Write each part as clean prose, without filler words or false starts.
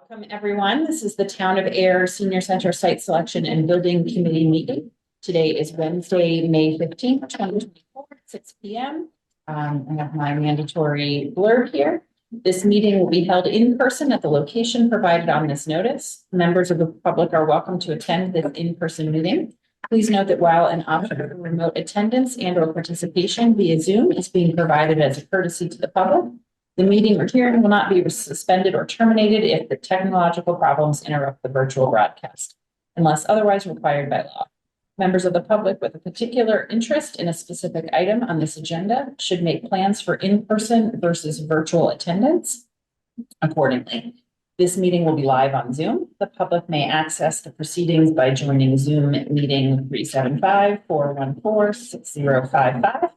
Welcome, everyone. This is the Town of Ayer Senior Center Site Selection and Building Committee meeting. Today is Wednesday, May 15th, 2024, at 6 p.m. I have my mandatory blurb here. This meeting will be held in person at the location provided on this notice. Members of the public are welcome to attend this in-person meeting. Please note that while an option for remote attendance and/or participation via Zoom is being provided as a courtesy to the public, the meeting or hearing will not be suspended or terminated if the technological problems interrupt the virtual broadcast, unless otherwise required by law. Members of the public with a particular interest in a specific item on this agenda should make plans for in-person versus virtual attendance accordingly. This meeting will be live on Zoom. The public may access the proceedings by joining Zoom meeting 375-414-6055.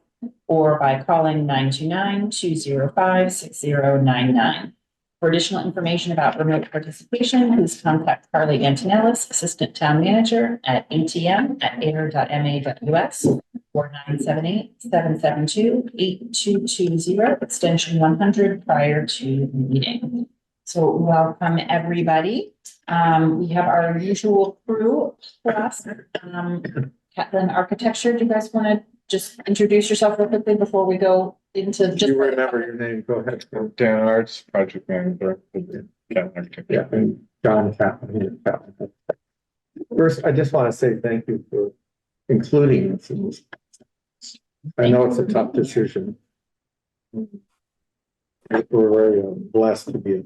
or by calling 929-205-6099. For additional information about remote participation, please contact Carly Antonellis, Assistant Town Manager at atm@ayer.ma.us or 978-772-8220, extension 100 prior to the meeting. So welcome, everybody. We have our usual crew plus Catlin Architecture. Do you guys want to just introduce yourself real quickly before we go into just. You remember your name, go ahead. Dan Arts, Project Manager. Yeah, and John Catlin. First, I just want to say thank you for including us in this. I know it's a tough decision. We're very blessed to be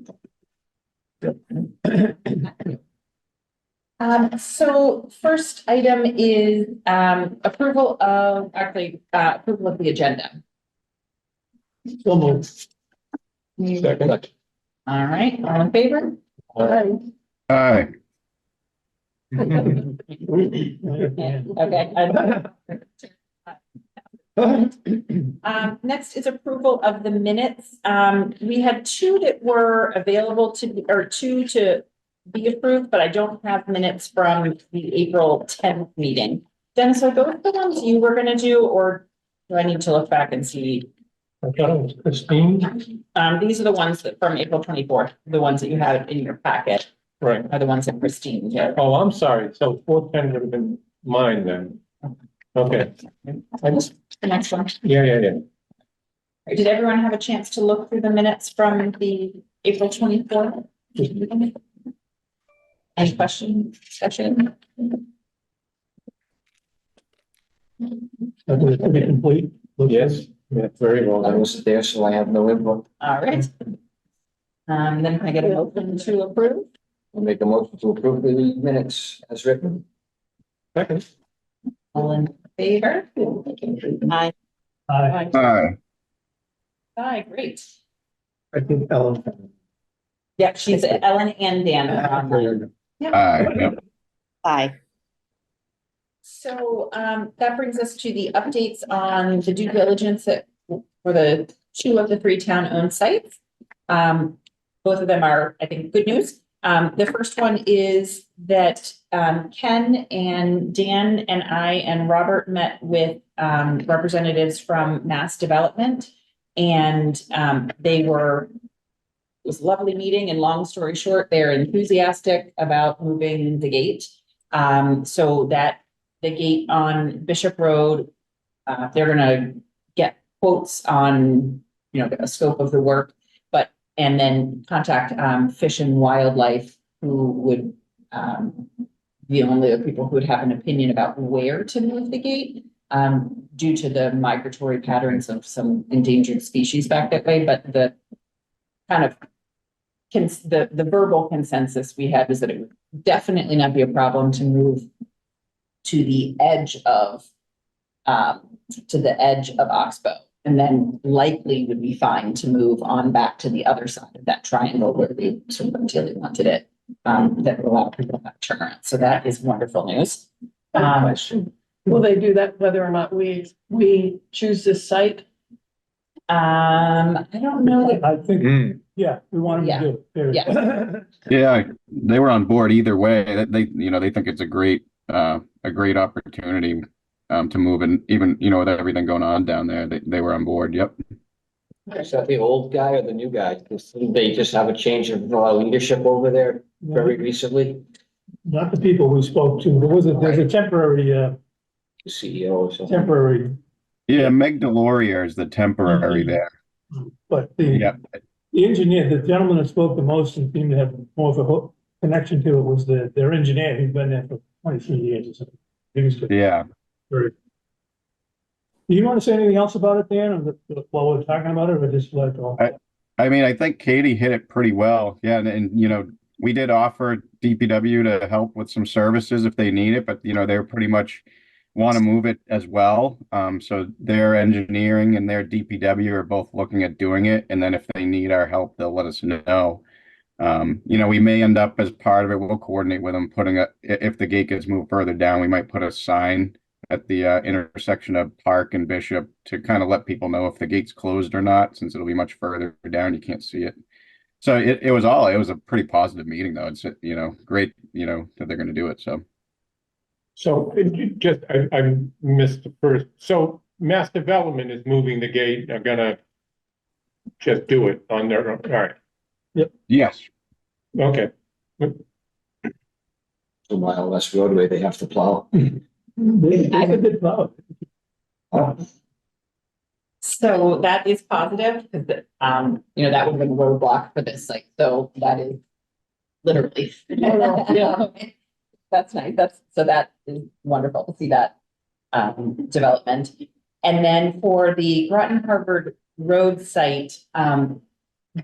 So first item is approval of the agenda. so moved. Second. All right, all in favor? Aye. Okay. Next is approval of the minutes. We had two that were available to be approved, but I don't have minutes from the April 10th meeting. Dennis, are those the ones you were going to do, or do I need to look back and see? I thought it was Christine. These are the ones that from April 24th, the ones that you have in your packet. Right. Are the ones that Christine did. Oh, I'm sorry. So 410 would have been mine then. Okay. The next one. Yeah. Did everyone have a chance to look through the minutes from the April 24th? Any questions, discussion? That was pretty complete. Yes. Yeah, very well. I was there, so I have no input. All right. Then can I get a motion to approve? I'll make a motion to approve the minutes as written. Second. All in favor? Aye. Aye. Aye, great. I think Ellen. Yeah, she's Ellen and Dan are online. Aye. So that brings us to the updates on the due diligence for the two of the three town-owned sites. Both of them are, I think, good news. The first one is that Ken and Dan and I and Robert met with representatives from Mass Development, and it was a lovely meeting, and long story short, they're enthusiastic about moving the gate. So that the gate on Bishop Road, they're gonna get quotes on, the scope of the work, and then contact Fish and Wildlife, who would be only the people who would have an opinion about where to move the gate, due to the migratory patterns of some endangered species back that way. But the kind of the verbal consensus we had was that it would definitely not be a problem to move to the edge of Oxbow, and then likely would be fine to move on back to the other side of that triangle where they sort of ideally wanted it, that would allow people to turn around. So that is wonderful news. Question. Will they do that whether or not we choose this site? I don't know. I think, Yeah, we want them to do it. Yeah. Yeah, they were on board either way. They think it's a great opportunity to move, and even with everything going on down there, they were on board. Yep. Is that the old guy or the new guy? They just have a change of leadership over there very recently, Not the people we spoke to. There's a temporary, the CEO or something. temporary, Yeah, Meg Delorier is the temporary there. but Yeah, the engineer, the gentleman that spoke the most and seemed to have more of a connection to it was their engineer. He's been there for 23 years or something. He was good. yeah. Very. Do you want to say anything else about it, Dan, while we're talking about it, or just let it go? I mean, I think Katie hit it pretty well. Yeah, and you know, we did offer DPW to help with some services if they need it, but you know, they're pretty much want to move it as well. So their engineering and their DPW are both looking at doing it, and then if they need our help, they'll let us know. You know, we may end up as part of it. We'll coordinate with them putting if the gate gets moved further down, we might put a sign at the intersection of Park and Bishop to kind of let people know if the gate's closed or not, since it'll be much further down, you can't see it. So it was a pretty positive meeting though. It's, you know, great, you know, that they're going to do it. So I missed the first, so mass development is moving the gate, they're gonna just do it on their own, all right, Yes. okay. A mile less roadway they have to plow. I did love it. So that is positive, because, you know, that would have been a roadblock for this site, so that is literally. Yeah. That's nice, that is wonderful to see that, development. And then for the Groton Harvard Road site,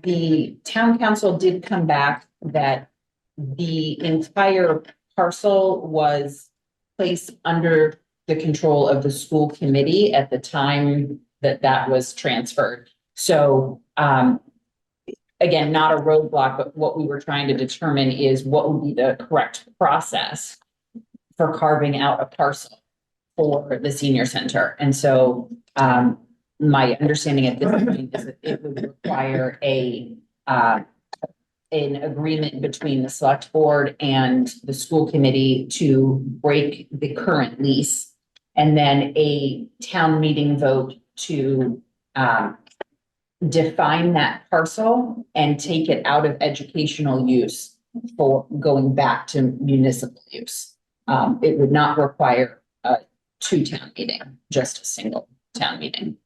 the town council did come back that the entire parcel was placed under the control of the school committee at the time that was transferred. So, again, not a roadblock, but what we were trying to determine is what would be the correct process for carving out a parcel for the senior center. And so, my understanding at this point is that it would require an agreement between the select board and the school committee to break the current lease, and then a town meeting vote to define that parcel and take it out of educational use for going back to municipal use. It would not require a two-town meeting, just a single town meeting.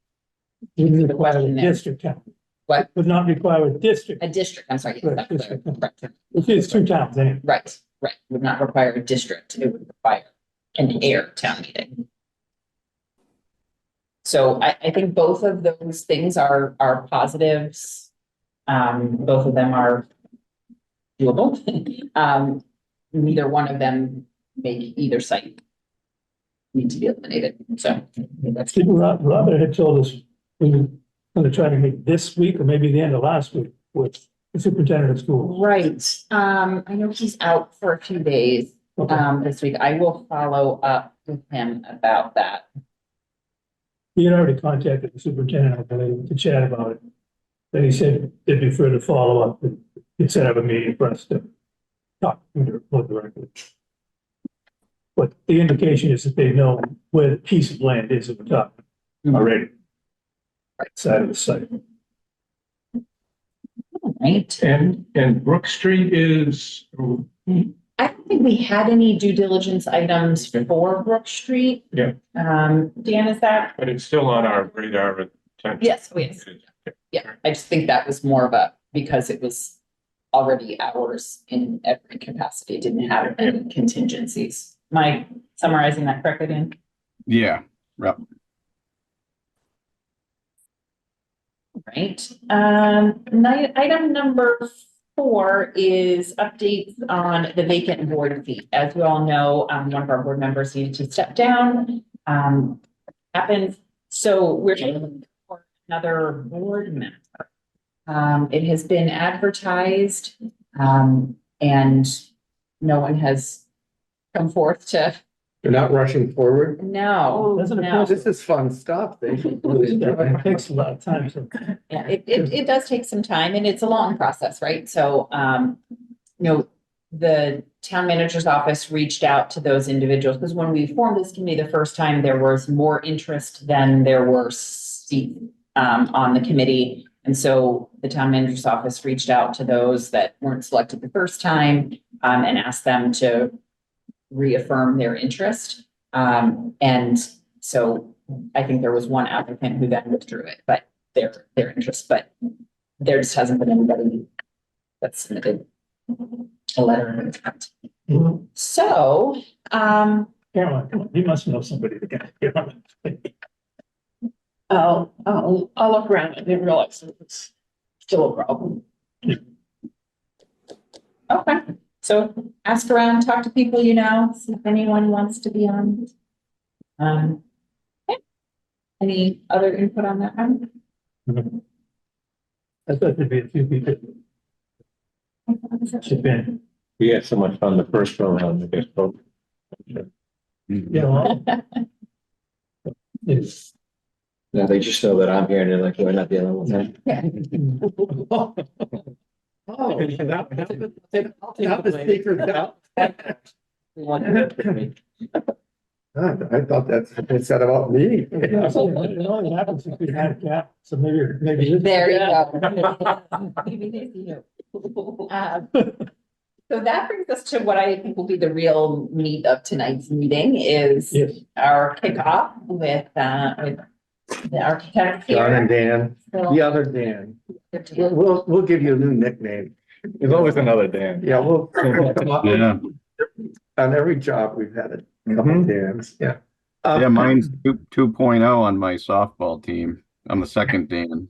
Would The question require a there. district town. What? Would not require a district, A district, I'm sorry. Right, Yes, that's district. correct. which is two towns, anyway. Right, would not require a district, it would require an Ayer town meeting. So I think both of those things are positives. Both of them are doable. Neither one of them make either site need to be eliminated, so that's. Robert had told us we were gonna try to make this week or maybe the end of last week with the superintendent of schools. Right, I know he's out for a few days, this week. I will follow up with him about that. He had already contacted the superintendent, I believe, to chat about it. Then he said they'd be further follow-up, and he'd set up a meeting for us to talk more directly. But the indication is that they know where the piece of land is at the top already. Right side of the site. Right, And Brook Street is, I don't think we had any due diligence items for Brook Street. Yeah. Dan, is that? but it's still on our radar. Yes, yeah, I just think that was more of because it was already ours in every capacity, it didn't have any contingencies. Am I summarizing that correctly, Dan? Yeah. Right, item number 4 is updates on the vacant board seat. As you all know, one of our board members needed to step down, happens. So we're looking for another board member. It has been advertised, and no one has come forth to, You're not rushing forward. no, Doesn't no. appear- This is fun stuff. They should really enjoy It it. takes a lot of time, so. Yeah, it does take some time and it's a long process, right? So, the town manager's office reached out to those individuals because when we formed this committee the first time, there was more interest than there were seats on the committee. And so the town manager's office reached out to those that weren't selected the first time, and asked them to reaffirm their interest. And so I think there was one applicant who then withdrew it, but their interest, but there just hasn't been anybody that submitted a letter of intent. So, Caroline, come on, you must know somebody that can get on it. I'll look around. I didn't realize it was still a problem. okay, so ask around, talk to people you know, see if anyone wants to be on. Okay. Any other input on that one? I thought there'd be a few people chip in. We had so much fun the first go around, I guess, but. Yeah, well. It's. Now they just know that I'm here and they're like, we're not the only ones. Oh, now the speaker's out. I thought that's what they said about me. It only happens if you had a cat, so maybe. There you go. Maybe they see you. So that brings us to what I think will be the real meat of tonight's meeting is Yes. our kickoff with the architects John and here. Dan, the other Dan. We'll give you a new nickname. There's always another Dan. Yeah, we'll come up. Yeah. On every job, we've had a couple of Dans, yeah. Yeah, mine's 2.0 on my softball team. I'm the second Dan.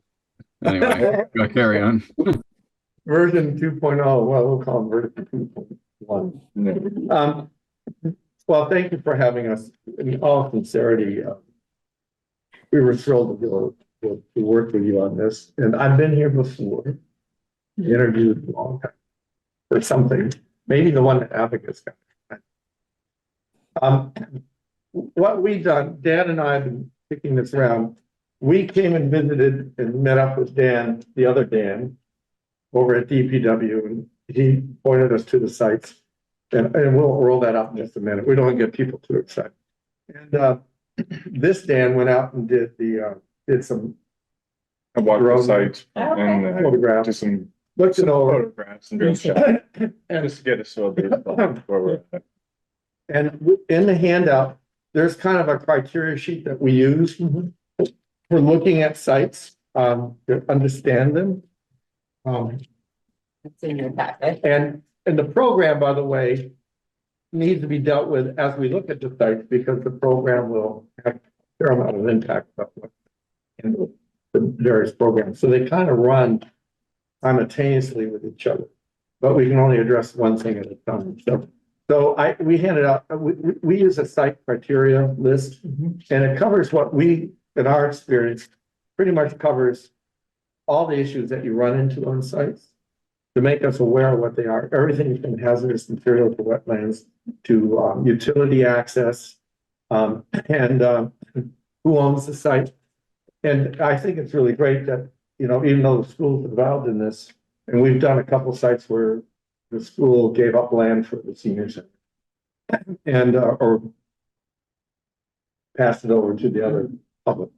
Anyway, go carry on. Version 2.0, well, we'll call them version 2.1. Well, thank you for having us. In all sincerity, we were thrilled to work with you on this. And I've been here before, interviewed a long time for something, maybe the one that advocates got. What we've done, Dan and I have been kicking this around. We came and visited and met up with Dan, the other Dan, over at DPW, and he pointed us to the sites. And we'll roll that up in just a minute. We don't want to get people too excited. And this Dan went out and did some I walked the sites Okay. and photographs, just some looked it over. photographs and real stuff. Just to get us so big where we're at. And in the handout, there's kind of a criteria sheet that we use for looking at sites, to understand them. It's in your packet. And the program, by the way, needs to be dealt with as we look at the sites, because the program will have a fair amount of impact on what in the various programs. So they kind of run simultaneously with each other, but we can only address one thing at a time. So we handed out, we use a site criteria list, and it covers what we, in our experience, pretty much covers all the issues that you run into on sites to make us aware of what they are. Everything from hazardous material to wetlands to utility access, and who owns the site. And I think it's really great that, you know, even though the school's involved in this, and we've done a couple sites where the school gave up land for the senior center and or passed it over to the other public.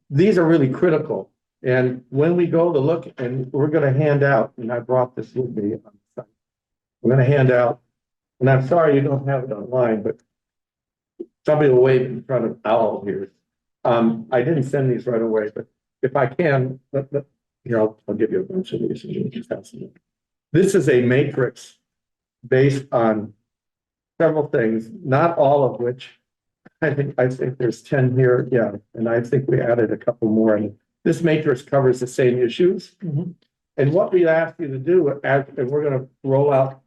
These are really critical. And when we go to look, and we're going to hand out, and I brought this with me, we're going to hand out, and I'm sorry you don't have it online, but somebody will wave in front of Owl here. I didn't send these right away, but if I can, here, I'll give you a bunch of these. This is a matrix based on several things, not all of which, I think there's 10 here, yeah, and I think we added a couple more. And this matrix covers the same issues. And what we ask you to do, and we're going to roll out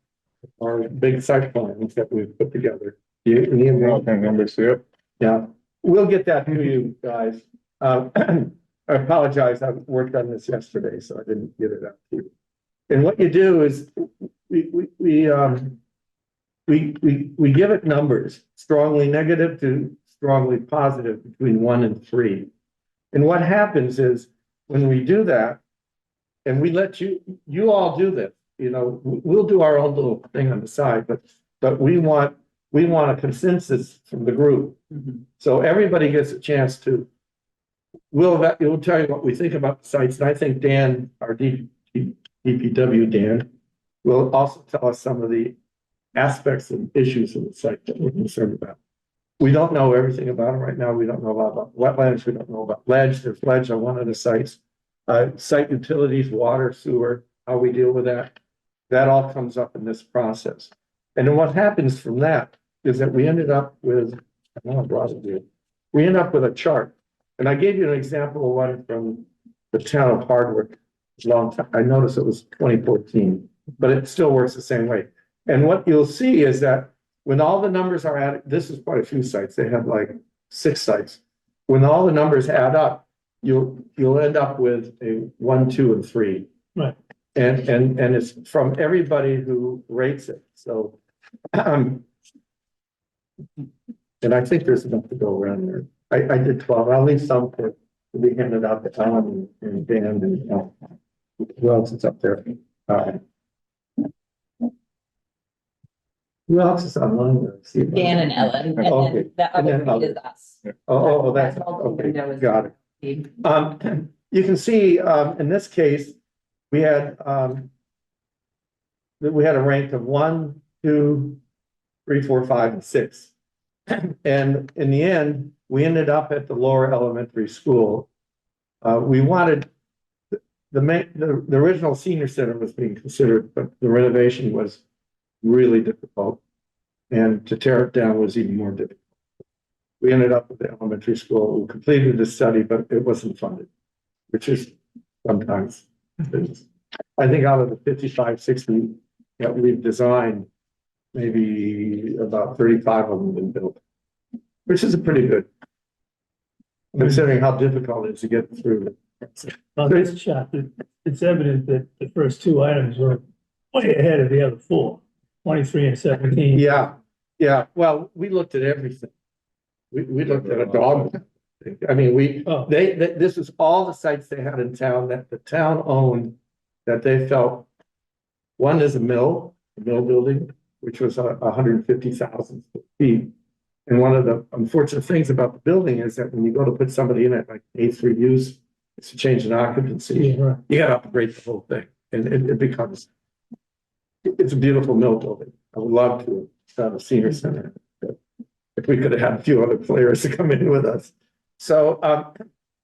our big site plans that we've put together. You need Okay, numbers here. Yeah, we'll get that to you guys. I apologize, I worked on this yesterday, so I didn't get it out to you. And what you do is we give it numbers, strongly negative to strongly positive between 1 and 3. And what happens is when we do that, and we let you all do this, you know, we'll do our own little thing on the side, but we want a consensus from the group. So everybody gets a chance to We'll tell you what we think about the sites, and I think Dan, our DPW Dan, will also tell us some of the aspects and issues of the site that we're concerned about. We don't know everything about them right now. We don't know a lot about wetlands. We don't know about ledge. There's ledge on one of the sites. Site utilities, water, sewer, how we deal with that. That all comes up in this process. And then what happens from that is that we ended up with, I know I brought it here. We end up with a chart. And I gave you an example of one from the town of Hardwick. Long time. I noticed it was 2014, but it still works the same way. And what you'll see is that when all the numbers are added, this is quite a few sites. They had like 6 sites. When all the numbers add up, you'll end up with a 1, 2, and 3. Right. And it's from everybody who rates it. So, and I think there's enough to go around there. I did 12. I'll leave some to be handed out to Alan and Dan and who else is up there? Who else is online? Dan and Ellen, and Okay. then the And other then three is us. That's, That's all okay, that was- got it. You can see, in this case, we had, that we had a rank of 1, 2, 3, 4, 5, and 6. And in the end, we ended up at the lower elementary school. We wanted, the original senior center was being considered, but the renovation was really difficult. And to tear it down was even more difficult. We ended up at the elementary school. We completed the study, but it wasn't funded, which is sometimes happens. I think out of the 55, 60 that we've designed, maybe about 35 of them have been built, which is a pretty good, considering how difficult it is to get through. On this chart, it's evident that the first 2 items were way ahead of the other 4, 23 and 17. Yeah. Well, we looked at everything. We looked at a dog. I mean, this is all the sites they had in town that the town owned that they felt. One is a mill building, which was 150,000 feet. And one of the unfortunate things about the building is that when you go to put somebody in it, like A3 use, it's a change in occupancy. Yeah, right. You gotta upgrade the whole thing. And it becomes, it's a beautiful mill building. I would love to have a senior center. If we could have had a few other players to come in with us. So,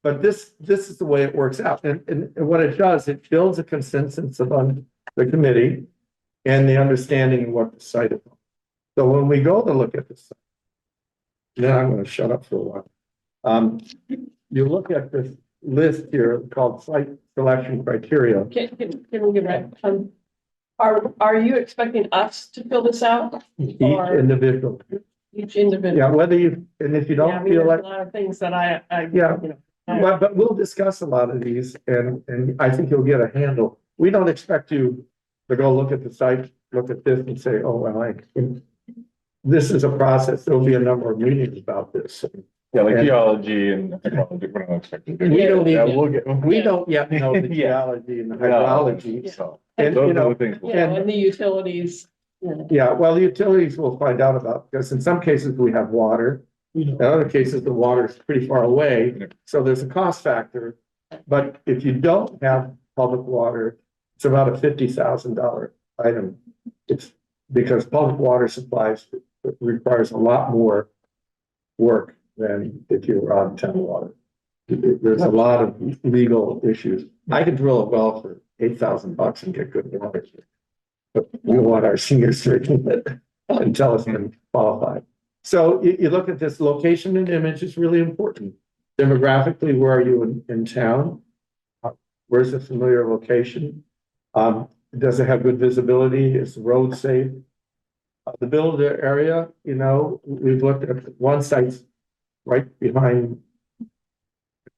but this is the way it works out. And what it does, it builds a consensus among the committee and the understanding of what the site is. So when we go to look at the site, then I'm going to shut up for a while. You look at this list here called site selection criteria. Can we get back? Are you expecting us to fill this out? Each Or individual. each individual? Yeah, whether you, and if you Yeah, I don't mean, feel there's like, a lot of things that I, Yeah. you know. well, but we'll discuss a lot of these and I think you'll get a handle. We don't expect you to go look at the site, look at this and say, oh, well, this is a process. There'll be a number of meetings about this. Yeah, like And- geology and hydrology, we're not expecting. We don't Yeah, even, we'll get. we don't yet know the Yeah. geology and the Yeah, hydrology. So, And, those you are know, the things. You know, and the utilities, you know. yeah, well, the utilities we'll find out about, because in some cases we have water. You know, In other cases, the water is pretty far away, Yeah. so there's a cost factor. But if you don't have public water, it's about a $50,000 item. It's because public water supplies requires a lot more work than if you're on town water. There's a lot of legal issues. I could drill a well for $8,000 and get good water. But we want our seniors to drink it and tell us I'm qualified. So you look at this location and image is really important. Demographically, where are you in town? Where's the familiar location? Does it have good visibility? Is the road safe? The builder area, you know, we've looked at one site right behind.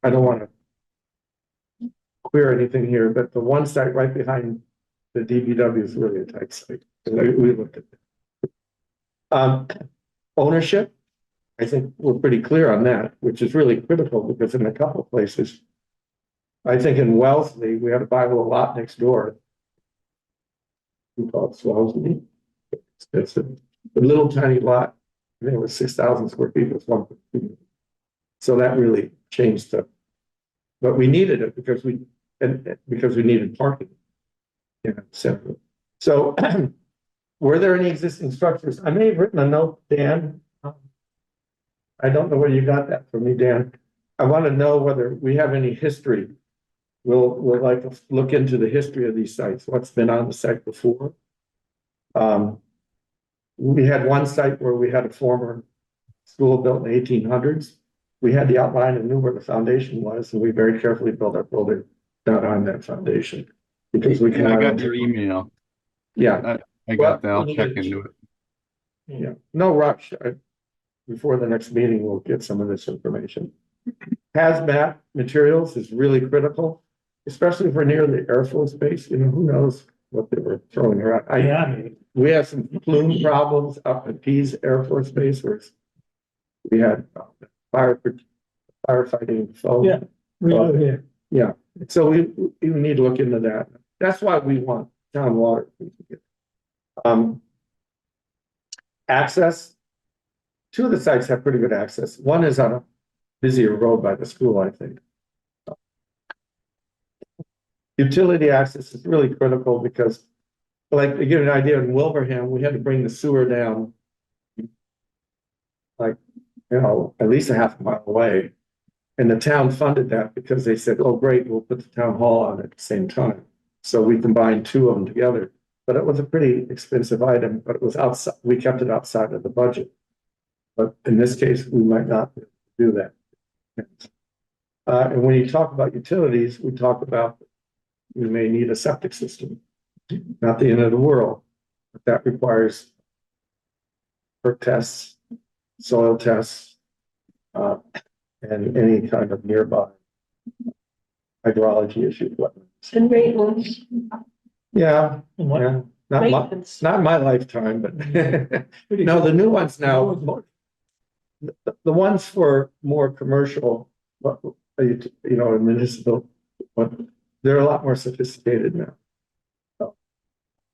I don't want to queer anything here, but the one site right behind the DPW is really a tight site. We looked at it. Ownership, I think we're pretty clear on that, which is really critical because in a couple of places, I think in Wellesley, we had to buy a little lot next door. We call it Wellesley. It's a little tiny lot. I think it was 6,000 square feet. It was 1. So that really changed the but we needed it because because we needed parking. You know, so were there any existing structures? I may have written a note, Dan. I don't know where you got that from me, Dan. I want to know whether we have any history. We'll like look into the history of these sites, what's been on the site before. We had one site where we had a former school built in the 1800s. We had the outline and knew where the foundation was, and we very carefully built our building down on that foundation. Because we can. And I got your email. Yeah. I got that. I'll check into it. Yeah, no rush. Before the next meeting, we'll get some of this information. Hazmat materials is really critical, especially if we're near the Air Force Base. You know, who knows what they were throwing around. We have some plume problems up at Pease Air Force Base where we had firefighting foam. Yeah. We are here. Yeah, so we need to look into that. That's why we want town water. Access. Two of the sites have pretty good access. One is on a busier road by the school, I think. Utility access is really critical because, like, to give you an idea, in Wilbraham, we had to bring the sewer down, like, you know, at least a half a mile away. And the town funded that because they said, oh, great, we'll put the town hall on at the same time. So we combined two of them together. But it was a pretty expensive item, but it was outside, we kept it outside of the budget. But in this case, we might not do that. And when you talk about utilities, we talk about we may need a septic system. Not the end of the world, but that requires perk tests, soil tests, and any kind of nearby hydrology issue. And maintenance. Yeah, And what- yeah, Maintenance. not in my lifetime, but no, the new ones now, the ones for more commercial, you know, municipal, but they're a lot more sophisticated now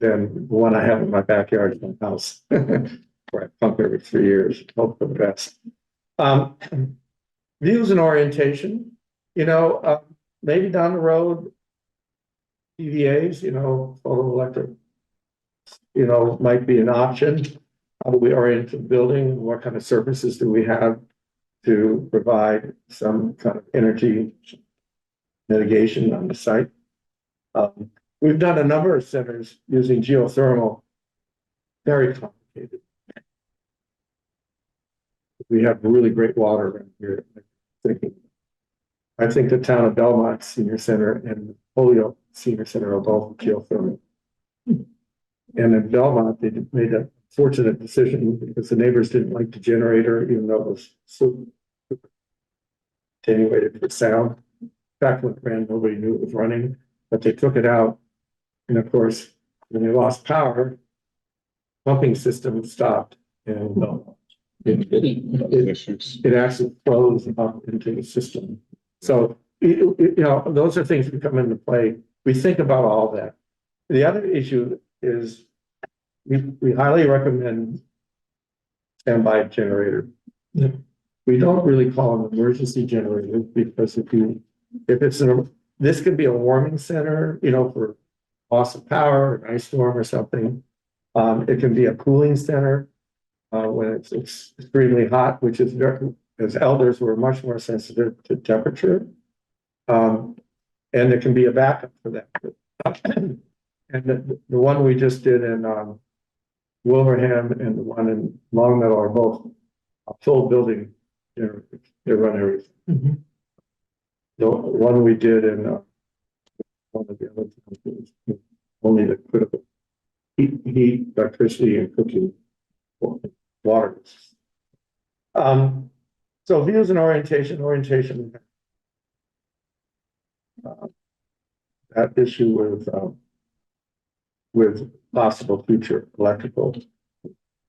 than the one I have in my backyard in my house, where I pump every 3 years, hope for the best. Views and orientation, you know, maybe down the road, EVAs, you know, photoelectric, you know, might be an option. How do we orient the building? What kind of surfaces do we have to provide some kind of energy mitigation on the site? We've done a number of centers using geothermal, very complicated. We have really great water around here. I think the town of Belmont Senior Center and Holyoke Senior Center are both geothermal. And in Belmont, they made a fortunate decision because the neighbors didn't like the generator, even though it was so attenuated for sound. Back when it ran, nobody knew it was running, but they took it out. And of course, when they lost power, pumping system stopped and it actually flows up into the system. So, you know, those are things that come into play. We think about all that. The other issue is we highly recommend standby generator. Yeah. We don't really call them emergency generators because this could be a warming center, you know, for loss of power, an ice storm or something. It can be a cooling center when it's extremely hot, which is as elders, we're much more sensitive to temperature. And it can be a backup for that. And the one we just did in Wilbraham and the one in Long Meadow are both a full building. They run everything. Mm-hmm. The one we did in one of the other towns was only the critical heat, electricity, and cooking water. So views and orientation. That issue with possible future electrical.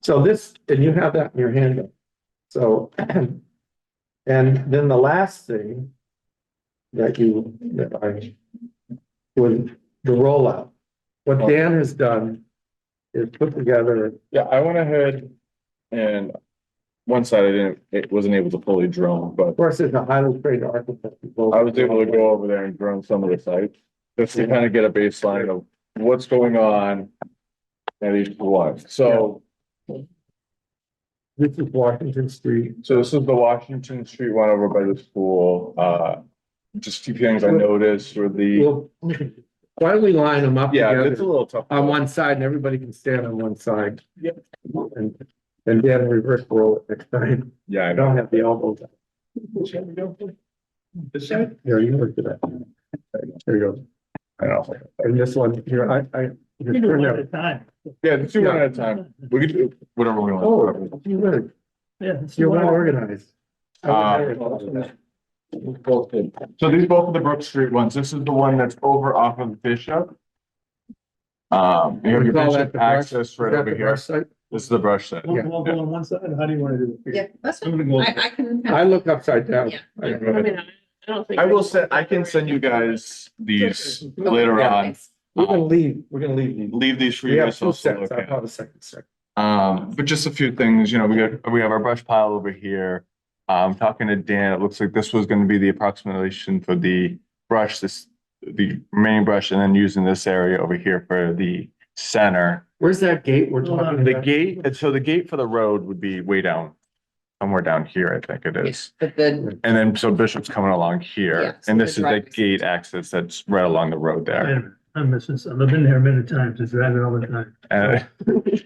So this, and you have that in your handout. So, and then the last thing that I was the rollout. What Dan has done is put together. Yeah, I went ahead and one side it wasn't able to fully drone, but Of course, it's a highly trained architect. I was able to go over there and drone some of the sites. Just to kind of get a baseline of what's going on at each one. So, This is Washington Street. so this is the Washington Street one over by the school. Just a few things I noticed were the, Well, why don't we line them up yeah, it's a together little tough. on one side and everybody can stand on one side? Yep. And then reverse roll it next time. Yeah, I I know. don't have the elbows. This side? Here, you look at that. There you go. I know. And this one here, I You just do turned one at out. a time. Yeah, the two one at a time. We could do whatever we want. Oh, you're well organized. Both good. So these both are the Brook Street ones. This is the one that's over off of Bishop. You have your We call that Bishop the brush- access right Is that over the here. brush site? This is the brush set. One wall go on one side, or how do you want to do it? Yeah, that's, I'm gonna go. I can. I look upside down. Yeah. I mean, I don't think. I will send, I can send you guys these later Yeah. on. We're gonna leave these. Leave these for We you have guys two also sets. look I at. have a second set. But just a few things, we have our brush pile over here. Talking to Dan, it looks like this was gonna be the approximation for the brush, the main brush, and then using this area over here for the center. Where's that gate we're talking The about? gate, and so the gate for the road would be way down, somewhere down here, I think it is. But then, And then, so Bishop's coming along Yeah, here, so and the this is the driveway. gate access that's right along the road Wait a there. minute, I'm missing some. I've been there many times. It's driving all the time.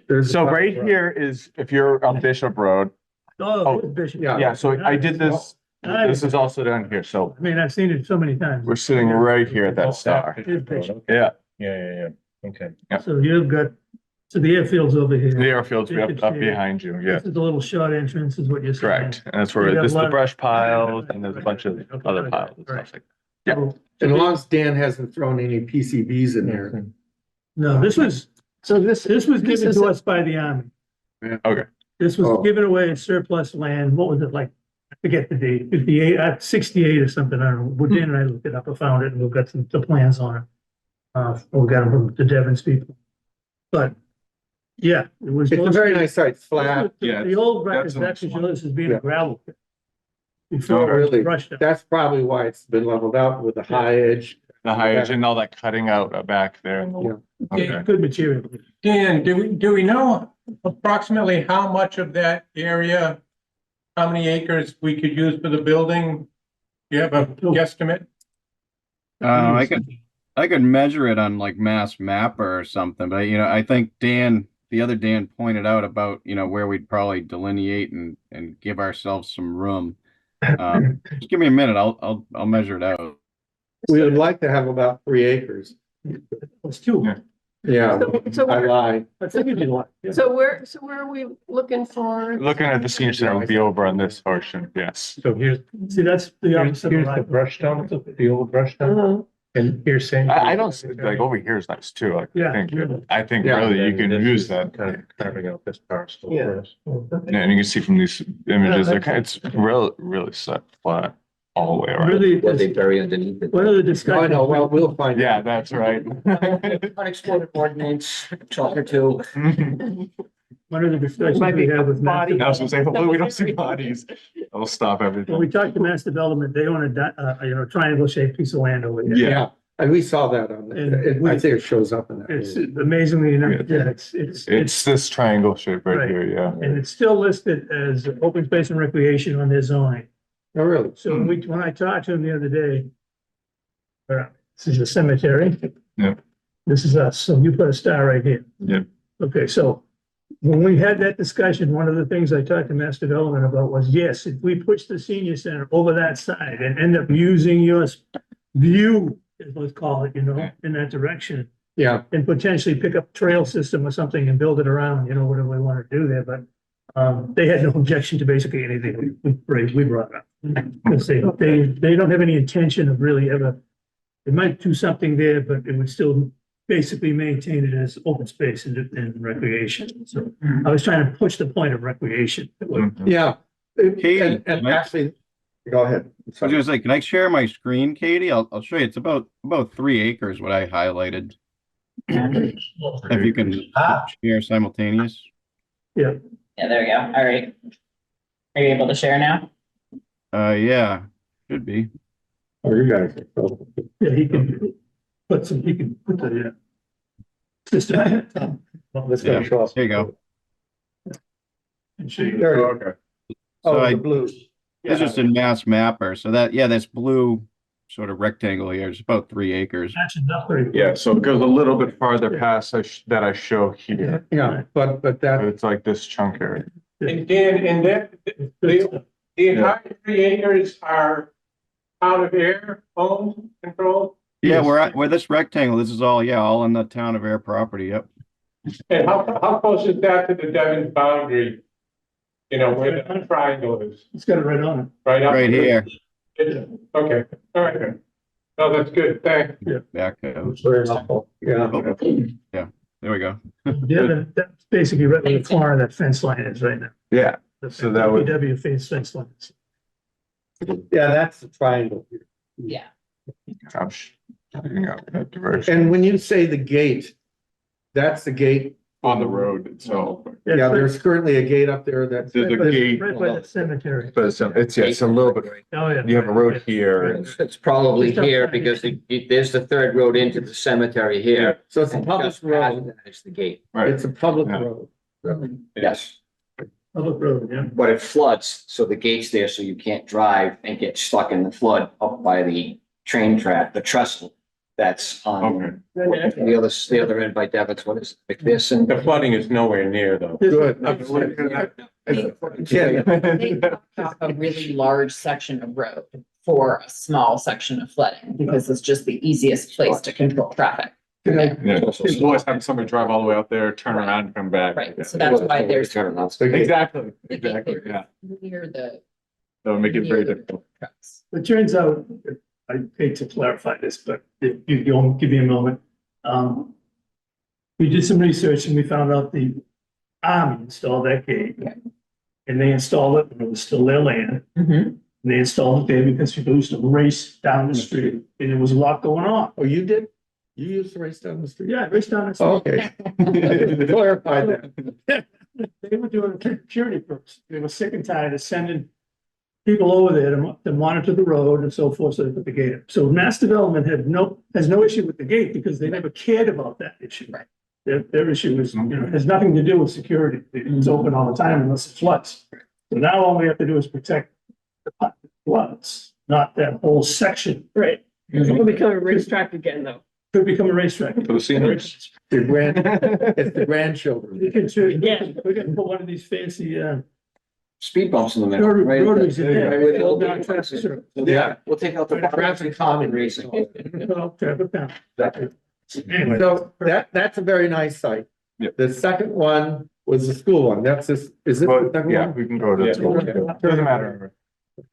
There's So a- right here is, if you're on Bishop Road, Oh, Bishop. Yeah. yeah, so I did this, this is also down here, so I mean, I've seen it so many times. we're sitting right here at that star. Here's Bishop. Yeah, Yeah. Okay. So you've got, so the airfield's over here. the airfield's up behind you, yeah, This is the little short entrance is what you're saying. correct. And that's where, You got this is a lot the of- brush piles, and there's a bunch of Okay, other okay, piles and right. stuff like. Yeah. So- As long as Dan hasn't thrown any PCBs in there. No, this was, So this was given is to a- us by the Army. Okay, This Oh. was given away as surplus land. What was it like? I forget the date, 58, 68 or something. I don't know. Well, Dan and I looked it up. I found it and we've got the plans on it. We got them from the Devon's people. But, yeah, it was. It's a very nice site, it's flat. Yeah, The old record that's a back nice to one. this as being Yeah. a gravel pit. Oh, Before it was really? brushed up. That's probably why it's been leveled out with the high edge. the high edge and all that cutting out back there. Yeah. Okay. Good material. Dan, do we know approximately how much of that area, how many acres we could use for the building? Do you have a guesstimate? I could measure it on like Mass Mapper or something, but I think the other Dan pointed out about, where we'd probably delineate and give ourselves some room. Just give me a minute, I'll measure it out. We would like to have about 3 acres. It's two. Yeah. Yeah, So I we're, lied. I figured you'd like. yeah. so where are we looking for? Looking at the senior center would be over on this portion, yes. So here's See, that's the opposite. of the what I- brush dump, the old brush dump, Uh, and here's saying. I don't, like, over here is nice too, Yeah. I think Yeah. really you can use that. Kind of carving out this parcel Yeah. for us. And you can see from these images, it's really set flat all the way around. Really, What they bury underneath it. one of the I discussions. know, well, we'll find Yeah, out. that's right. Unexploded ordnance, talk or two. One of the discussions Might we be had with Mass body. I was gonna say, hopefully we don't see That was bodies. That'll stop When we everything. talked to Mass Development, they own a triangle shaped piece of land over here. Yeah. Yeah, and we saw that on And the, I think it shows up in that. It's movie. amazingly enough, yeah, it's, It's this triangle shape right Right. here, yeah. and it's still listed as open space and recreation on their zoning. Oh, really? So when I talked to him the other day, this is a cemetery. Yeah. This is us, so you put a star right here. Yep. Okay, so when we had that discussion, one of the things I talked to Mass Development about was, yes, if we push the senior center over that side and end up using your view, let's call it, in that direction, Yeah, and potentially pick up trail system or something and build it around, whatever we want to do there, but they had no objection to basically anything we brought up. Because they don't have any intention of really ever, they might do something there, but it would still basically maintain it as open space and recreation. So I was trying to push the point of recreation. yeah. Katie, And can I- actually, go ahead. I was gonna say, can I share my screen, Katie? I'll show you. It's about 3 acres, what I highlighted. If you can share simultaneous. Yeah, Yeah, there we go. All right. Are you able to share now? Yeah, should be. Oh, you guys. Yeah, he can put the, system. Let's go show us. There you go. And show you. There you go. Okay. So Oh, I, the blue. this is in Mass Mapper. So that, yeah, this blue sort of rectangle here is about 3 acres. That's enough. Right? Yeah, so it goes a little bit farther past that I show here. Yeah, but that, It's like this chunk here. And Dan, and that, the entire 3 acres are out of Ayer, owned, controlled? Yeah, we're this rectangle. This is all, yeah, all in the town of Air property. Yep. And how close is that to the Devon's boundary? You know, where the triangle is, It's got it right on right up? Right here. Okay, all right, then. No, that's good, thanks. Back. it's very helpful. Yeah. There we go. it. Yeah, that's basically right where the corner of that fence line is right now. Yeah, The So that would- DPW fence line. Yeah, that's the triangle. Yeah. I'm showing up that direction. And when you say the gate, that's the gate. On the road itself. Yeah, there's currently a gate up there that's. There's a gate, Right by the cemetery. but it's a little bit, Oh, yeah. you have a road here. and- It's probably here because there's the third road into the cemetery here. So it's a And public just past road. that is the gate. Right, It's a public Yeah. road. Yes, Public road, yeah. but it floods, so the gate's there, so you can't drive and get stuck in the flood up by the train track, the trestle that's on okay. the other end by Devon's, what is it, McPherson? The flooding is nowhere near though. Good. They blocked a really large section of road for a small section of flooding because it's just the easiest place to control traffic. Yeah, it's always having somebody drive all the way out there, turn around and come back. Right, Yeah. so that's why there's. Exactly, the gate exactly, there yeah. Near the. That would make it very near the difficult. trucks. It turns out, I hate to clarify this, but if you'll give me a moment. We did some research and we found out the Army installed that gate. Yeah. And they installed it when it was still their land. Mhm. And they installed it there because people used to race down the street and there was a lot going on. Oh, you did? You used to race down the street? Yeah, race down the street. Oh, okay. Clarify that. They were doing it for security purposes. They were sick and tired of sending people over there to monitor the road and so forth, so they put the gate up. So mass development has no issue with the gate because they never cared about that issue. Right. Their issue is, has nothing to do with security. It's open all the time unless it floods. So now all we have to do is protect the floods, not that whole section. Right. It'll become a racetrack again, though. Could become a racetrack. For the seniors. The it's the grandchildren. We can put one of these fancy, Speed bumps in the middle. right? rotaries in there. Right where the old tracks are. Yeah. We'll take out the traffic common racing. Traffic down. Anyway, So that's a very nice site. Yep. The second one was the school one. That's this, is it? the But second yeah, one? we can go to the school. Okay. Doesn't matter. So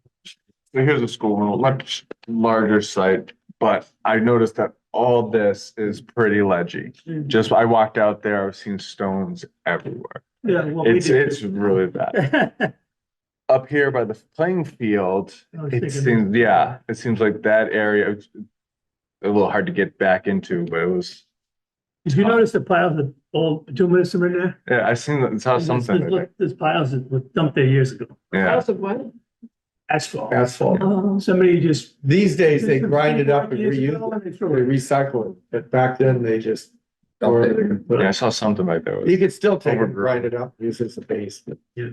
here's a school, one, a much larger site, but I noticed that all this is pretty ledgy. Just, I walked out there, I've seen stones everywhere. Yeah, well, we did. It's really bad. Up here by the playing field, I was it thinking- seems, it seems like that area, it's a little hard to get back into, but it was, Did you notice the piles of old bituminous in there? yeah, I seen that, saw something, I think. There's piles that were dumped there years ago, Yeah. House of what? asphalt. Asphalt. Somebody just. These days, they grind it up and Years reuse ago, it. and they They threw it. recycle it, but back then they just. tore it and put it- Yeah, I saw something like that. You could still take it, and Overgrown. grind it up, use it as a base, but, Yeah.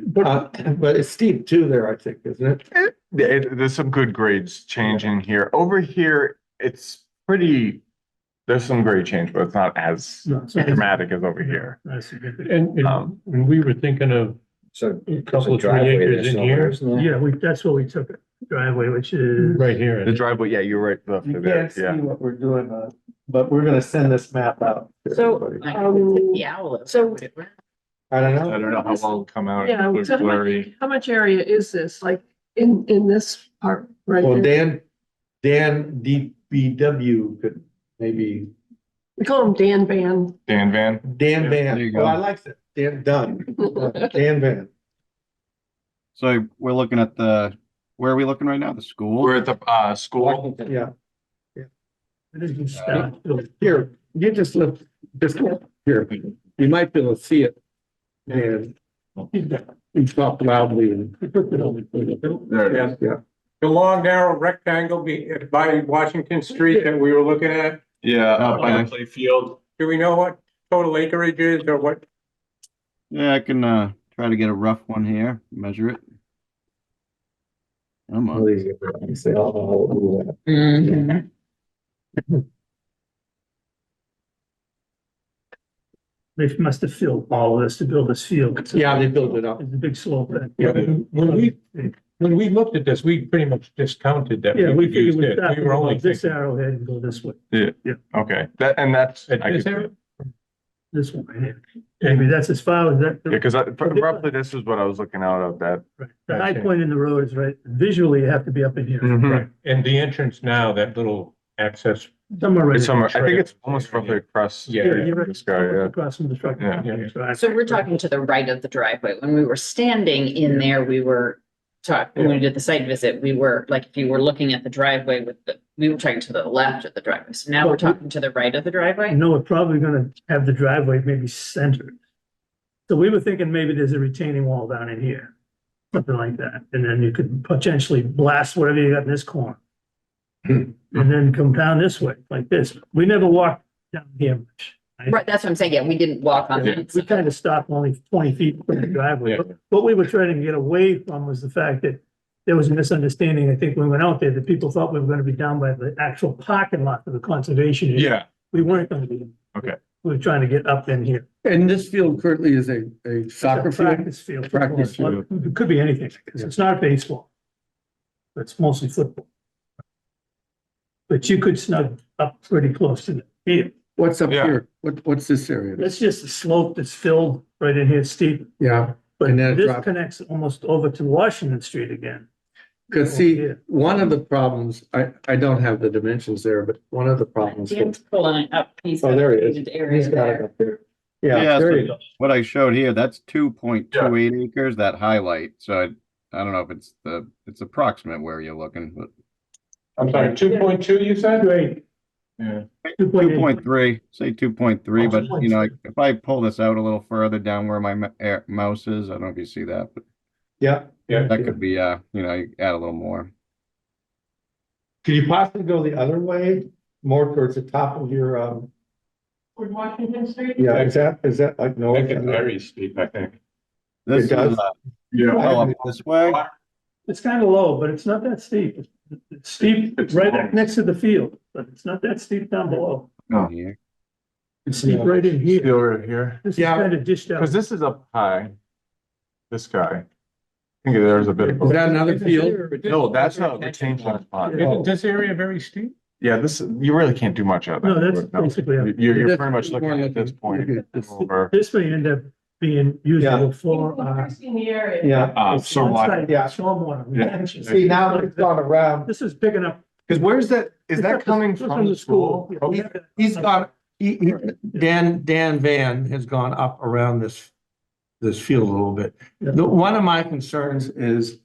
but it's steep too there, I think, isn't it? Yeah, there's some good grades changing here. Over here, it's pretty, there's some grade change, but it's not as No, it's not- dramatic as over here. That's significant. And when we were thinking of So. a couple of 3 acres in here, Yeah, that's what we took it, driveway, which is. right here. The driveway, yeah, you're right. roughly You there, can't see yeah. what we're doing, but we're gonna send this map out. to So, everybody. The owl. So- I don't I know. don't know how long it'll come out. Yeah, It's so blurry. how much area is this, like, in this part, right? Well, there? Dan DBW could maybe, We call him Dan Van. Dan Van, Dan Yeah, there you Van, go. well, I like that, Dan Dunn, Dan Van. So we're looking at where are we looking right now? The school? we're at the school. Yeah, It is good stuff. here, you just look, just here, you might be able to see it. And, We talked loudly and. There it is. Yeah, The long narrow rectangle by Washington Street that we were looking at, Yeah, by the Okay. play field. do we know what total acreage is or what? Yeah, I can try to get a rough one here, measure it. Come on. please, you say, oh, do that. Mhm. They must have filled all of this to build this field. Yeah, they built it up. It's a big slope. Yeah, when we looked at this, we pretty much discounted that. Yeah, we could figured use we'd it. start We were only with this thinking arrowhead and go this way, Okay, that's. at I this could- area. this one right here. Maybe that's as far as that. Yeah, because roughly this is what I was looking out of that. Right. The high point in the road is right, visually you have to be up in here, Right. And the entrance now, that little access. somewhere right. It's here. somewhere, I think it's almost roughly across. Yeah, Yeah, you're right. This guy, yeah. Across from the truck. Yeah. So we're talking to the right of the driveway. When we were standing in there, we were when we did the site visit, we were like, if you were looking at the driveway we were talking to the left of the driveway. So now we're talking to the right of the driveway. No, we're probably gonna have the driveway maybe centered. So we were thinking maybe there's a retaining wall down in here, something like that. And then you could potentially blast whatever you got in this corner. And then come down this way, like this. We never walked down here much. Right, that's what I'm saying. Yeah, we didn't walk on Yeah. that. We kind of stopped only 20 feet from the driveway. Yeah. But what we were trying to get away from was the fact that there was a misunderstanding, I think, when we went out there, that people thought we were gonna be down by the actual parking lot for the conservation area. Yeah, We weren't gonna be. Okay. We were trying to get up in here. And this field currently is a soccer It's a field? Practice field. Practice Football. It could be anything. It's not baseball. It's mostly football. But you could snug up pretty close to the field. What's up Yeah. here? What's this area? That's just a slope that's filled right in here steep. Yeah, But And then it this drops. connects almost over to Washington Street again. because see, one of the problems, I don't have the dimensions there, but one of the problems. Dan's pulling it up. He's Oh, got there a it is. shaded area He's got it there. up there. Yeah, Yeah, there so- you go. What I showed here, that's 2.28 acres, that highlight. So I don't know if it's approximate where you're looking, but I'm sorry, 2.2, you said? Great. yeah. 2.3, say 2.3, Oh, but you know, 2.3. if I pull this out a little further down where my mouse is, I don't know if you see that, but Yeah. that could be, you know, you add a little more. Could you possibly go the other way, more towards the top of your, Toward Washington Street? yeah, is that like north? Make it very steep, I think. This It is, does? Yeah. oh, up this way. It's kind of low, but it's not that steep. It's steep It's right low. next to the field, but it's not that steep down below. Oh. Here. It's steep right in here. Still right here, This is Yeah. kind of dished out. because this is up high. This guy. I think there's a bit Is of. that another field? No, that's not the change pond. Yeah. Isn't this area very steep? Yeah, this, you really can't do much of that. No, that's basically it. You're That's pretty much looking more at this point looking at this. over. This may end up being usable for, Interesting the area. Yeah. So wide. Yeah. stormwater Yeah. retention. See, now it's gone around. This is picking up. Because where's that, is that coming This is from the school? Yeah, Oh, we have that- He's gone, Dan Van has gone up around this field a little bit. One of my concerns is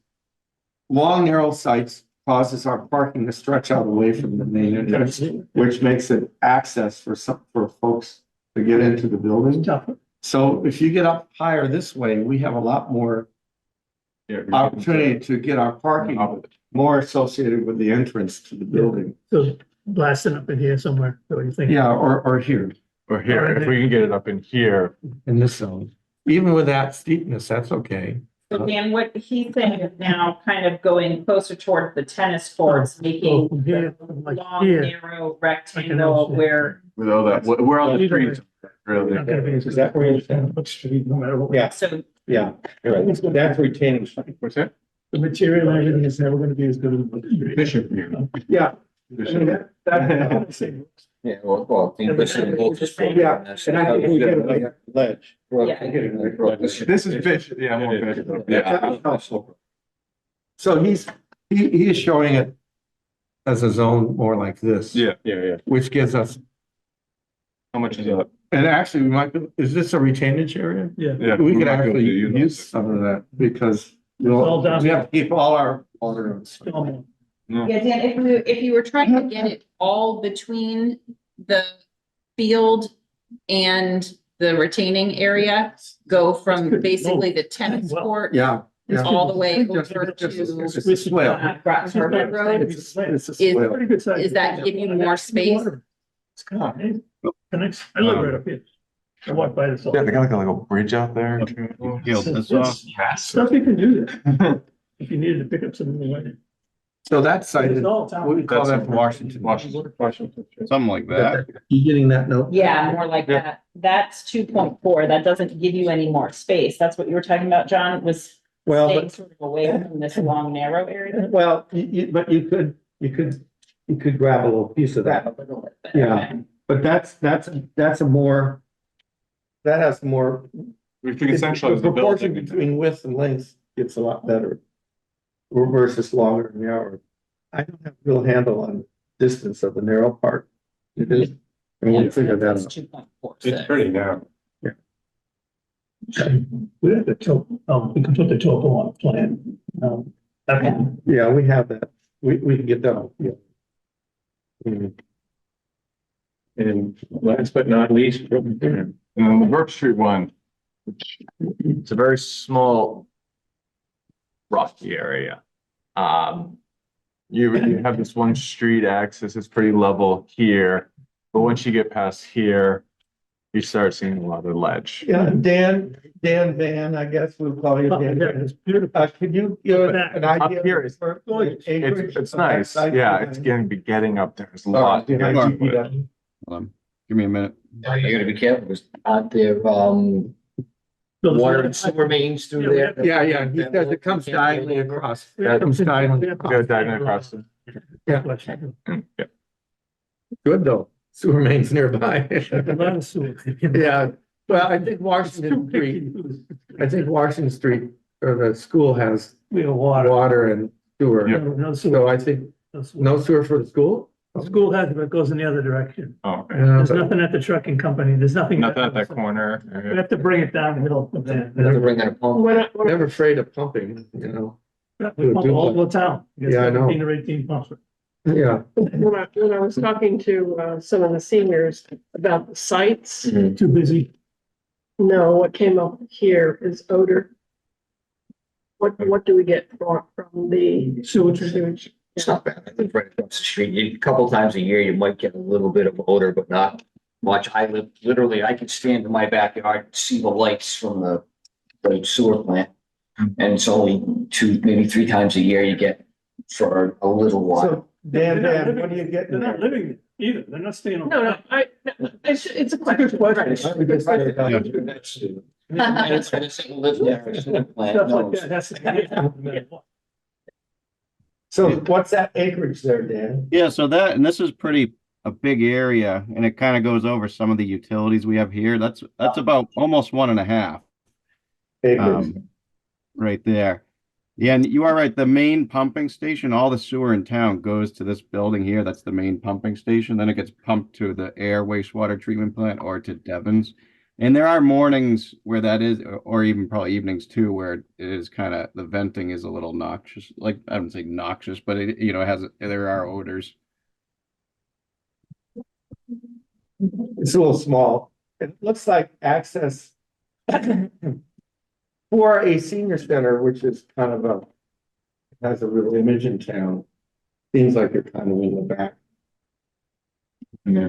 long, narrow sites causes our parking to stretch out away from the main entrance, which makes it access for folks to get into the building. Tougher. So if you get up higher this way, we have a lot more Yeah. opportunity to get our parking more associated with the entrance to the building. So blasting up in here somewhere. So what do you think? Yeah, or here Or here, if we can get it up in here. in this zone. Even with that steepness, that's okay. So Dan, what he's saying is now kind of going closer towards the tennis courts, So making from here, the like long, here. narrow rectangle where, With all that, where all the These are trees, really. Not gonna be as- Is that where you're saying? What street, no matter what. Yeah. so Yeah, that's retaining. What's that? The material and everything is never gonna be as good as. the street. Bishop. Yeah. Yeah, well, the Bishop will just. Yeah, and I think we get it like a ledge. Yeah. This is Bishop, yeah, more Bishop, yeah. So he is showing it as a zone more like this. Yeah, yeah. Which gives us, How much is that? and actually, we might, is this a retainage area? Yeah. Yeah. We could might be able to actually use use some of that because we all down. have to keep all our water. Stormwater. Yeah, Dan, if you were trying to get it all between the field and the retaining area, go from basically the tennis Well, court Yeah. yeah. all the way Just- over just- to It's a swale. Grots Harbor Road. It's a Is- swale. Pretty good size. Does that give you more space? It's kind of, connects, I live right up here. I walk by this all. Yeah, they got like a little bridge out there. Peel this off. Stuff you can do there, if you needed to pick up some of the money. So that site is, It's all town. what we call that from Washington. Washington. Something like that. You getting that note? Yeah, more like Yeah. that. That's 2.4. That doesn't give you any more space. That's what you were talking about, John, was Well, staying but, sort of away from this long, narrow area. well, but you could grab a little piece of that. Grab a little bit. Yeah. Okay. But that's a more, that has more. We can centralize the proportion building. between width and length gets a lot better. Versus longer and narrower. I don't have a real handle on distance of the narrow part. It is. And we'll figure that That's out. 2.4. narrow. We have the topo, we can put the topo on the plan. Okay. Yeah, we have that. We can get that. Yeah. Mhm. And last but not least, And then the Burke Street one, which it's a very small rocky area. You have this one street access, it's pretty level here, but once you get past here, you start seeing a lot of ledge. Yeah, Dan Van, I guess we'll call you Dan. Yeah, it's beautiful. Could you give an idea? Up here, it's- It's nice, yeah, it's gonna be getting up there, there's a lot. Behind Mark, GPW. Hold on. Give me a minute. You gotta be careful, because aren't there, water and sewer mains through there? Yeah, because it comes diagonally across. Yeah, It comes diagonally Go across. diagonally across them. Yeah. Good though, sewer mains nearby. A lot of sewer. Yeah, well, I think Washington Street, or the school has We have water. water and sewer. Yeah. No sewer. So I think No sewer. no sewer for the school? The school has, it, but it goes in the other direction. Oh, okay. There's nothing at the trucking company. There's nothing. Nothing at that We corner. have to bring it down the hill. Never bring that home. Never afraid of pumping, you know? We pump all over town. Yeah, I know. 15 or 18 pumps. Yeah, When I was talking to, some of the seniors about the sites, Too busy. no, what came up here is odor. What do we get from the Sewer treatment. sewage? It's not bad. I live right across the street. A couple times a year, you might get a little bit of odor, but not much. I live, literally, I can stand in my backyard, and see the lights from the sewer plant. And it's only 2, maybe 3 times a year you get for a little while. so Dan, They're not what are living- you getting They're not there? living there either. They're not staying on. No, it's a question. It's gonna say live there, a sewer plant, Stuff like no. that. That's the. So what's that acreage there, Dan? Yeah, so that, and this is a big area, and it kind of goes over some of the utilities we have here. That's about almost 1.5. Acres. Right there. Yeah, and you are right. The main pumping station, all the sewer in town goes to this building here. That's the main pumping station. Then it gets pumped to the air wastewater treatment plant or to Devon's. And there are mornings where that is, or even probably evenings too, where it is kind of, the venting is a little noxious. Like, I wouldn't say noxious, but it, there are odors. It's a little small. It looks like access for a senior center, which is kind of has a real image in town. Seems like you're kind of in the back. Yeah.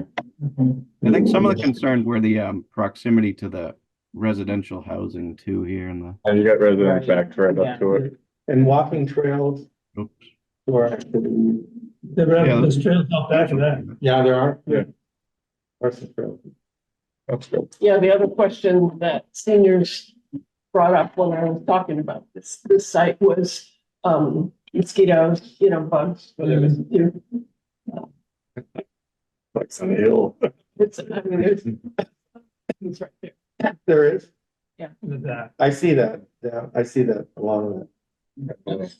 I think some of the concerns were the proximity to the residential housing too here in the, And you got residents back right up to it. And walking trails oops. or activity. There's trails out back of that. Yeah, there are. Yeah. There's some trails. That's good. Yeah, the other question that seniors brought up when I was talking about this site was, mosquitoes, bugs, whether it was, Like some hill. it's right there. There is. That. I see that. Yeah, I see that along that.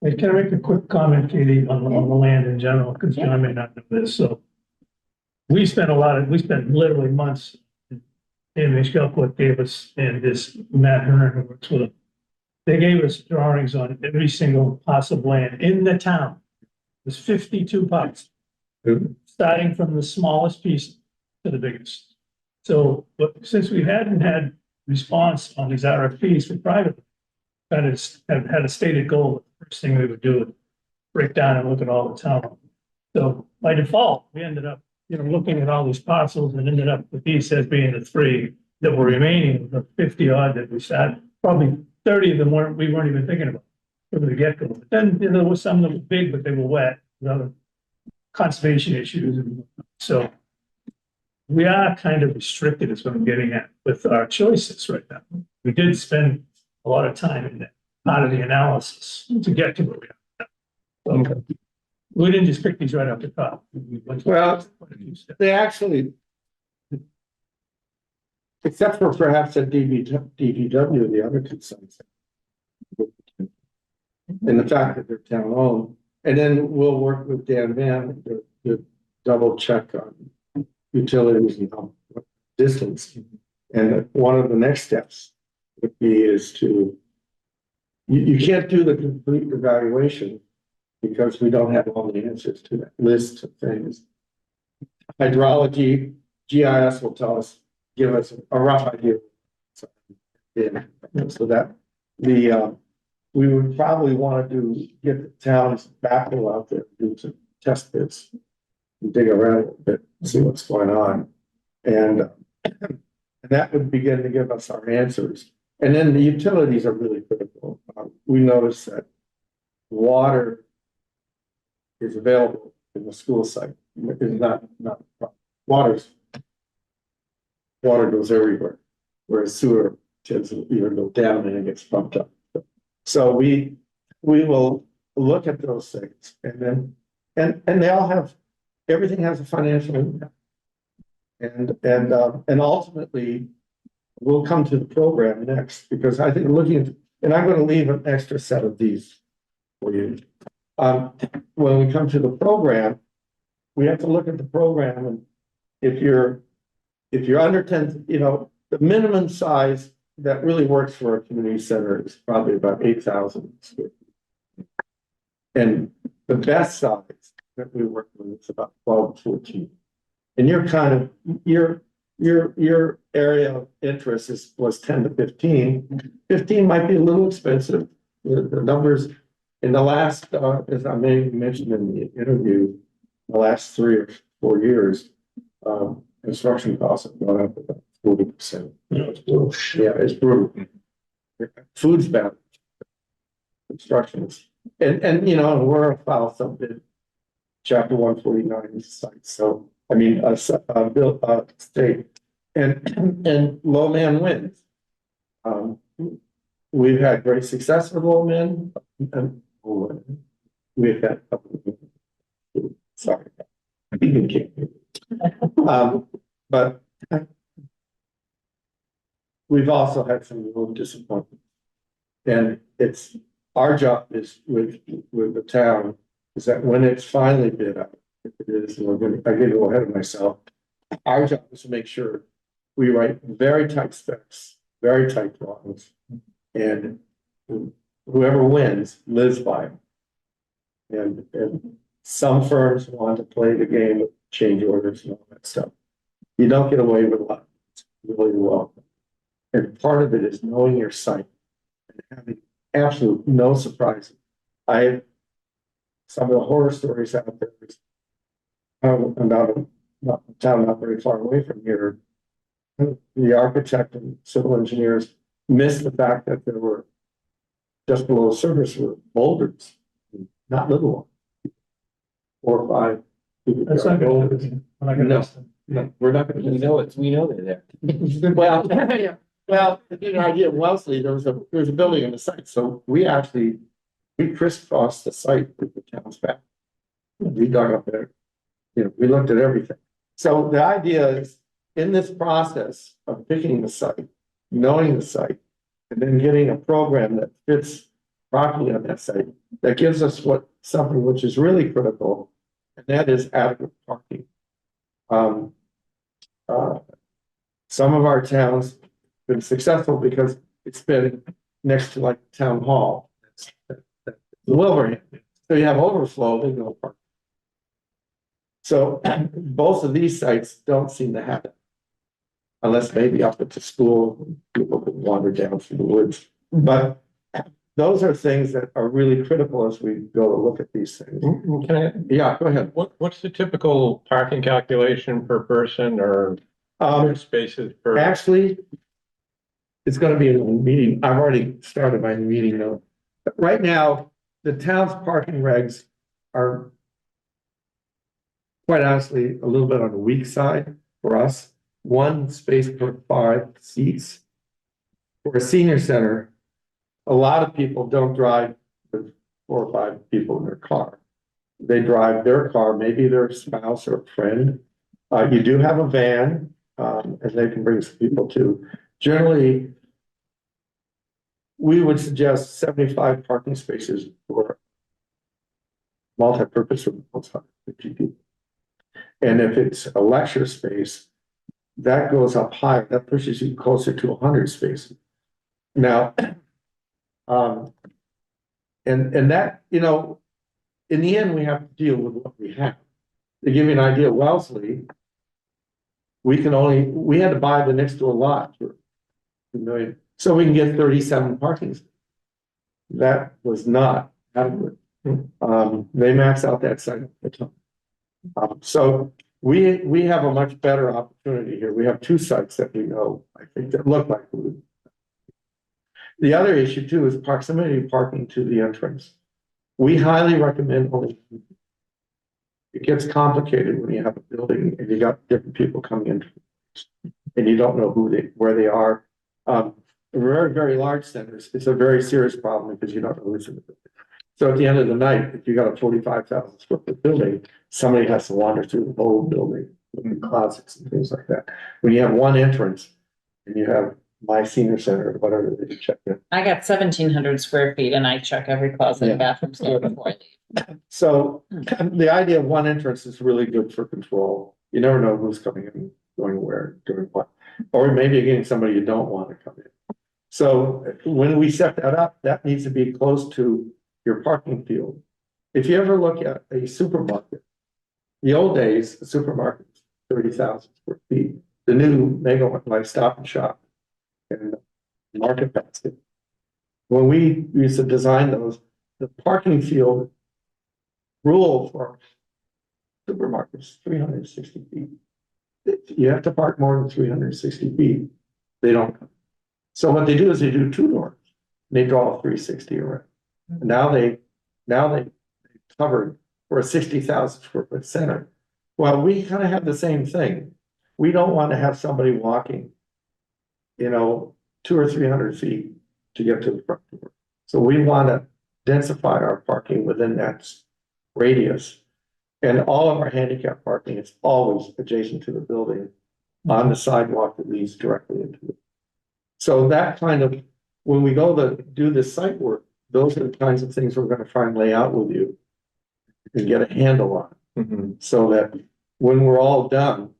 Hey, can I make a quick comment, Katie, on the land in general, because John may not know this, so. We spent literally months, and Shelpwood gave us, and this Matt Hearn who works with them. They gave us drawings on every single parcel of land in the town. There's 52 parts, starting from the smallest piece to the biggest. So, but since we hadn't had response on these RFPs for private, kind of have had a stated goal, the first thing we would do is break down and look at all the town. So by default, we ended up, looking at all these parcels and ended up with these as being the three that were remaining, the 50 odd that we started. Probably 30 of them we weren't even thinking about from the get-go. But then there was some that were big, but they were wet, with other conservation issues. And so we are kind of restricted is what I'm getting at with our choices right now. We did spend a lot of time in that part of the analysis to get to where we are. So we didn't just pick these right off the top. We went through Well, quite a few steps. they actually, except for perhaps at DVW, the other two sites. And the fact that they're town owned, and then we'll work with Dan Van to double check on utilities and distance. And one of the next steps would be is to, you can't do the complete evaluation because we don't have all the answers to that list of things. Hydrology, GIS will tell us, give us a rough idea. So, yeah, so that we would probably want to get the town's backhoe out there, do some test bits, and dig around a little bit, see what's going on. And that would begin to give us our answers. And then the utilities are really critical. We noticed that water is available in the school site. It's not water goes everywhere, whereas sewer tends to even go down and it gets pumped up. So we will look at those things and then they all have, everything has a financial impact. And ultimately we'll come to the program next, because I think looking at, and I'm going to leave an extra set of these for you. When we come to the program, we have to look at the program, and if you're under 10, the minimum size that really works for a community center is probably about 8,000 square feet. And the best size that we work with is about 12 to 14. And your kind of, your area of interest was 10 to 15. 15 might be a little expensive. The numbers in the last, as I may have mentioned in the interview, the last 3 or 4 years, construction costs have gone up about 40%. It's brutal. Yeah, it's brutal. Food's bad. Construction is, and we're a file subbid, chapter 149 site. So I mean, state and low man wins. We've had great success with low man, and we've had sorry, but we've also had some real disappointment, and it's our job is with the town is that when it's finally bid out, if it is, and I get a little ahead of myself. Our job is to make sure we write very tight specs, very tight drawings, and whoever wins lives by them. And some firms want to play the game of change orders and all that stuff. You don't get away with a lot. It's really well. And part of it is knowing your site and having absolute no surprises. Some of the horror stories out there is about a town not very far away from here. The architect and civil engineers missed the fact that there were just below the surface were boulders, not little ones. 4 or 5. That's not good. No, we're not going to. We know they're there. Well, to give you an idea of Wellesley, there was a building on the site, so we crisscrossed the site with the town's back. We dug up there, we looked at everything. So the idea is in this process of picking the site, knowing the site, and then getting a program that fits properly on that site, that gives us something which is really critical, and that is adequate parking. Some of our towns been successful because it's been next to like town hall. The Wilbraham. So you have overflow, there's no parking. So both of these sites don't seem to have it. Unless maybe up at the school, people could wander down through the woods. But those are things that are really critical as we go to look at these things. Can I, Yeah, go ahead. what's the typical parking calculation per person or spaces per? Actually, it's gonna be a meeting. I've already started my meeting though. Right now, the town's parking regs are quite honestly, a little bit on the weak side for us. 1 space per 5 seats. For a senior center, a lot of people don't drive with 4 or 5 people in their car. They drive their car, maybe their spouse or friend. You do have a van, and they can bring some people too. Generally, we would suggest 75 parking spaces for multi-purpose rooms, 50 people. And if it's a lecture space, that goes up higher, that pushes you closer to 100 spaces. Now, and that, you know, in the end, we have to deal with what we have. To give you an idea, Wellesley, we had to buy the next door lot for $2 million, so we can get 37 parking spaces. That was not adequate. They max out that site at the time. So we have a much better opportunity here. We have 2 sites that we know, I think, that look like food. The other issue too is proximity of parking to the entrance. We highly recommend only. It gets complicated when you have a building and you got different people coming in and you don't know where they are. Very, very large centers, it's a very serious problem because you don't know who's in the building. So at the end of the night, if you got a 45,000 square foot building, somebody has to wander through the whole building, in closets and things like that. When you have one entrance and you have my senior center or whatever that you check in. I got 1,700 square feet and I check every closet and bathroom door before I leave. So the idea of one entrance is really good for control. You never know who's coming in, going where, doing what, or maybe again, somebody you don't want to come in. So when we set that up, that needs to be close to your parking field. If you ever look at a supermarket, the old days, the supermarket was 30,000 square feet. The new mega one, like Stop and Shop and Market Basket. When we used to design those, the parking field rule for supermarkets, 360 feet. You have to park more than 360 feet. They don't. So what they do is they do 2 doors. They draw a 360 around. Now they covered for a 60,000 square foot center. Well, we kind of have the same thing. We don't want to have somebody walking, 200 or 300 feet to get to the front door. So we want to densify our parking within that radius. And all of our handicap parking is always adjacent to the building on the sidewalk that leads directly into it. So that kind of, when we go to do this site work, those are the kinds of things we're going to try and lay out with you and get a handle on. So that when we're all done,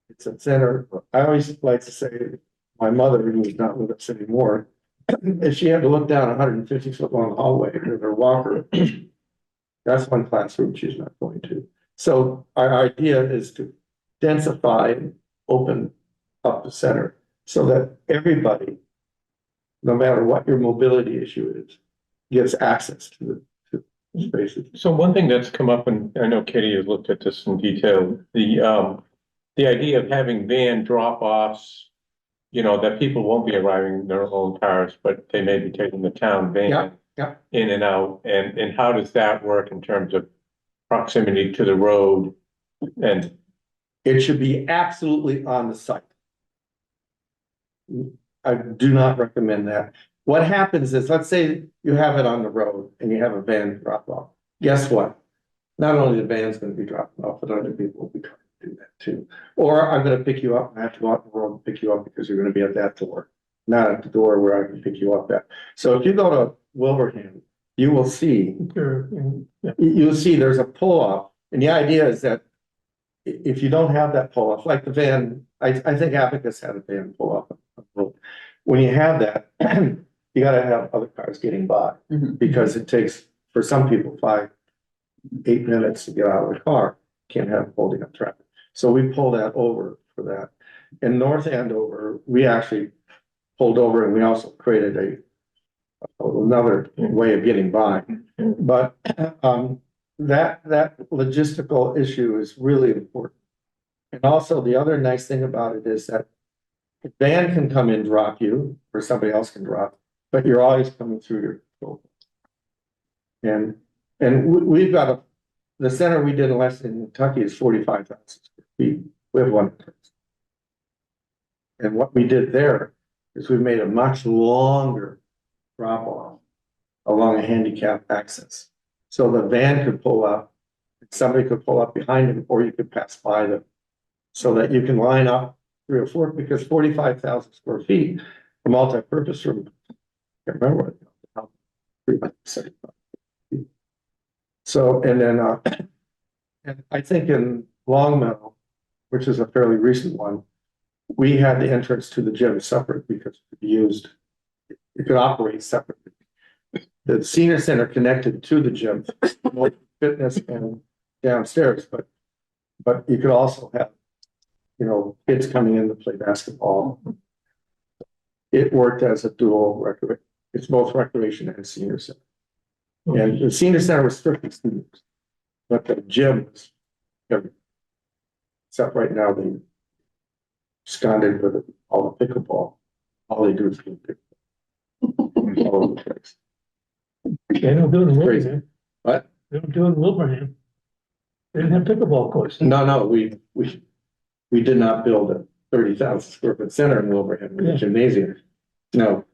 it's a center. I always like to say, my mother, who is not with us anymore, if she had to look down 150 foot long hallway with her walker, that's one classroom she's not going to. So our idea is to densify and open up the center so that everybody, no matter what your mobility issue is, gets access to the spaces. So one thing that's come up, and I know Katie has looked at this in detail, the idea of having van drop-offs, that people won't be arriving in their own cars, but they may be taking the town van in and out, and how does that work in terms of proximity to the road? And it should be absolutely on the site. I do not recommend that. What happens is, let's say you have it on the road and you have a van drop off. Guess what? Not only the van's going to be dropped off, but other people will be trying to do that too. Or I'm going to pick you up and I have to go out in the road and pick you up because you're going to be at that door, not at the door where I can pick you up at. So if you go to Wilbraham, you will see, you'll see there's a pull off. And the idea is that if you don't have that pull off, like the van, I think Abacus had a van pull off. When you have that, you got to have other cars getting by because it takes, for some people, 5-8 minutes to get out of the car. can't have holding up traffic. So we pulled that over for that. In North Andover, we actually pulled over and we also created another way of getting by. But, that logistical issue is really important. And also the other nice thing about it is that the van can come in, drop you, or somebody else can drop, but you're always coming through your control. And we've got the center we did in Lexington, Kentucky is 45,000 square feet. We have one. And what we did there is we made a much longer drop off along a handicap access. So the van could pull up, somebody could pull up behind them, or you could pass by them. So that you can line up 3 or 4, because 45,000 square feet, a multi-purpose room. I can't remember what. 375. So, and then, and I think in Longmeadow, which is a fairly recent one, we had the entrance to the gym separate because it could be used, it could operate separately. The senior center connected to the gym, both fitness and downstairs, but you could also have, you know, kids coming in to play basketball. It worked as a dual recreation. It's both recreation and senior center. And the senior center was strictly students, but the gym was everything. Except right now they absconded with all the pickleball. All they do is play pickleball. All over the place. They don't do it in Crazy. Wilbraham. What? They don't do it in Wilbraham. They didn't have pickleball courts. No, we did not build a 30,000 square foot center in Wilbraham with a gymnasium. No.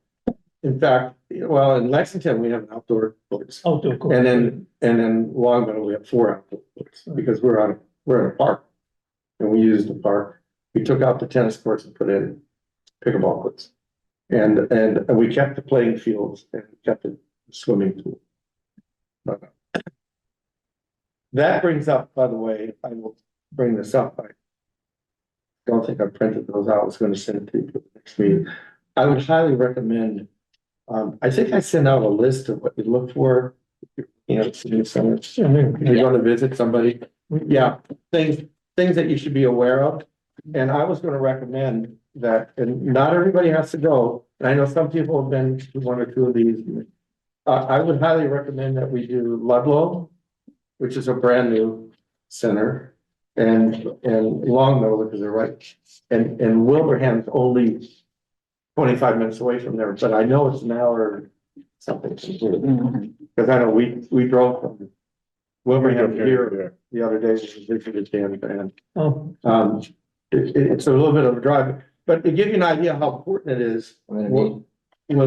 In fact, well, in Lexington, we have an outdoor courts. Outdoor courts. And then Longmeadow, we have 4 outdoor courts because we're in a park. And we used the park. We took out the tennis courts and put in pickleball courts. And we kept the playing fields and kept the swimming pool. That brings up, by the way, I will bring this up. I don't think I printed those out. I was going to send it to you for the next meeting. I would highly recommend, I think I sent out a list of what you look for. You know, senior center. If you're going to visit somebody, yeah, things that you should be aware of. And I was going to recommend that, and not everybody has to go. And I know some people have been to 1 or 2 of these. I would highly recommend that we do Ludlow, which is a brand new center, and Longmeadow, because they're right, and Wilbraham's only 25 minutes away from there, but I know it's an hour something. Because I know we drove from Wilbraham here the other day, we visited Dan Band. Oh, It's a little bit of a drive, but to give you an idea how important it is, when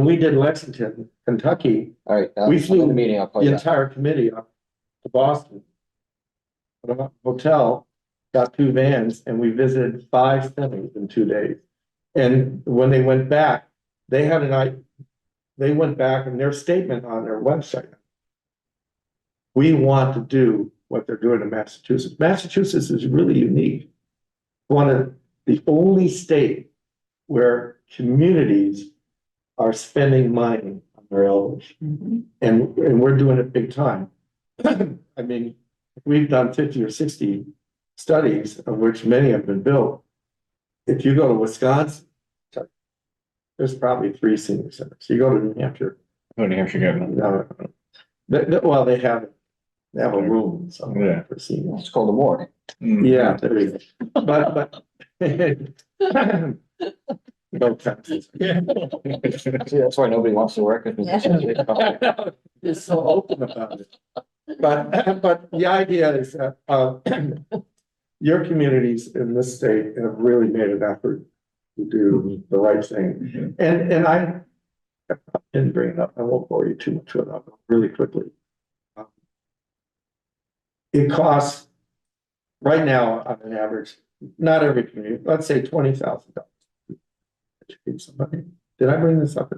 we did Lexington, Kentucky, All right. we flew the meeting, I'll call the you back. entire committee up to Boston. Put up a hotel, got 2 vans, and we visited 5 centers in 2 days. And when they went back, they went back and their statement on their website. We want to do what they're doing in Massachusetts. Massachusetts is really unique. One of the only state where communities are spending money on their elders. And we're doing it big time. I mean, we've done 50 or 60 studies, of which many have been built. If you go to Wisconsin, there's probably 3 senior centers. You go to New Hampshire. New Hampshire, No. Well, they have a room somewhere for seniors. It's called the morgue. Yeah, there is. But. No taxes. See, that's why nobody wants to work with me. It's so open about it. But the idea is that, your communities in this state have really made an effort to do the right thing. And I didn't bring it up. I won't bore you too much with it really quickly. It costs right now on an average, not every community, let's say $20,000. Educate somebody. Did I bring this up?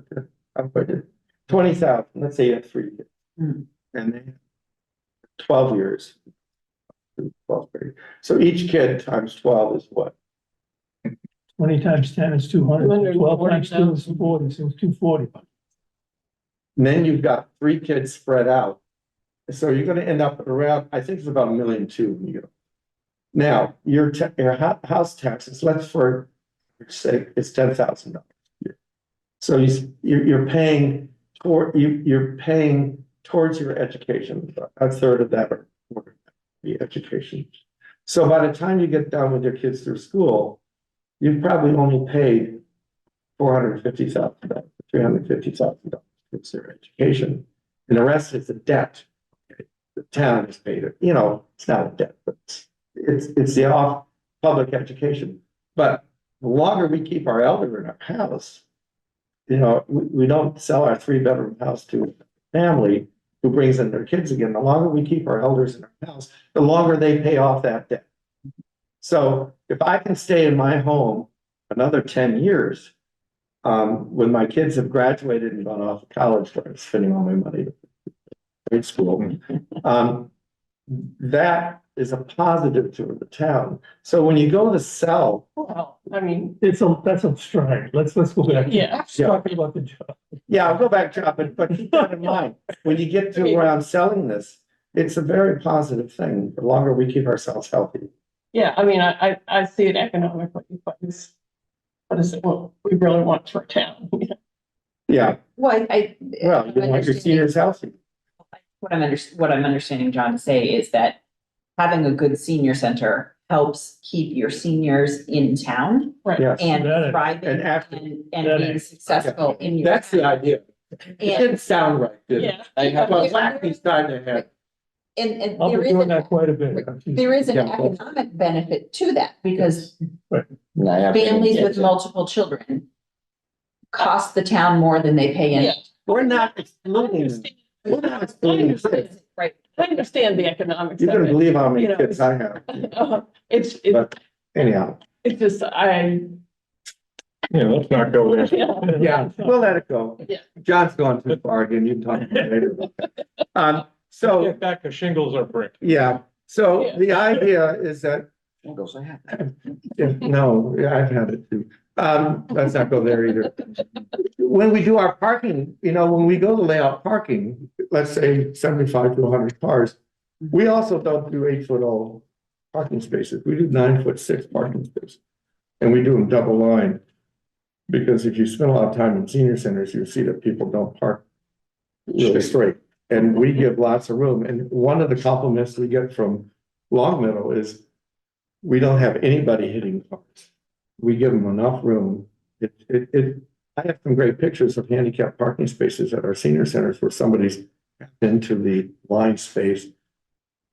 I did. 20,000. Let's say you have 3 kids, and they have 12 years. 12 grade. So each kid times 12 is what? 20 times 10 is 200. 12 times 2 is 40, so it's 240. And then you've got 3 kids spread out. So you're going to end up at around, I think it's about $1.2 million when you get Now, house taxes, let's for say it's $10,000 a year. So you're paying you're paying towards your education, a third of that or the education. So by the time you get done with your kids through school, you've probably only paid $450,000, $350,000 towards their education. And the rest is a debt. The town has paid it, it's not a debt, but it's the off public education. But the longer we keep our elder in our house, we don't sell our 3-bedroom house to a family who brings in their kids again. The longer we keep our elders in our house, the longer they pay off that debt. So if I can stay in my home another 10 years, when my kids have graduated and gone off to college, where I'm spending all my money at grade school, that is a positive to the town. So when you go to sell, Well, I mean, That's a stride. Let's go back. Yeah. Talking about the job. yeah, I'll go back to it, but keep that in mind. When you get to around selling this, it's a very positive thing. The longer we keep ourselves healthy. yeah, I mean, I see it economically, but what is it, what we really want for a town? Yeah, Well, well, you want your seniors healthy. what I'm understanding John to say is that having a good senior center helps keep your seniors in town Right. Yes, and That- thriving and after- and being successful in your. that's the idea. It And, didn't sound right, did it? Yeah. But Lackey's starting to have, and I'll there be is, doing that quite a bit. there is an Yeah. economic benefit to that because Yeah. families with multiple children cost the town more than they pay in. Yeah. we're not I excluding, understand. we're not I excluding understand. kids. Right. I understand the economics You're of gonna it. believe how many You know, kids I have. It's But anyhow, it's just, Yeah, let's not go there. yeah, we'll let it go. Yeah. John's gone too far again, you can talk about it later. So, Get back to shingles or brick. yeah, so Yeah. the idea is that, Shingles, I have. no, yeah, I've had it too. Let's not go there either. When we do our parking, when we go to lay out parking, let's say 75 to 100 cars, we also don't do 8-foot old parking spaces. We do 9'6" parking spaces. And we do them double line. Because if you spend a lot of time in senior centers, you'll see that people don't park really straight. And we give lots of room. And one of the compliments we get from Long Meadow is we don't have anybody hitting cars. We give them enough room. I have some great pictures of handicapped parking spaces at our senior centers where somebody's into the line space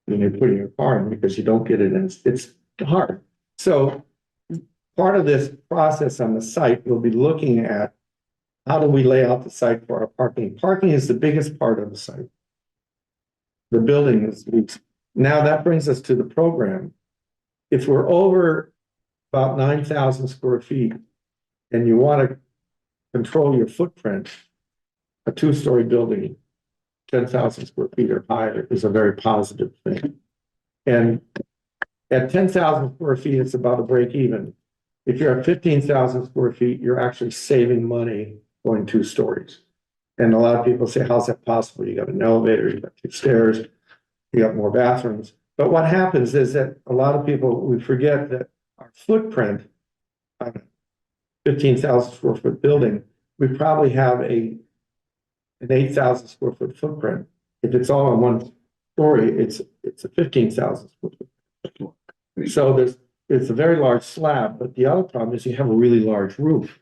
and you're putting your car in because you don't get it in. It's hard. So part of this process on the site, we'll be looking at how do we lay out the site for our parking. Parking is the biggest part of the site. The building is least. Now that brings us to the program. If we're over about 9,000 square feet and you want to control your footprint, a 2-story building, 10,000 square feet or higher is a very positive thing. And at 10,000 square feet, it's about a break even. If you're at 15,000 square feet, you're actually saving money going 2 stories. And a lot of people say, how's that possible? You got an elevator, you got 2 stairs, you got more bathrooms. But what happens is that a lot of people, we forget that our footprint on a 15,000 square foot building, we probably have an 8,000 square foot footprint. If it's all on 1 story, it's a 15,000 square foot. So it's a very large slab, but the other problem is you have a really large roof.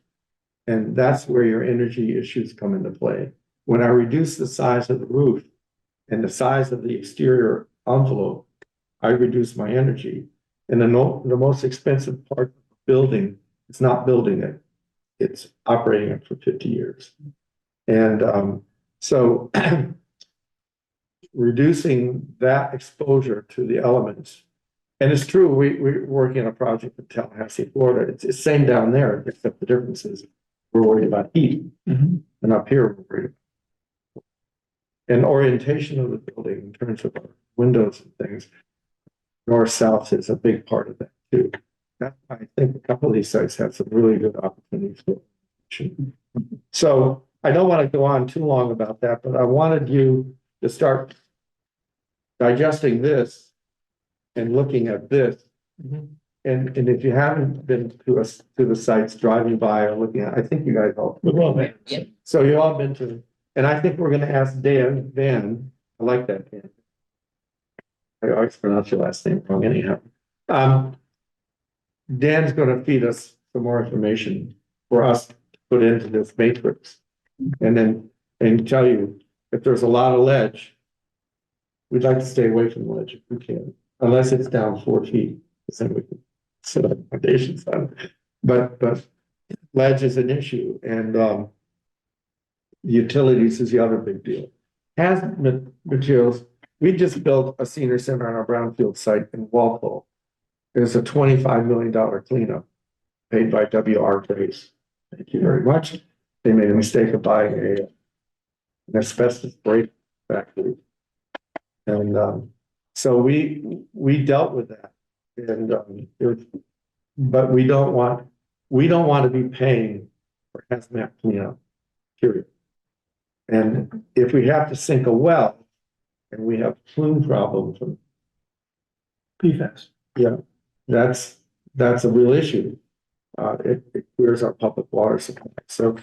And that's where your energy issues come into play. When I reduce the size of the roof and the size of the exterior envelope, I reduce my energy. And the most expensive part of the building is not building it, it's operating it for 50 years. And so reducing that exposure to the elements. And it's true, we're working on a project in Tallahassee, Florida. It's the same down there, except the difference is we're worried about heat. And up here, we're worried about and orientation of the building in terms of our windows and things. North-south is a big part of that too. I think a couple of these sites have some really good opportunities for. So I don't want to go on too long about that, but I wanted you to start digesting this and looking at this And if you haven't been to us, to the sites, driving by or looking at, I think you guys all. We've all been. Yep. So you all been to, and I think we're gonna ask Dan, I like that, Dan. I always pronounce your last name wrong anyhow. Dan's gonna feed us some more information for us to put into this matrix. And tell you, if there's a lot of ledge, we'd like to stay away from the ledge if we can, unless it's down 4 feet, then we can set up foundations on it. But ledge is an issue, and utilities is the other big deal. Hazmat materials, we just built a senior center on our brownfield site in Walpole. There's a $25 million cleanup paid by WR Grace. Thank you very much. They made a mistake of buying an asbestos brake factory. And so we dealt with that. And but we don't want to be paying for hazmat cleanup, period. And if we have to sink a well and we have plume problems, PFAS. yeah, that's a real issue. It clears our public water supply. So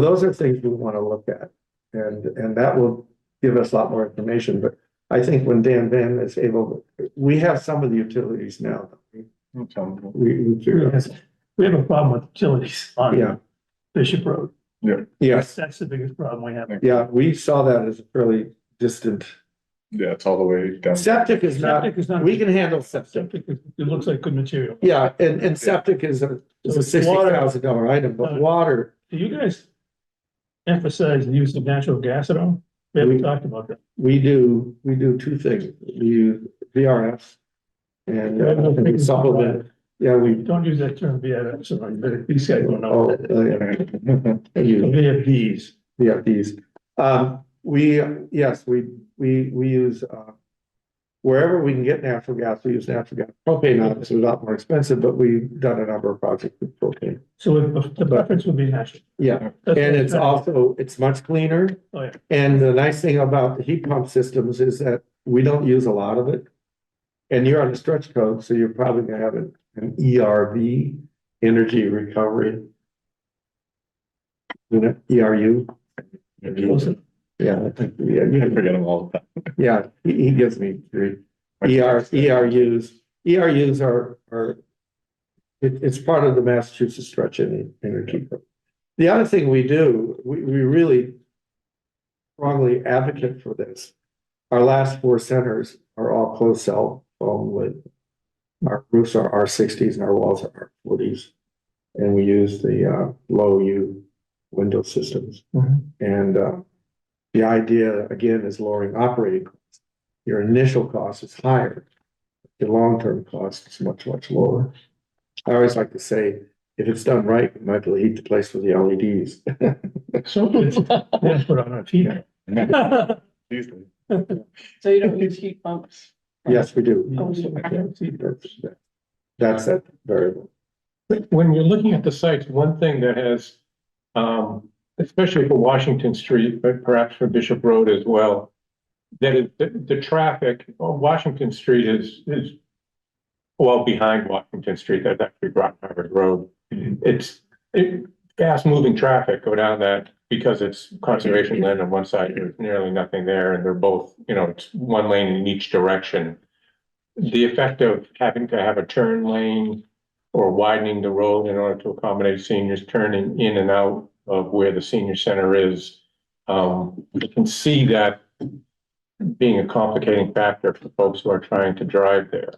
those are things we want to look at, and that will give us a lot more information. But I think when Dan Van is able, we have some of the utilities now. We figure out. Yes. We have a problem with utilities on Yeah. Bishop Road. Yes, That's the biggest problem we have. yeah, we saw that as a fairly distant. Yeah, it's all the way down. Septic is not, Septic is not. we can handle septic. Septic, it looks like good material. Yeah, and septic is a So $60,000 item, but water, Do you guys emphasize the use of natural gas at all? We haven't talked about that. we do two things. We use VRFs and supplement. Yeah, we, Don't use that term VFX, sorry, but these guys don't know. yeah. VFDs. Yeah, these. We use, wherever we can get natural gas, we use natural gas. Propane obviously is a lot more expensive, but we've done a number of projects with propane. So the preference would be natural. Yeah, That's and what it's I'm also, it's much cleaner. Oh, yeah. And the nice thing about the heat pump systems is that we don't use a lot of it. And you're on the stretch code, so you're probably gonna have an ERV, energy recovery. ERU. Yeah, I think, yeah, you I forget them all the time. yeah, he gives me three. ERUs are, it's part of the Massachusetts Stretch Energy. The other thing we do, we really strongly advocate for this. Our last 4 centers are all closed cell foam with, our roofs are R60s and our walls are R40s. And we use the low U window systems. And the idea, again, is lowering operating costs. Your initial cost is higher. The long-term cost is much, much lower. I always like to say, if it's done right, you might be able to heat the place with the LEDs. So it's, then put on a heater. So you don't use heat pumps? Yes, we do. Oh, yeah. That's that variable. When you're looking at the sites, one thing that has, especially for Washington Street, but perhaps for Bishop Road as well, that is the traffic on Washington Street is well behind Washington Street. That's actually Rock Harvard Road. It's fast moving traffic go down that because it's conservation land on one side, there's nearly nothing there, and they're both, it's one lane in each direction. The effect of having to have a turn lane or widening the road in order to accommodate seniors turning in and out of where the senior center is. You can see that being a complicating factor for folks who are trying to drive there.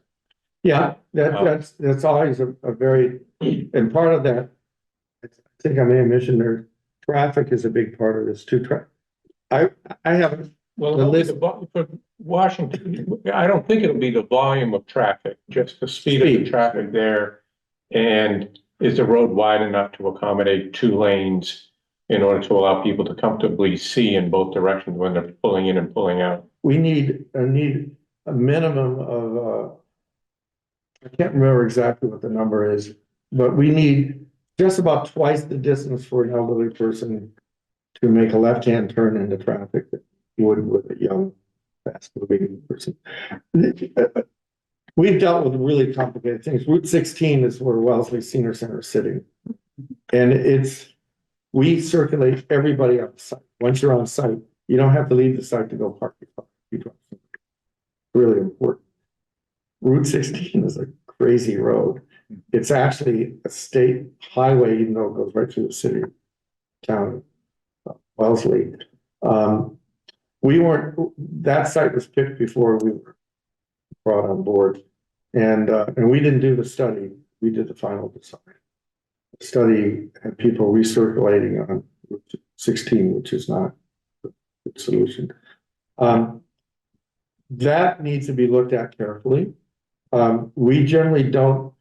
Yeah, that's always a very, and part of that, I think I may have mentioned there, traffic is a big part of this too. I haven't, Well, The it'll be list- for Washington, I don't think it'll be the volume of traffic, just the speed of the Speed. traffic there. And is the road wide enough to accommodate 2 lanes in order to allow people to comfortably see in both directions when they're pulling in and pulling out? we need a minimum of, I can't remember exactly what the number is, but we need just about twice the distance for an elderly person to make a left-hand turn into traffic that you would with a young, fast-moving person. we've dealt with really complicated things. Route 16 is where Wellesley Senior Center is sitting. And we circulate everybody on site. Once you're on site, you don't have to leave the site to go park your car. You drive. Really important. Route 16 is a crazy road. It's actually a state highway, even though it goes right through the city, town, Wellesley. That site was picked before we were brought on board. And we didn't do the study. We did the final design. The study had people recirculating on Route 16, which is not a good solution. That needs to be looked at carefully. We generally don't,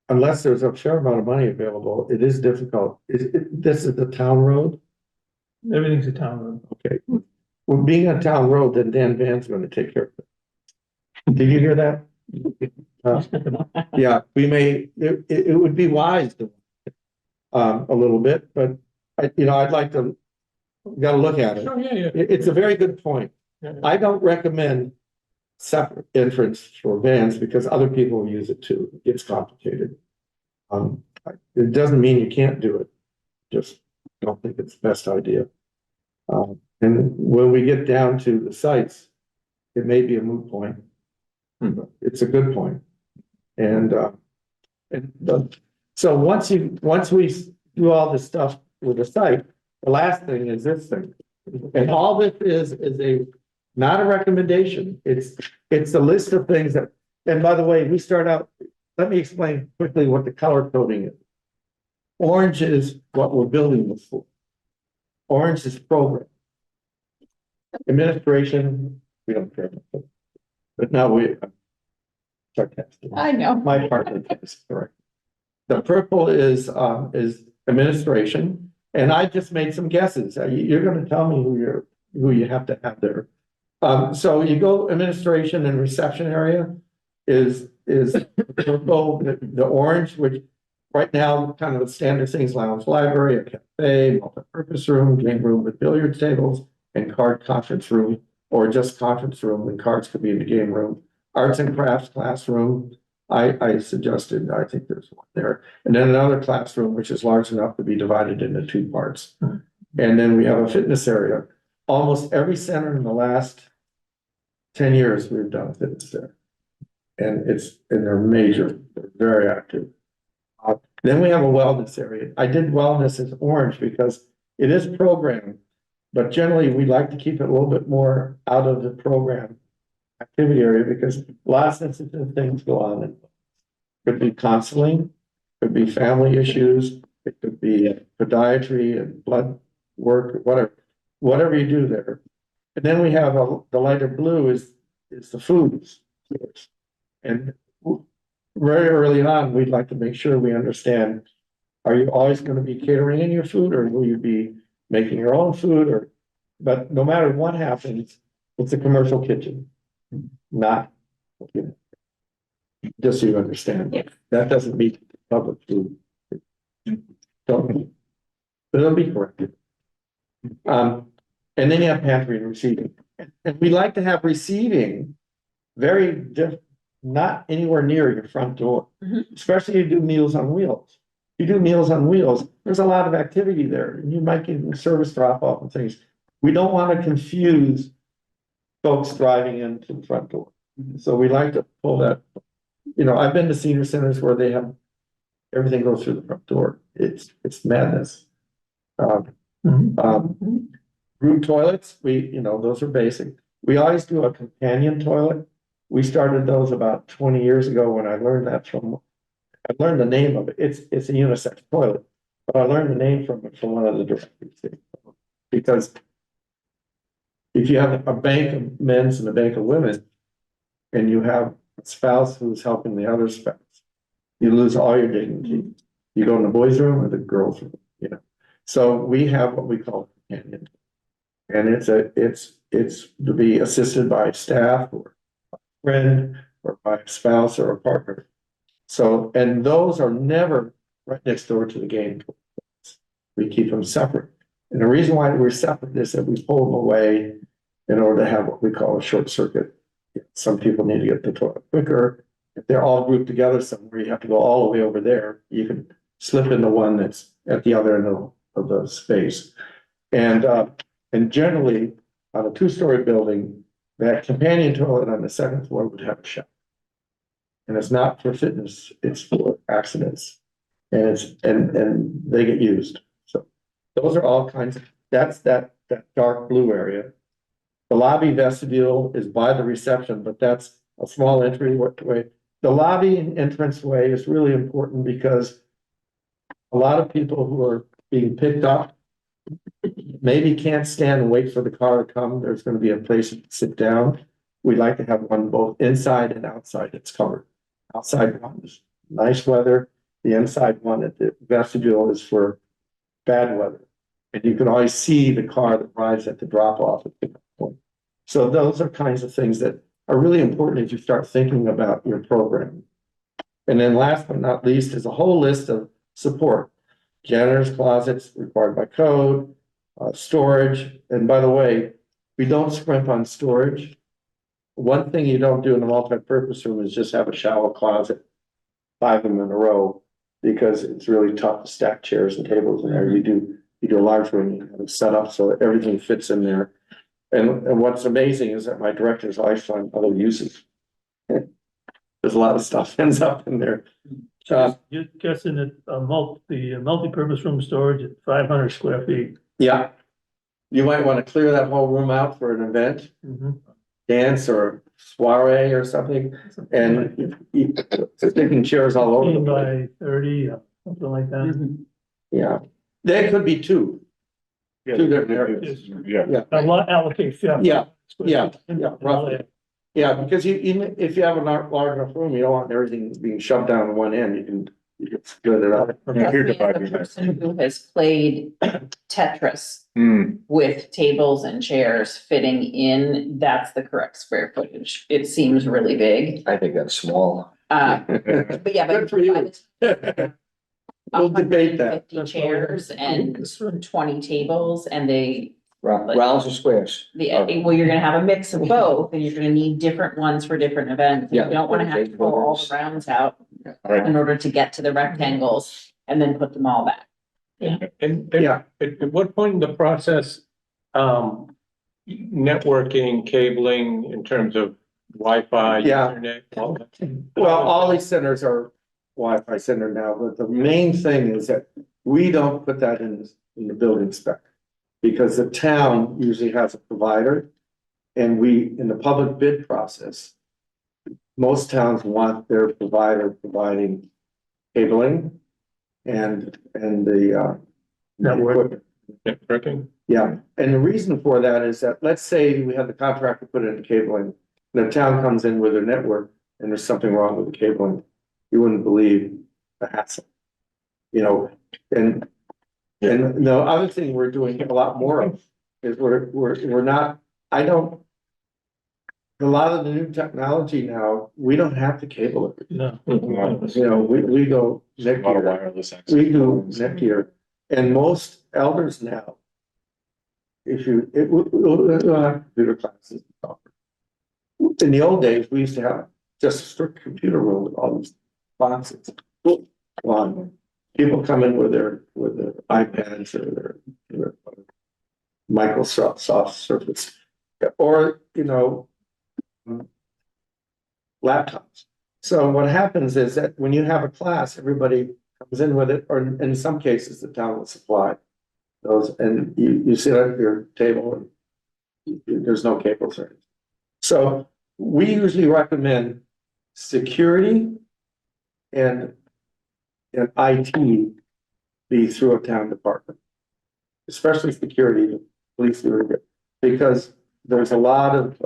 unless there's a fair amount of money available, it is difficult. This is the town road? Everything's a town road. Okay. Well, being a town road, then Dan Van's going to take care of it. Did you hear that? Yeah, it would be wise to, a little bit, but I'd like to, got to look at it. Oh, yeah. It's a very good point. Yeah. I don't recommend separate entrance for vans because other people use it too. It's complicated. It doesn't mean you can't do it. Just don't think it's the best idea. And when we get down to the sites, it may be a moot point. But it's a good point. So once we do all this stuff with the site, the last thing is this thing. And all this is not a recommendation. It's a list of things that, and by the way, we start out, let me explain quickly what the color coding is. Orange is what we're building this for. Orange is program. Administration, we don't care about. But now sarcastic. I know. My partner is correct. The purple is administration, and I just made some guesses. You're going to tell me who you have to have there. So you go administration and reception area is purple, the orange, which right now kind of the standard things: lounge, library, a cafe, multi-purpose room, game room with billiards tables, and card conference room, or just conference room, and cards could be in the game room. Arts and crafts classroom, I suggested, I think there's one there. And then another classroom, which is large enough to be divided into 2 parts. And then we have a fitness area. Almost every center in the last 10 years, we've done fitness there. And they're major, they're very active. Then we have a wellness area. I did wellness as orange because it is programmed, but generally we like to keep it a little bit more out of the program activity area because a lot of sensitive things go on. It could be counseling, could be family issues, it could be podiatry and blood work, whatever you do there. And then we have the lighter blue is the foods. And very early on, we'd like to make sure we understand, are you always going to be catering in your food or will you be making your own food? But no matter what happens, it's a commercial kitchen. Not, just so you understand, Yes. that doesn't mean public food. Don't, but it'll be corrected. And then you have pantry and receiving. And we like to have receiving not anywhere near your front door, especially if you do Meals on Wheels. If you do Meals on Wheels, there's a lot of activity there. You might get service drop off and things. We don't want to confuse folks driving into the front door. So we like to pull that, I've been to senior centers where they have everything goes through the front door. It's madness. Room toilets, those are basic. We always do a companion toilet. We started those about 20 years ago when I learned I learned the name of it. It's a unisex toilet, but I learned the name from one of the directors. Because if you have a bank of men's and a bank of women, and you have a spouse who's helping the other spouse, you lose all your dignity. You go in the boys' room or the girls' room, So we have what we call a companion. And it's to be assisted by staff or a friend or by a spouse or a partner. So, and those are never right next door to the game. We keep them separate. And the reason why we're separate is that we pull them away in order to have what we call a short circuit Some people need to get to the toilet quicker. If they're all grouped together somewhere, you have to go all the way over there. You can slip into one that's at the other end of the space. And generally, on a two-story building, that companion toilet on the second floor would have a shower. And it's not for fitness, it's for accidents. And they get used. So those are all kinds of, that's that dark blue area. The lobby vestibule is by the reception, but that's a small entryway. The lobby and entranceway is really important because a lot of people who are being picked up maybe can't stand and wait for the car to come. There's going to be a place to sit down. We like to have one both inside and outside that's covered. Outside one is nice weather. The inside one at the vestibule is for bad weather. And you can always see the car that arrives at the drop off at the point. So those are kinds of things that are really important as you start thinking about your program. And then last but not least is a whole list of support. Janitor's closets required by code, storage. And by the way, we don't scrimp on storage. One thing you don't do in a multi-purpose room is just have a shallow closet, 5 of them in a row, because it's really tough to stack chairs and tables in there. You do a large room, you have it set up so that everything fits in there. And what's amazing is that my directors always find other uses. There's a lot of stuff ends up in there. You're guessing that the multi-purpose room storage at 500 square feet. Yeah. You might want to clear that whole room out for an event, dance or soiree or something, and sticking chairs all over the 15 place. by 30, something like that. Yeah, there could be two different areas. Yeah. Allocate 50. Yeah, square yeah, feet. yeah, roughly. Yeah, because even if you have a large enough room, you don't want everything being shoved down one end, you can split it up. Yeah, here That's the other dividing that. person who has played Tetris Hmm. with tables and chairs fitting in, that's the correct square footage. It seems really big. I think that's small. But yeah, Good but for you. We'll debate that. 150 chairs and 20 tables and they, Rounds or squares? well, you're gonna have a mix of both and you're gonna need different ones for different events. You Yeah. don't wanna have to pull all the rounds out Right. in order to get to the rectangles and then put them all back. And Yeah, at what point in the process, networking, cabling in terms of Wi-Fi, Yeah. internet, all that? well, all these centers are Wi-Fi center now, but the main thing is that we don't put that in the building spec. Because the town usually has a provider, and we, in the public bid process, most towns want their provider providing cabling and the Network. Networking? Yeah, and the reason for that is that, let's say we have the contractor put in the cabling, and the town comes in with their network, and there's something wrong with the cabling. You wouldn't believe the hassle. You know, and the other thing we're doing a lot more of is we're not, a lot of the new technology now, we don't have to cable it. No. You know, we go A lot of Netgear, wireless access. we do Netgear, and most elders now. We'll have computer classes. In the old days, we used to have just a strict computer room with all these boxes. Well, people come in with their iPads or their Microsoft Surface, or, laptops. So what happens is that when you have a class, everybody comes in with it, or in some cases, the town will supply those, and you sit at your table and there's no cables or anything. So we usually recommend security and IT be through a town department, especially security, the police do it, because there's a lot of,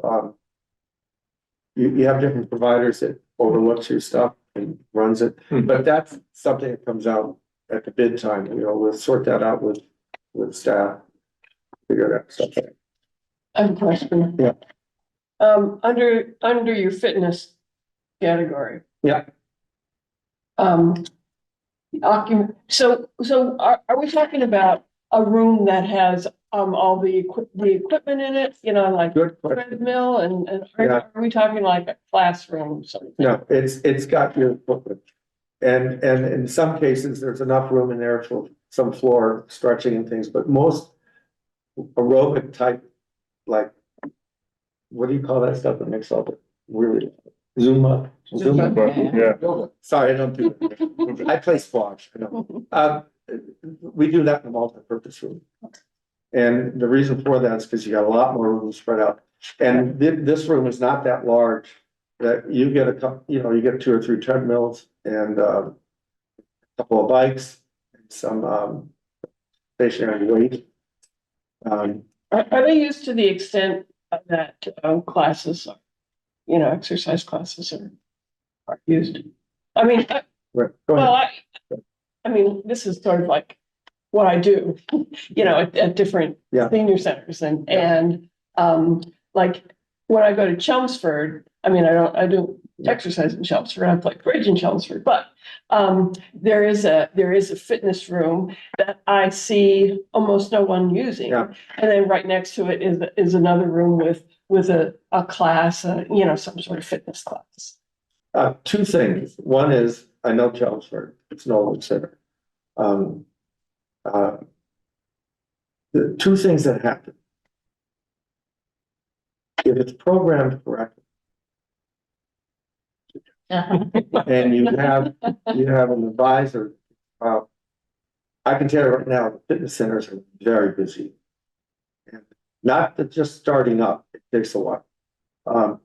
you have different providers that overlooks your stuff and runs it, but that's something that comes out at the bid time, we'll sort that out with staff. Figure it out, stuff. I have a question. Yeah. Under your fitness category. Yeah. So are we talking about a room that has all the equipment in it, you know, like Good question. treadmill and Yeah. are we talking like a classroom or something? No, it's got your equipment. And in some cases, there's enough room in there for some floor stretching and things, but most aerobic type, like, what do you call that stuff that makes all the really Zumba? Yeah. Sorry, I don't do that. I play squash, I know. We do that in a multi-purpose room. And the reason for that is because you got a lot more room spread out. And this room is not that large, that you get a couple, you know, you get 2 or 3 treadmills and a couple of bikes, and some stationary weight. Are they used to the extent that classes, you know, exercise classes are used? I mean, Right, go well, ahead. I mean, this is sort of like what I do, you know, at different Yeah. senior centers and like when I go to Chelmsford, I mean, I do Yeah. exercise in Chelmsford, I play bridge in Chelmsford, but there is a fitness room that I see almost no one using. Yeah. And then right next to it is another room with a class, you know, some sort of fitness class. 2 things. One is, I know Chelmsford, it's an old center. The 2 things that happen. If it's programmed correctly, and you have an advisor, I can tell you right now, the fitness centers are very busy. And not that just starting up, it takes a while. And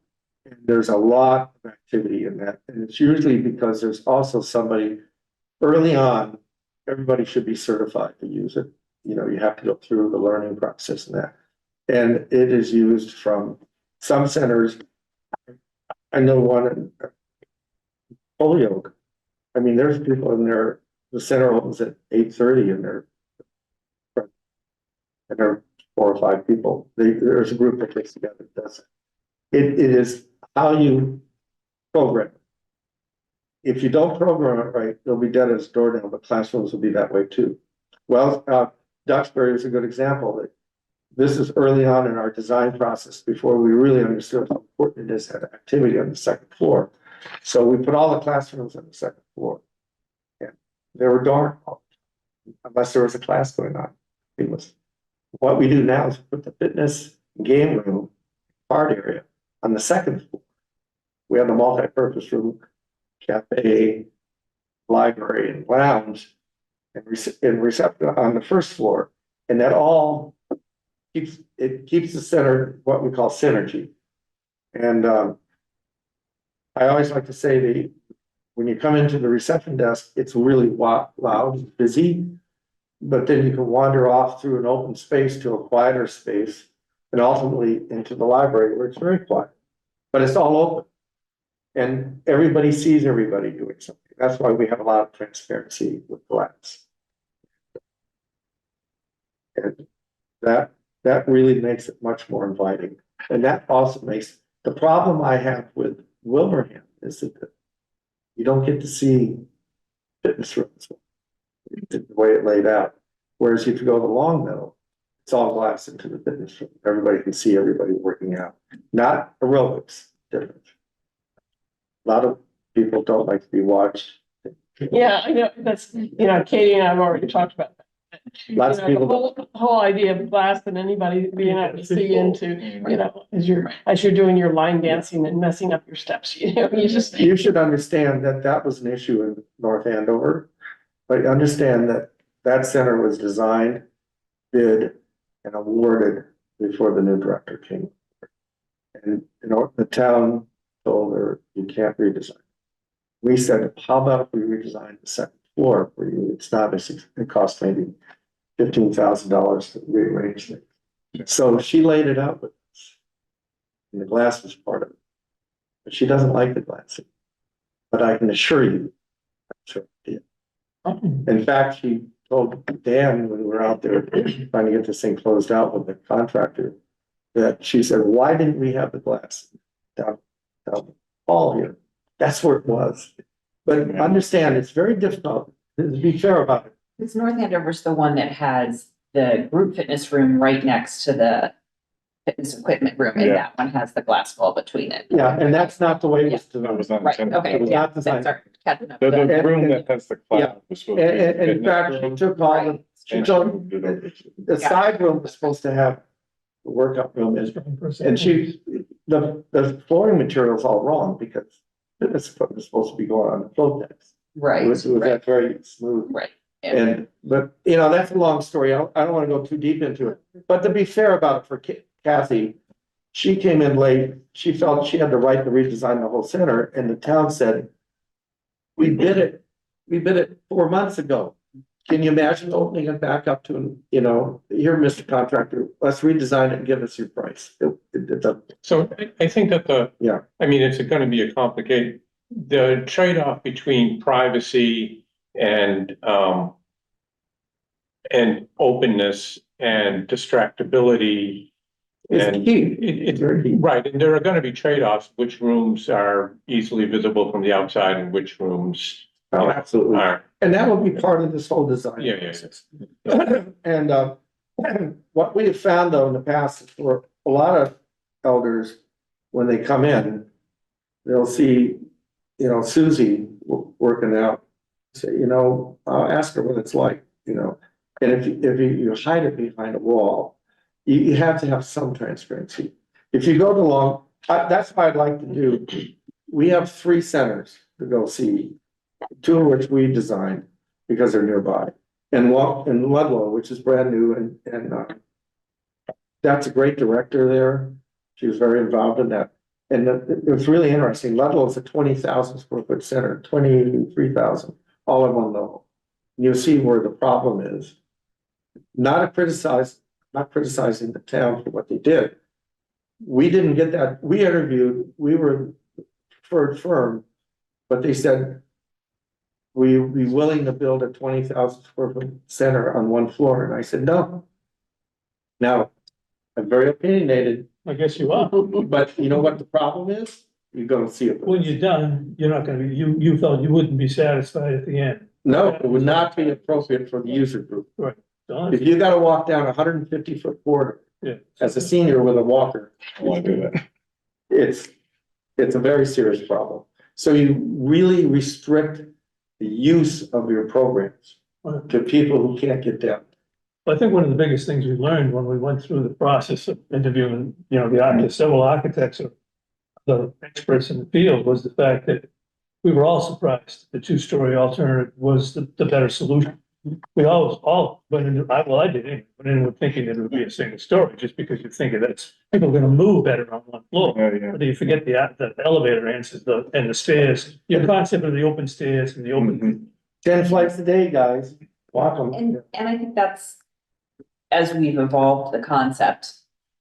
there's a lot of activity in that, and it's usually because there's also somebody early on, everybody should be certified to use it. You know, you have to go through the learning process and that. And it is used from some centers. I know one in Holyoke. I mean, there's people in there, the center opens at 8:30 and there are 4 or 5 people. There's a group that gets together and does it. It is how you program it. If you don't program it right, they'll be dead as a doornail, but classrooms will be that way too. Well, Duxbury is a good example. That this is early on in our design process before we really understood how important it is to have activity on the 2nd floor. So we put all the classrooms on the 2nd floor. And they were dark, unless there was a class going on. It was, what we do now is put the fitness game room art area on the 2nd floor. We have the multi-purpose room, cafe, library, and lounge, and reception on the 1st floor. And that all keeps the center what we call synergy. And I always like to say when you come into the reception desk, it's really loud, busy, but then you can wander off through an open space to a quieter space and ultimately into the library where it's very quiet, but it's all open. And everybody sees everybody doing something. That's why we have a lot of transparency with glass. And that really makes it much more inviting. And that also makes, the problem I have with Wilbraham is that you don't get to see fitness rooms the way it laid out. Whereas if you go to Long Meadow, it's all glass into the fitness room. Everybody can see everybody working out. Not aerobics, different. A lot of people don't like to be watched. Yeah, I know, that's, you know, Katie and I have already talked about that. Lots of You know, people the whole idea of glass and anybody being able to see into, you know, as you're doing your line dancing and messing up your steps, you know, You should understand that that was an issue in North Andover, but understand that that center was designed, bid, and awarded before the new director came. And, you know, the town told her, you can't redesign. We said, how about if we redesign the 2nd floor for you? It's not as, it costs maybe $15,000 to rearrange it. So she laid it out with us. And the glass was part of it. But she doesn't like the glass. But I can assure you, that's her idea. In fact, she told Dan when we were out there trying to get this thing closed out with the contractor, that she said, why didn't we have the glass down the hall here? That's where it was. But understand, it's very difficult to be fair about it. Because North Andover's the one that has the group fitness room right next to the fitness equipment room, and Yeah. that one has the glass wall between it. Yeah, and that's not the way it was That designed. was not Right, intended. okay, It was yeah, not designed. sorry, catching up. The That- room that has the Yeah. cloud was supposed to be. And in fitness fact, she room, took all the, Right. she and took, she moved it over. the side room was supposed to have the workout room is, and she, the flooring material is all wrong because this equipment is supposed to be going on the float decks. Right, It was right, that very smooth. right. And, but, you know, that's a long story. I don't wanna go too deep into it. But to be fair about it for Kathy, she came in late. She felt she had the right to redesign the whole center, and the town said, we bid it 4 months ago. Can you imagine opening it back up to, you know, here, Mr. Contractor, let's redesign it and give us your price. It doesn't. So I think that Yeah. I mean, it's gonna be a complicated, the trade-off between privacy and openness and distractibility. It's And key. It's very key. right, and there are gonna be trade-offs, which rooms are easily visible from the outside and which rooms Oh, absolutely. aren't. And that will be part of this whole design. Yeah, yeah, process. And, what we have found though in the past is for a lot of elders, when they come in, they'll see, you know, Susie working out. Say, you know, ask her what it's like, you know, and if you hide it behind a wall, you have to have some transparency. If you go to that's what I'd like to do. We have 3 centers to go see, 2 of which we designed because they're nearby. And Ludlow, which is brand new, and that's a great director there. She was very involved in that. And it was really interesting. Ludlow is a 20,000 square foot center, 23,000, all in one level. You'll see where the problem is. Not criticizing the town for what they did. We didn't get that. We were preferred firm, but they said, we'd be willing to build a 20,000 square foot center on 1 floor. And I said, no. Now, I'm very opinionated, I guess you are. but you know what the problem is? You're gonna see it. When you're done, you're not gonna be, you felt you wouldn't be satisfied at the end. No, it would not be appropriate for the user group. Done. If you gotta walk down a 150-foot corridor Yeah. as a senior with a walker, I want to do that. it's a very serious problem. So you really restrict the use of your programs to people who can't get down. I think one of the biggest things we learned when we went through the process of interviewing, you know, the civil architects or the experts in the field was the fact that we were all surprised the 2-story alternative was the better solution. We all went into, I did anyway, went in with thinking that it would be a single story, just because you think that people are gonna move better on 1 floor. Yeah. But you forget the elevator answers and the stairs, your concept of the open stairs and the open. 10 flights a day, guys, walk them. And I think that's, as we've evolved the concept,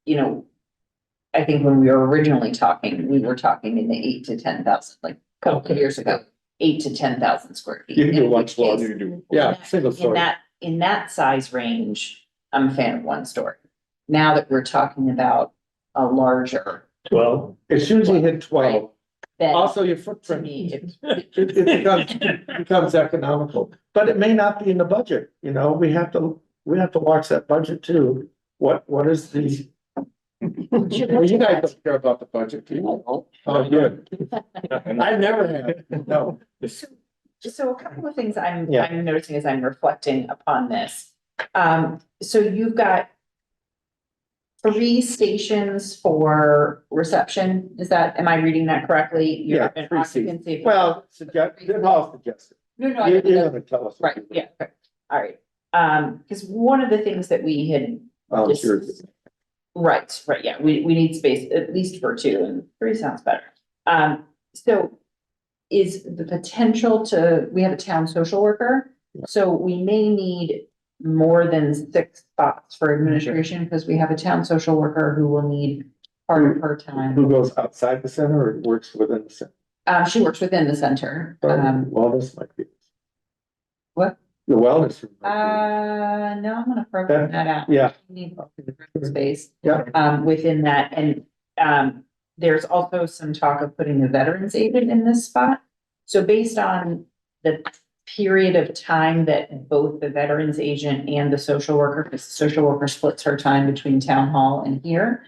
you know, I think when we were originally talking, we were talking in the 8 to 10,000, like a couple of years ago, 8 to 10,000 square feet. You can do in 1 which floor. case, You can do. Yeah, single In story. in that size range, I'm a fan of 1 story. Now that we're talking about a larger, 12. As soon as you hit 12, then also your to footprint, me, it becomes economical, but it may not be in the budget, you know, we have to watch that budget too. What is the? Well, you guys don't care about the budget, do you? Oh, good. I never had, no. So a couple of things I'm Yeah. noticing as I'm reflecting upon this. So you've got 3 stations for reception. Am I reading that correctly? You're Yeah, an 3 seats. occupancy. Well, they're all suggested. No, no, You're I- gonna tell us. right, yeah, okay. All right. Because one of the things that we had. Oh, sure. Right, yeah, we need space at least for 2, and 3 sounds better. So is the potential we have a town social worker, so we may need more than 6 spots for administration, because we have a town social worker who will need part of her time. Who goes outside the center or works within the center? She works within the center. Wellness might be. What? The wellness. room might No, I'm gonna program that out. be. Yeah, We need space. yeah. Within that, and, there's also some talk of putting a veterans agent in this spot. So based on the period of time that both the veterans agent and the social worker, because the social worker splits her time between town hall and here.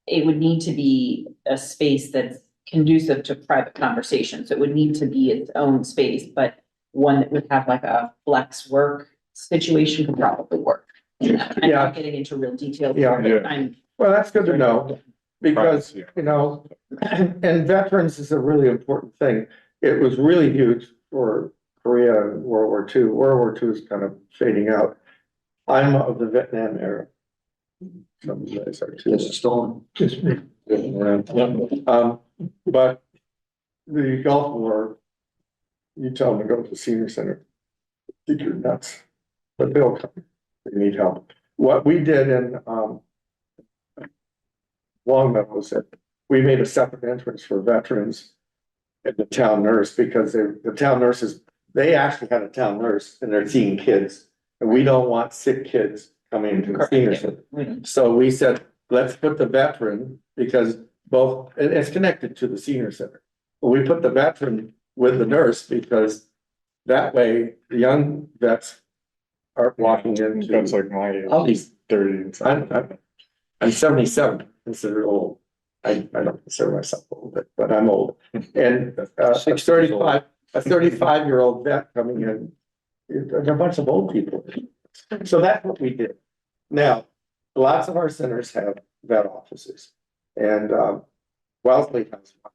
It would need to be a space that's conducive to private conversations. It would need to be its own space, but one that would have like a flex work situation could probably work. I'm not getting into real detail. Yeah. but I'm Well, that's good to know, because, you know, and veterans is a really important thing. It was really huge for Korea and World War II. World War II is kind of fading out. I'm of the Vietnam era. Some of you guys are too. Just a storm. Just me. But the Gulf War, you tell them to go to the senior center, I think you're nuts, but they'll come, they need help. What we did in, Long Meadow is that we made a separate entrance for veterans and the town nurse, because the town nurses, they actually had a town nurse and they're seeing kids. And we don't want sick kids coming into the senior center. So we said, let's put the veteran, because both, and it's connected to the senior center. But we put the veteran with the nurse, because that way the young vets aren't walking into. That's like my All these, 30 and something. I'm 77, considered old. I don't consider myself old, but I'm old. And a 35-year-old vet coming in, there's a bunch of old people. So that's what we did. Now, lots of our centers have vet offices, and Wellesley has one,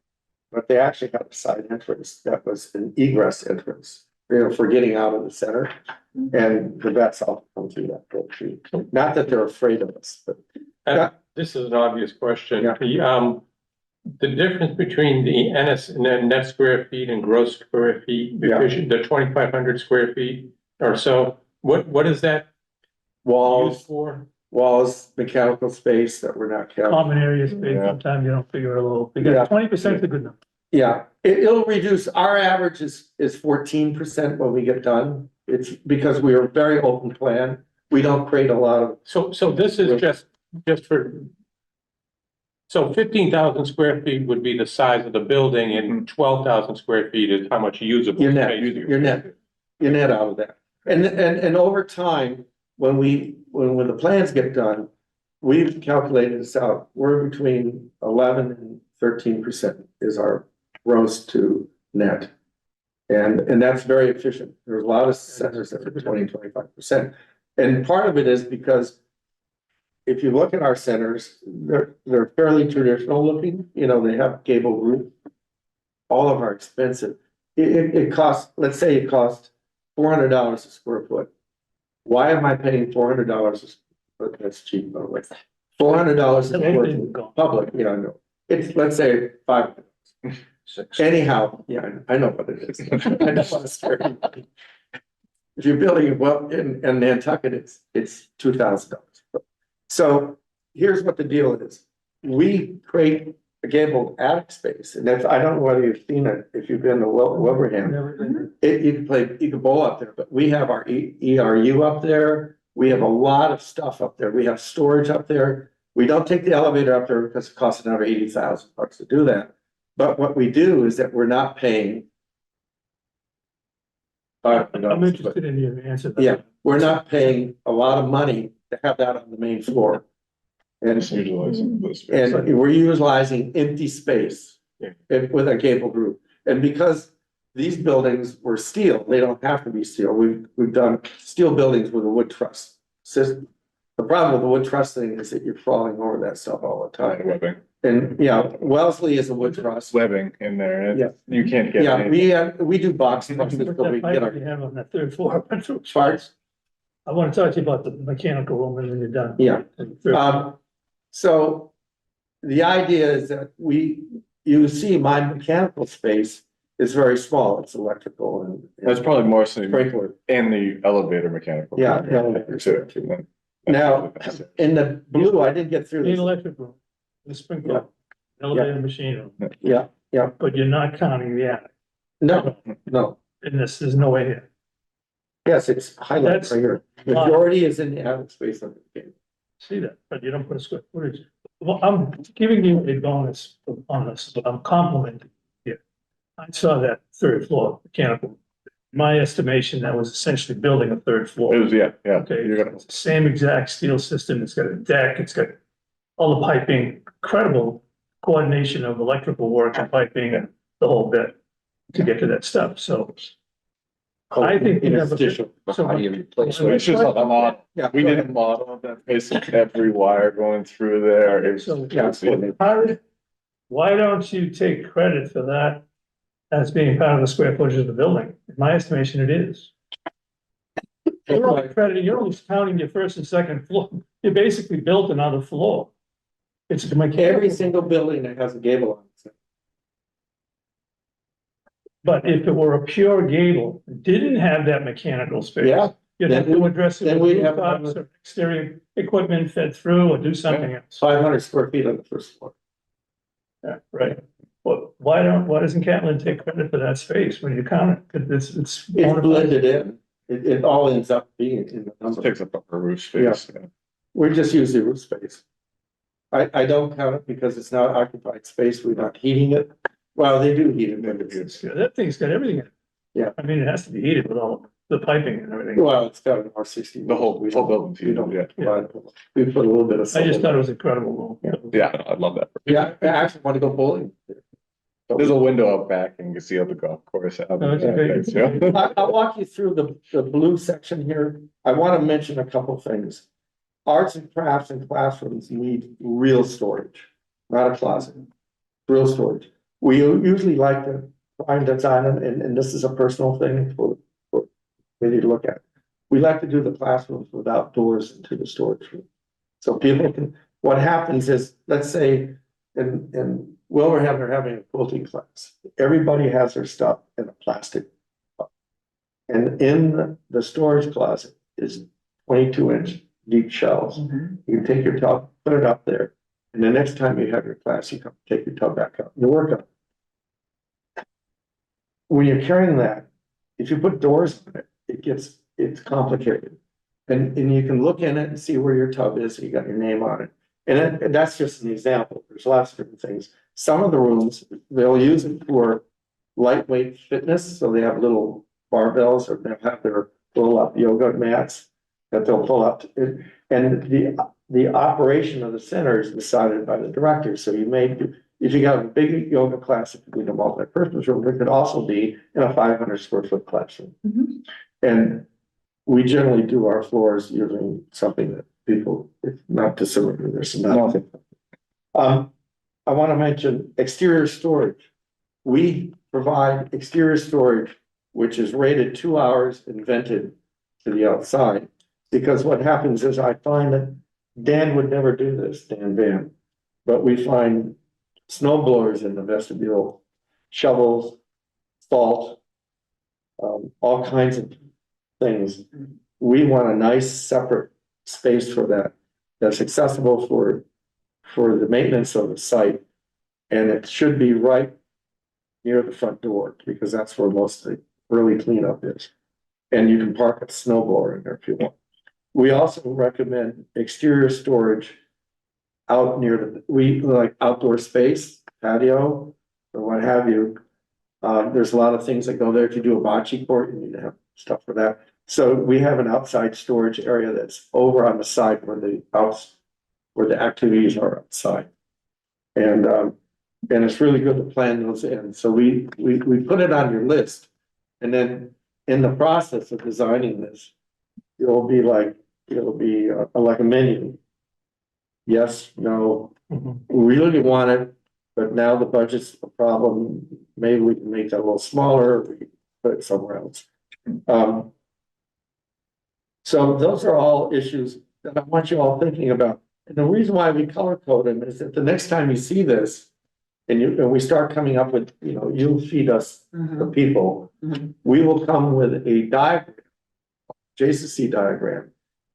but they actually have a side entrance that was an egress entrance, you know, for getting out of the center. And the vets all come through that door too. Not that they're afraid of us, but This is an obvious question. Yeah. The difference between the net square feet and gross square feet, because the 2,500 square feet or so, what is that used for? walls, mechanical space that we're not counting. Common area space, Yeah. sometimes you don't figure it a little, Yeah. because 20% is a good number. Yeah, it'll reduce, our average is 14% when we get done. It's because we are very open plan. We don't create a lot of, So this is just for. So 15,000 square feet would be the size of the building, and 12,000 square feet is how much usable your net, space. your net out of that. And over time, when the plans get done, we've calculated this out. We're between 11 and 13% is our gross to net. And that's very efficient. There's a lot of centers that are 20-25%. And part of it is because if you look at our centers, they're fairly traditional looking, you know, they have gable roof. All of them are expensive. It costs, let's say it costs $400 a square foot. Why am I paying $400 a square foot? That's cheap, by the way. $400 a square foot, public, yeah, I know. It's, let's say, $5. Anyhow, yeah, I know what it is. I just want to scare you. If you're building it well in Nantucket, it's $2,000. So here's what the deal is. We create a gabled attic space, and that's, I don't know whether you've seen it, if you've been to Wilbraham. You can bowl up there, but we have our ERU up there. We have a lot of stuff up there. We have storage up there. We don't take the elevator up there because it costs another $80,000 to do that. But what we do is that we're not paying. I'm interested in your answer. Yeah, we're not paying a lot of money to have that on the main floor. And Just utilizing the space. and we're utilizing empty space with a gable roof. And because these buildings were steel, they don't have to be steel. We've done steel buildings with a wood truss system. The problem with the wood truss thing is that you're falling over that stuff all the time. Webbing, And, yeah, Wellesley is a wood truss. webbing in there. Yeah. You can't get. Yeah, anything. we do box Put trusses, that but we pipe get you our have on the third floor. parts. I want to talk to you about the mechanical room and then you're done. Yeah. So the idea is that you see my mechanical space is very small. It's electrical and. That's probably mostly Sprinkler. in the elevator mechanical. Yeah, the elevator Too. Now, in the blue, I didn't get through Need this. electric room, the sprinkler, elevator machine room, Yeah, but you're not counting the attic. no, And there's no way here. yes, it's highlighted That's right here. Majority is in the attic space of the game. See that, but you don't put a square footage. Well, I'm giving you a bonus on this, but I'm complimenting here. I saw that third floor mechanical. My estimation, that was essentially building a third It floor. was, yeah, Okay, You're gonna, it's the same exact steel system. It's got a deck, it's got all the piping, incredible coordination of electrical work and piping and the whole bit to get to that stuff. So I think we have a. Interstitial. So How do you replace when we it's just a model. Yeah. We did a model of that, basically every wire going through there. It was- So, Yeah. why don't you take credit for that as being part of the square footage of the building? In my estimation, it is. You're only crediting, you're only counting your first and second floor. You basically built another floor. It's a Every mechanical, single building that has a gable on it. but if it were a pure gable, didn't have that mechanical space. Yeah. You'd have to address it then with we'd have rooftops or exterior equipment fed through or do something else. 500 square feet on the first floor. Yeah, right. Well, why doesn't Catlin take credit for that space when you count it? 'Cause it's. It's blended in. It all ends up being in the number. Takes up a roof space. We just use the roof space. I don't count it because it's not occupied space. We're not heating it. Well, they do heat it, but it's, Yeah, that thing's got everything in it. Yeah. I mean, it has to be heated with all the piping and everything. well, it's got an R60. The whole building's We don't, heated, we put a little bit of. I just thought it was incredible. Yeah, I love that. Yeah, I actually want to go bowling. There's a window out back and you can see out the golf course. No, it's okay. I'll walk you through the blue section here. I want to mention a couple things. Arts and crafts and classrooms need real storage, not a closet, real storage. We usually like to find design, and this is a personal thing for we need to look at. We like to do the classrooms without doors into the storage room. So people can, what happens is, let's say, in Wilbraham, they're having a quilting class. Everybody has their stuff in a plastic. And in the storage closet is 22-inch deep shelves. You can take your tub, put it up there, and the next time you have your class, you come take your tub back up, you work on it. When you're carrying that, if you put doors on it, it's complicated. And you can look in it and see where your tub is, you got your name on it. And that's just an example. There's lots of different things. Some of the rooms, they'll use it for lightweight fitness, so they have little barbells, or they'll have their pull-up yoga mats that they'll pull up. And the operation of the center is decided by the director. So you may, if you got a big yoga class, it could be in a multi-purpose room, it could also be in a 500 square foot classroom. And we generally do our floors using something that people, it's not dissimilar to this. Nothing. I want to mention exterior storage. We provide exterior storage, which is rated 2 hours and vented to the outside. Because what happens is I find that Dan would never do this, Dan Van, but we find snow blowers in the vestibule, shovels, salt, all kinds of things. We want a nice separate space for that, that's accessible for the maintenance of the site. And it should be right near the front door, because that's where most of the early cleanup is. And you can park a snow blower in there if you want. We also recommend exterior storage out near we like outdoor space, patio, or what have you. There's a lot of things that go there. If you do a bocce court, you need to have stuff for that. So we have an outside storage area that's over on the side where the activities are outside. And it's really good to plan those in. So we put it on your list. And then in the process of designing this, it'll be like a menu. Yes, no, we really want it, but now the budget's a problem. Maybe we can make that a little smaller, we can put it somewhere else. So those are all issues that I want you all thinking about. And the reason why we color code them is that the next time you see this, and we start coming up with, you'll feed us the people, we will come with a diagram, JCC diagram.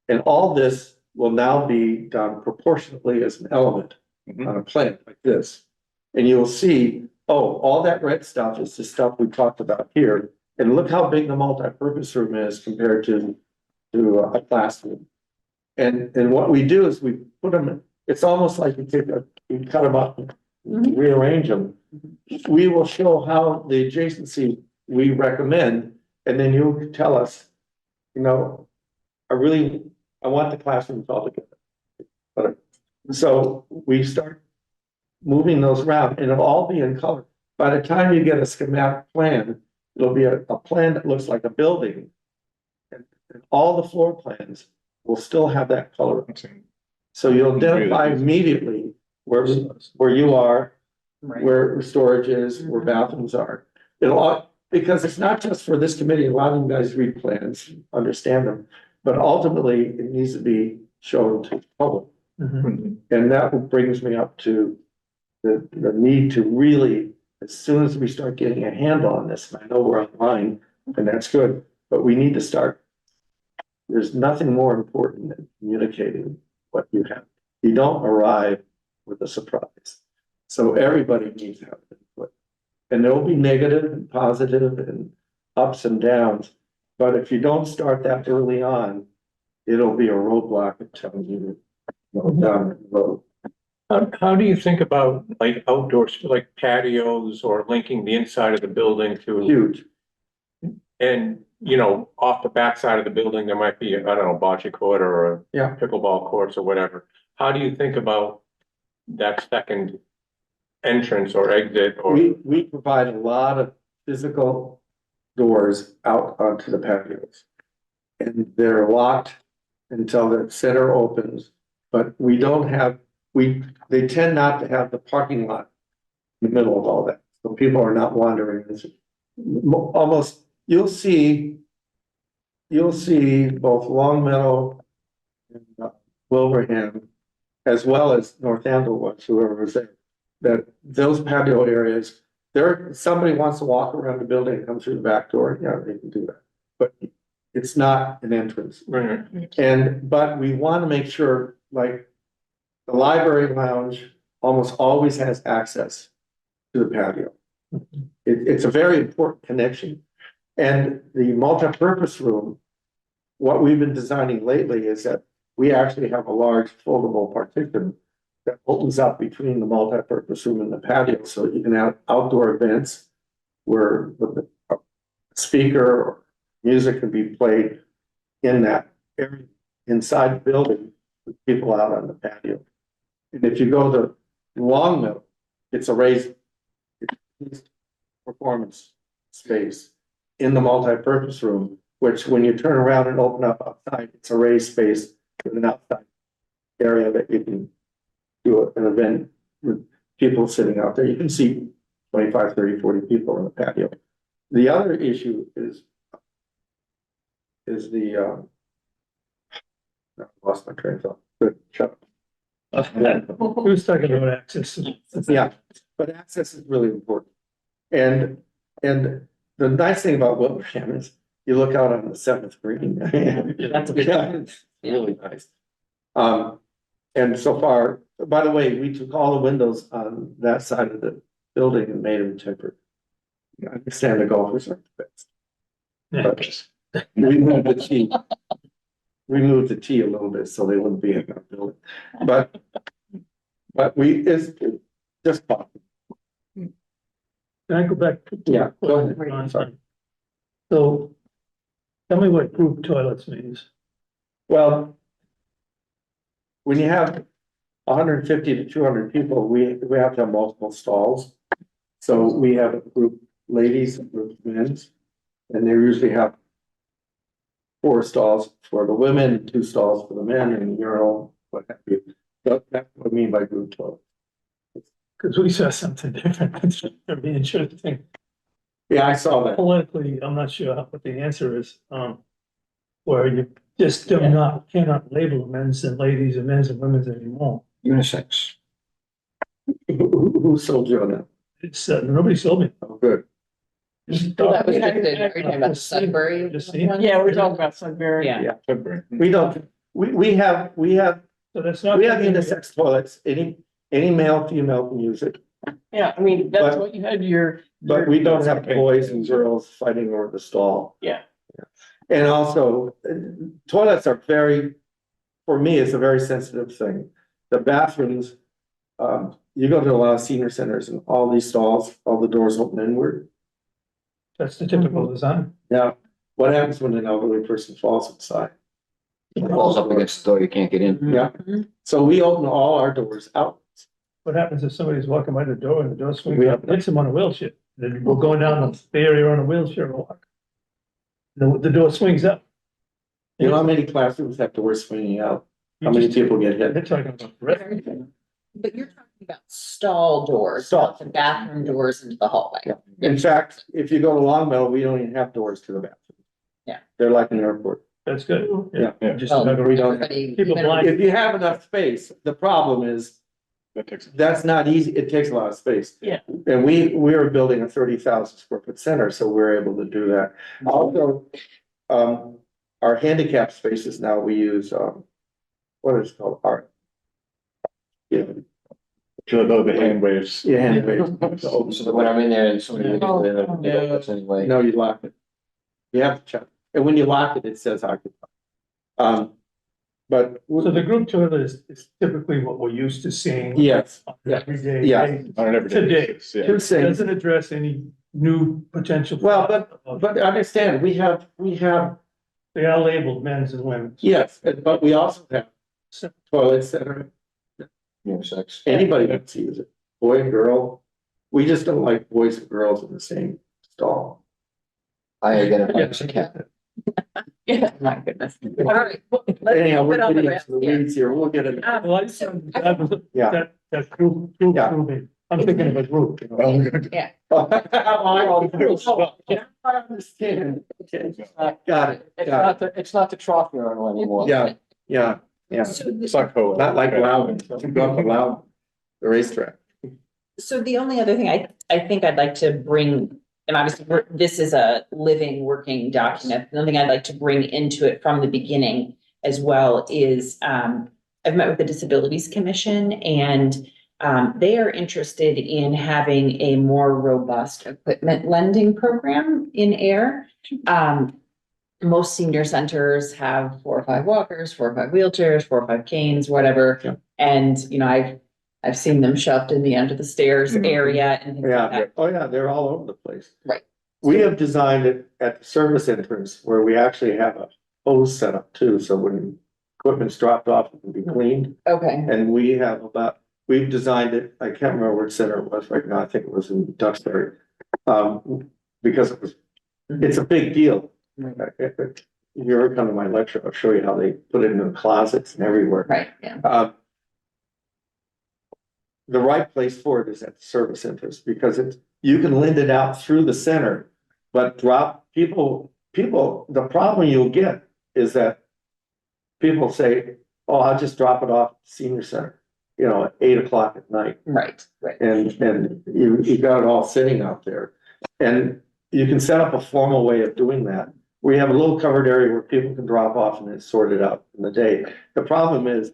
And all this will now be done proportionately as an element on a plan like this. And you'll see, all that red stuff is the stuff we talked about here. And look how big the multi-purpose room is compared to a classroom. And what we do is we put them, it's almost like you cut them up, rearrange them. we will show how the adjacency we recommend, and then you tell us, you know, I want the classrooms all together. But, so we start moving those around, and it'll all be in color. By the time you get a schematic plan, it'll be a plan that looks like a building. And all the floor plans will still have that color. So you'll identify immediately where you are, Right. where storage is, where bathrooms are. It'll all, because it's not just for this committee, a lot of you guys read plans, understand them, but ultimately it needs to be shown to the public. Mhm. And that brings me up to the need to really, as soon as we start getting a handle on this, and I know we're online, and that's good, but we need to start. There's nothing more important than communicating what you have. You don't arrive with a surprise. So everybody needs to have input. And there'll be negative and positive and ups and downs. But if you don't start that early on, it'll be a roadblock until you go down the road. How do you think about like outdoors, like patios or linking the inside of the building to, Huge. and, you know, off the backside of the building, there might be, I don't know, bocce court or a Yeah. pickleball courts or whatever. How do you think about that second entrance or exit or? We provide a lot of physical doors out onto the patios. And they're locked until the center opens, but we don't have, they tend not to have the parking lot in the middle of all that. So people are not wandering. It's almost, you'll see both Long Meadow and Wilbraham, as well as North Andover, whoever was there, that those patio areas, there, somebody wants to walk around the building and come through the back door, yeah, they can do that. But it's not an entrance. Right. But we want to make sure, like, the library lounge almost always has access to the patio. It's a very important connection. And the multipurpose room, what we've been designing lately is that we actually have a large foldable partition that opens up between the multipurpose room and the patio, so you can have outdoor events where the speaker or music can be played in that area inside the building with people out on the patio. And if you go to Long Meadow, it's a raised performance space in the multipurpose room, which when you turn around and open up outside, it's a raised space with an outside area that you can do an event with people sitting out there. You can see 25, 30, 40 people on the patio. The other issue is the I lost my train of thought. Good, shut up. We was talking about access. Yeah, but access is really important. And the nice thing about Wilbraham is you look out on the 7th green. That's a big It's really nice. And so far, by the way, we took all the windows on that side of the building and made them tempered. I understand the golfers are the best. But we moved the tee. We moved the tee a little bit so they wouldn't be in that building. But it's just fun. Can I go back? Yeah, go ahead. Sorry. So tell me what group toilets means. Well, when you have 150 to 200 people, we have to have multiple stalls. So we have a group ladies and group men's, and they usually have 4 stalls for the women, 2 stalls for the men, and urinal, what have you. That's what I mean by group toilet. Because we saw something different. It'd be interesting. Yeah, I saw that. Politically, I'm not sure what the answer is, where you just cannot label men's and ladies and men's and women's anymore. Unisex. Who sold you on that? It's, nobody sold me. Oh, good. That was just we're talking about the Sudbury. Just see. one? Yeah, we're talking about Sudbury. Yeah. We don't, we have So that's not. unisex toilets, any male, female can use it, Yeah, I mean, that's But- what you had your. but we don't have boys and girls fighting over the stall. Yeah. And also, toilets are very, for me, it's a very sensitive thing. The bathrooms, you go to a lot of senior centers and all these stalls, all the doors open inward. That's the typical design. Now, what happens when an elderly person falls inside? Falls up against the door, you can't get in. Yeah, so we open all our doors out. What happens if somebody's walking by the door and the door swings We up, have- hits them on a wheelchair? Then we're going down the area on a wheelchair walk. The door swings up. You know how many classrooms have doors swinging out? How many people get They're hit? talking about everything. But you're talking about stall doors, not the bathroom doors into the hallway. Yeah. In fact, if you go to Long Meadow, we don't even have doors to the bathroom. Yeah. They're like an airport. That's good. Yeah. Just Well, another we don't- everybody, People even- blind. If you have enough space, the problem is That takes. that's not easy. It takes a lot of space. Yeah. And we are building a 30,000 square foot center, so we're able to do that. Also, our handicap spaces now, we use, what is it called? Art. Yeah, The hand waves. yeah, hand waves. So that when I'm in there and somebody gets in there, that's anyway. No, you lock it. You have to check. And when you lock it, it says occupy. But. So the group toilet is typically what we're used to seeing. Yes, on an everyday Yeah. basis. On an everyday Today. basis, yeah. two It things. doesn't address any new potential. Well, but understand, we have, They are labeled men's and women's. yes, but we also have toilets that are, Unisex. anybody can use it, boy and girl. We just don't like boys and girls in the same stall. I identify as a cat. Yeah, my goodness. All right. well, let's Anyhow, move we're it on the getting rest into the here. weeds here, we'll get it. Well, I just- Yeah. That group, Yeah. I'm thinking of a group. you know. I understand, okay, got it, got it, It's not the trophy urinal anymore. yeah, yeah, So the- Suck hole. not like Loudon, don't go up to Loudon, the racetrack. So the only other thing I think I'd like to bring, and obviously, this is a living, working document. The only thing I'd like to bring into it from the beginning as well is, I've met with the Disabilities Commission and they are interested in having a more robust equipment lending program in Ayer. Most senior centers have 4 or 5 walkers, 4 or 5 wheelchairs, 4 or 5 canes, whatever. Yeah. And, you know, I've seen them shoved in the under the stairs Mhm. area and things like Yeah, that. oh yeah, they're all over the place. Right. We have designed it at the service entrance where we actually have a hose set up too, so when equipment's dropped off, it can be cleaned. Okay, And we have we've designed it, I can't remember which center it was right now, I think it was in Duxbury. Because it's a big deal. If you ever come to my lecture, I'll show you how they put it in the closets and everywhere. right, yeah, The right place for it is at the service entrance, because you can lend it out through the center, but people, the problem you'll get is that people say, oh, I'll just drop it off at the senior center, at 8 o'clock at night. right. And you got it all sitting out there. And you can set up a formal way of doing that. We have a little covered area where people can drop off and it's sorted out in the day. The problem is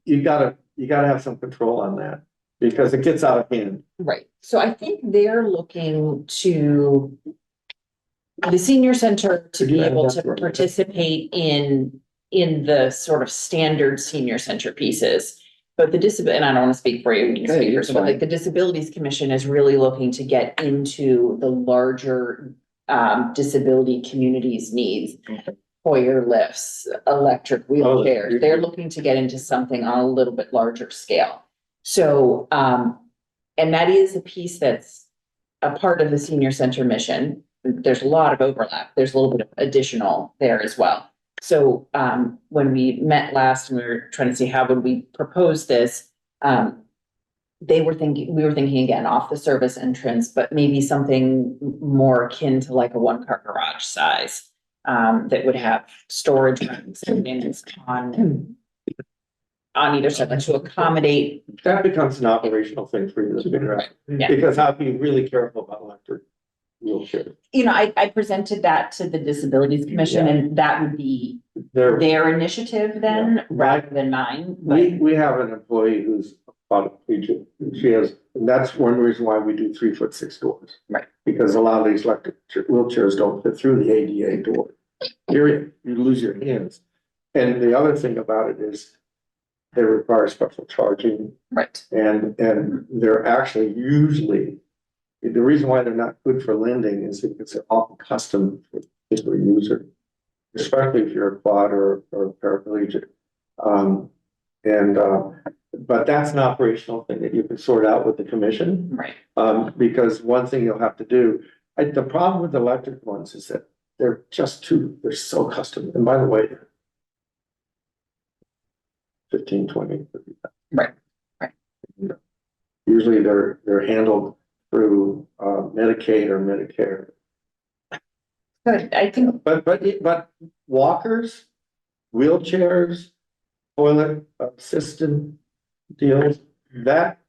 you gotta have some control on that because it gets out of hand. Right, so I think they're looking to the senior center to be able to participate in the sort of standard senior center pieces. But and I don't want to speak for you, you can Okay, speak for that's someone, like fine. the Disabilities Commission is really looking to get into the larger disability community's needs. Okay. Hoyer lifts, electric wheelchairs, you- they're looking to get into something on a little bit larger scale. So, and that is a piece that's a part of the senior center mission. There's a lot of overlap. There's a little bit of additional there as well. So, when we met last and we were trying to see how would we propose this, we were thinking again off the service entrance, but maybe something more akin to like a 1-car garage size. That would have storage rooms and things on either side, like to accommodate. That becomes an operational thing for you to figure out. Yeah. Because I'd be really careful about electric wheelchairs. You know, I presented that to the Disabilities Commission Yeah. and that would be They're, their initiative then, Yeah. rather than mine. But we have an employee who's quadriplegic. She has, and that's one reason why we do 3'6" doors. Right. Because a lot of these electric wheelchairs don't fit through the ADA door. Period. You lose your hands. And the other thing about it is they require special charging. Right. And they're actually usually, the reason why they're not good for lending is because they're often custom for particular user, especially if you're a quad or a paraplegic. But that's an operational thing that you can sort out with the commission. Right. Because one thing you'll have to do, the problem with electric ones is that they're they're so custom. And by the way, 15, 20, 30. Right. Usually they're handled through Medicaid or Medicare. Good. I think, But walkers, wheelchairs, toilet assistant deals, that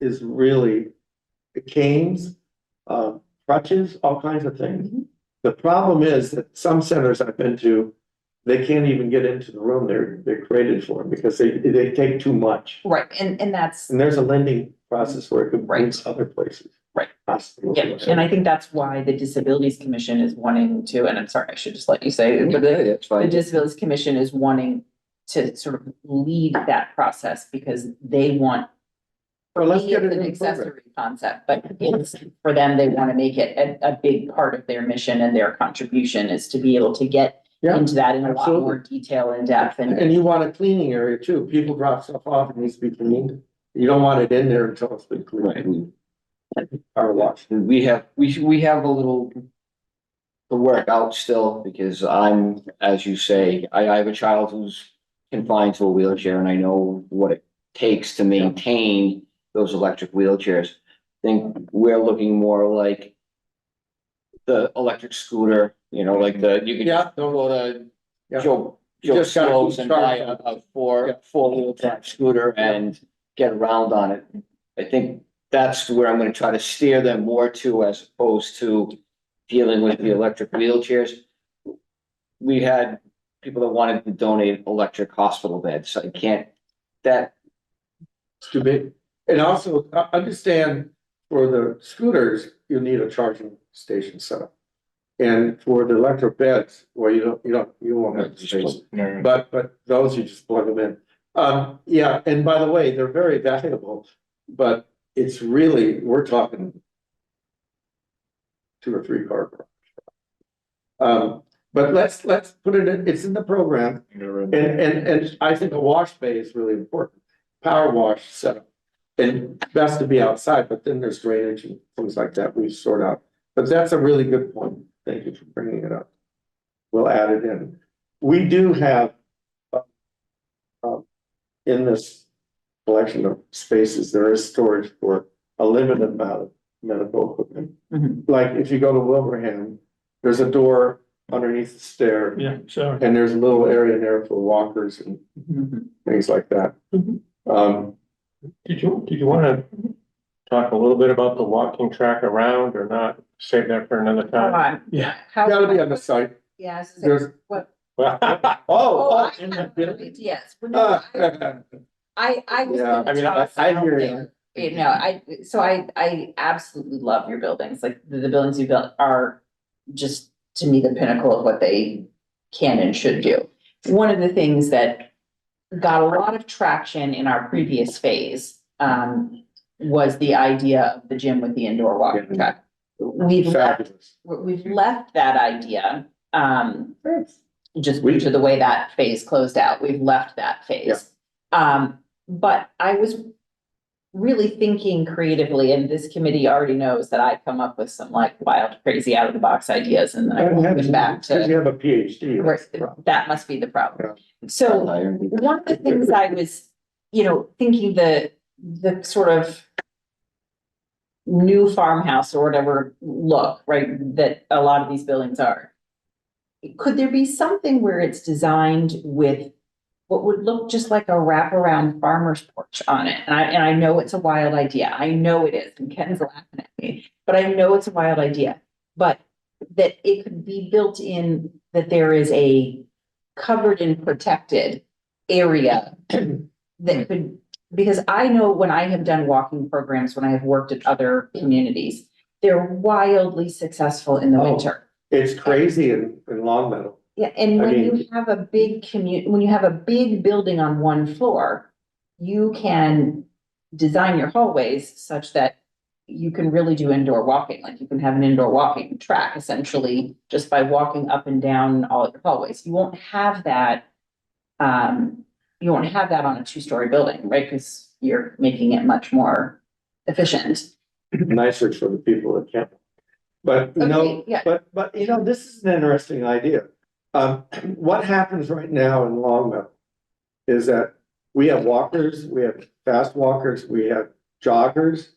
is really canes, crutches, all kinds of things. The problem is that some centers I've been to, they can't even get into the room they're created for because they take too much. right, and that's, And there's a lending process where it could bring Right. other places. Right. Hospitals. yeah, and I think that's why the Disabilities Commission is wanting to, and I'm sorry, I should just let you say, but That's the fine. Disabilities Commission is wanting to sort of lead that process because they want. Well, let's Me, get it's it an in the program. accessory concept, but it's, for them, they want to make it a big part of their mission and their contribution is to be able to get Yeah, into that in a lot absolutely. more detail and depth and. And you want a cleaning area too. People drop stuff off, it needs to be cleaned. You don't want it in there until it's been Right. cleaned. Power wash. We have a little to work out still because I'm, as you say, I have a child who's confined to a wheelchair and I know what it takes to maintain those electric wheelchairs. I think we're looking more like the electric scooter, like you can Yeah. go to Yeah. Joe You just gotta Slow's keep and buy charging. a four-wheel drive scooter and get around on it. I think that's where I'm gonna try to steer them more to as opposed to dealing with the electric wheelchairs. We had people that wanted to donate electric hospital beds. I can't, that, It's too big. And also, understand for the scooters, you need a charging station set up. And for the electric beds, well, you won't have the space. But those you just plug them in. Yeah, and by the way, they're very valuable, but it's really, we're talking 2 or 3 car garage. But let's put it in, it's in the program. And I think a wash bay is really important. Power wash setup. And best to be outside, but then there's drainage and things like that we sort out. But that's a really good point. Thank you for bringing it up. We'll add it in. We do have in this collection of spaces, there is storage for a limited amount of medical equipment. Mhm. Like if you go to Wilbraham, there's a door underneath the stair. Yeah, sorry. And there's a little area there for walkers and Mhm. things like that. Did you wanna talk a little bit about the walking track around or not? Save that for another time? Yeah. How? Gotta be on the site. Yeah, I was gonna say, There's, what? in I- the building. Yes, but no, I was Yeah, gonna I mean, toss I out hear you. there. I absolutely love your buildings, like the buildings you built are just, to me, the pinnacle of what they can and should do. One of the things that got a lot of traction in our previous phase, was the idea of the gym with the indoor walking track. Fabulous. We've left that idea, just due to the way that phase closed out, we've left that phase. But I was really thinking creatively, and this committee already knows that I come up with some like wild, crazy, out of the box ideas, and then I bring them back Because to, you have a PhD. that's the problem. that must be the problem. So one of the things I was, thinking the sort of new farmhouse or whatever look, right, that a lot of these buildings are. Could there be something where it's designed with what would look just like a wraparound farmer's porch on it? And I know it's a wild idea. I know it is, and Ken's laughing at me, but I know it's a wild idea. But that it could be built in, that there is a covered and protected area that could, because I know when I have done walking programs, when I have worked at other communities, they're wildly successful in the Oh. winter. It's crazy in Long Meadow. Yeah, and I when mean- you have a big when you have a big building on one floor, you can design your hallways such that you can really do indoor walking, like you can have an indoor walking track essentially just by walking up and down all your hallways. You won't have that. You won't have that on a two-story building, right? Because you're making it much more efficient. Nicer for the people that can't. But, you know, Okay, yeah. but, you know, this is an interesting idea. What happens right now in Longmeadow is that we have walkers, we have fast walkers, we have joggers.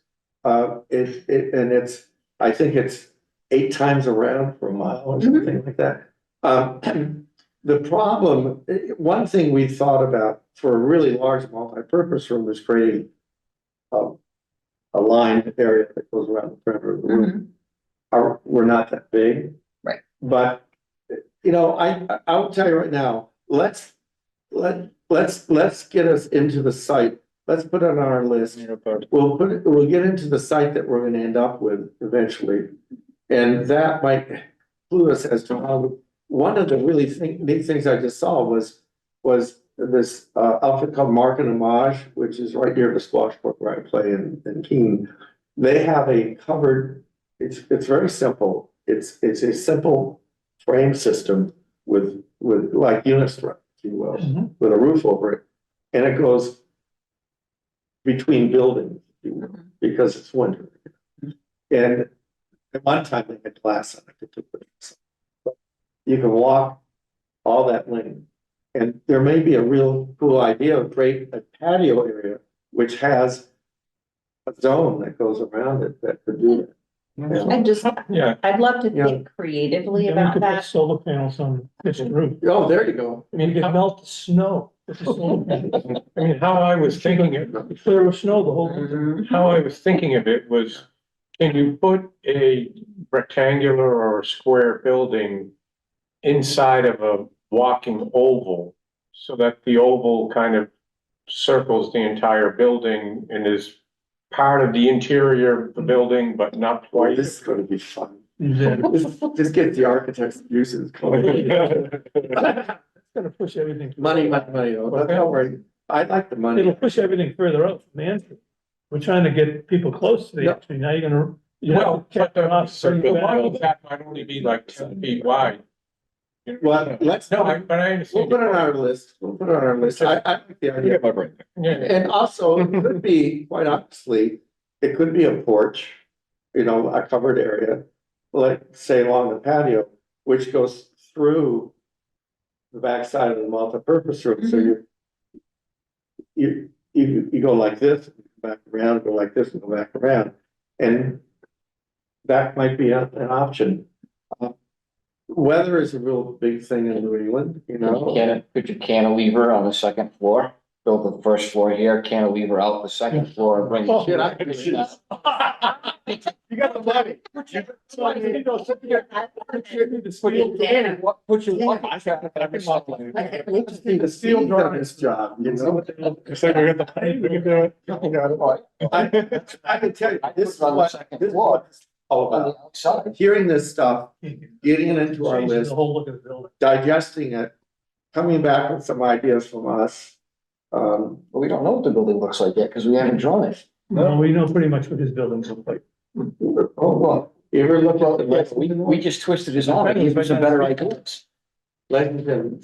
And it's, I think it's 8 times around for a mile or something like that. The problem, one thing we thought about for a really large multi-purpose room is creating a lined area that goes around the perimeter of the room. We're not that big. Right. But, you know, I'll tell you right now, let's get us into the site. Let's put it on our list. We'll get into the site that we're gonna end up with eventually. And that might clue us as to how, one of the really neat things I just saw was this outfit called Mark and Homage, which is right near the squash court where I play in Keene. They have a covered, it's very simple. It's a simple frame system with like Unistrut, if you will, with a roof over it. And it goes between buildings, if you will, because it's winter. And at one time they had glass on it. You can walk all that length. And there may be a real cool idea of create a patio area, which has a zone that goes around it that could do that. I just, Yeah. I'd love to Yeah. think creatively Then we about could put that. solar panels on this roof. Oh, there you go. I mean, you could melt the snow. with the solar panels. I mean, how I was thinking it, Clear with snow the whole winter. how I was thinking of it was, can you put a rectangular or a square building inside of a walking oval so that the oval kind of circles the entire building and is part of the interior of the building, but not Boy, quite. this is gonna be fun. Then Just get the architect's uses. it's gonna push everything. Money, oh, don't worry. I like the money. It'll push everything further out from the entry. We're trying to get people close to the Yeah. entry. Now you're gonna. Well, but the off circle certain that might only be like 10 feet wide. Well, let's, No, we'll but I understand. put it on our list. We'll put it on our list. I like the idea. Yeah, And also, it could be, quite honestly, it could be a porch, you know, a covered area, like, say, along the patio, which goes through the backside of the multi-purpose room, so you go like this, back around, go like this, and go back around, and that might be an option. Weather is a real big thing in New England, you know? Could you cantilever on the second floor, build the first floor here, cantilever out the second floor and bring. Shit, I could do that. You got the money. Put your We'll just need a steel on this job, you know? It's like we got the money, we can do it. I can tell you, this is On the what, second this is floor. what it's all On about. the outside. Hearing this stuff, getting it into our Changing list, the whole look of the building. digesting it, coming back with some ideas from us. But we don't know what the building looks like yet, because we haven't drawn it. No, we know pretty much what his buildings look like. Oh, well, you ever look at the rest? We just twisted his arm, and gave us a better idea. Lexington,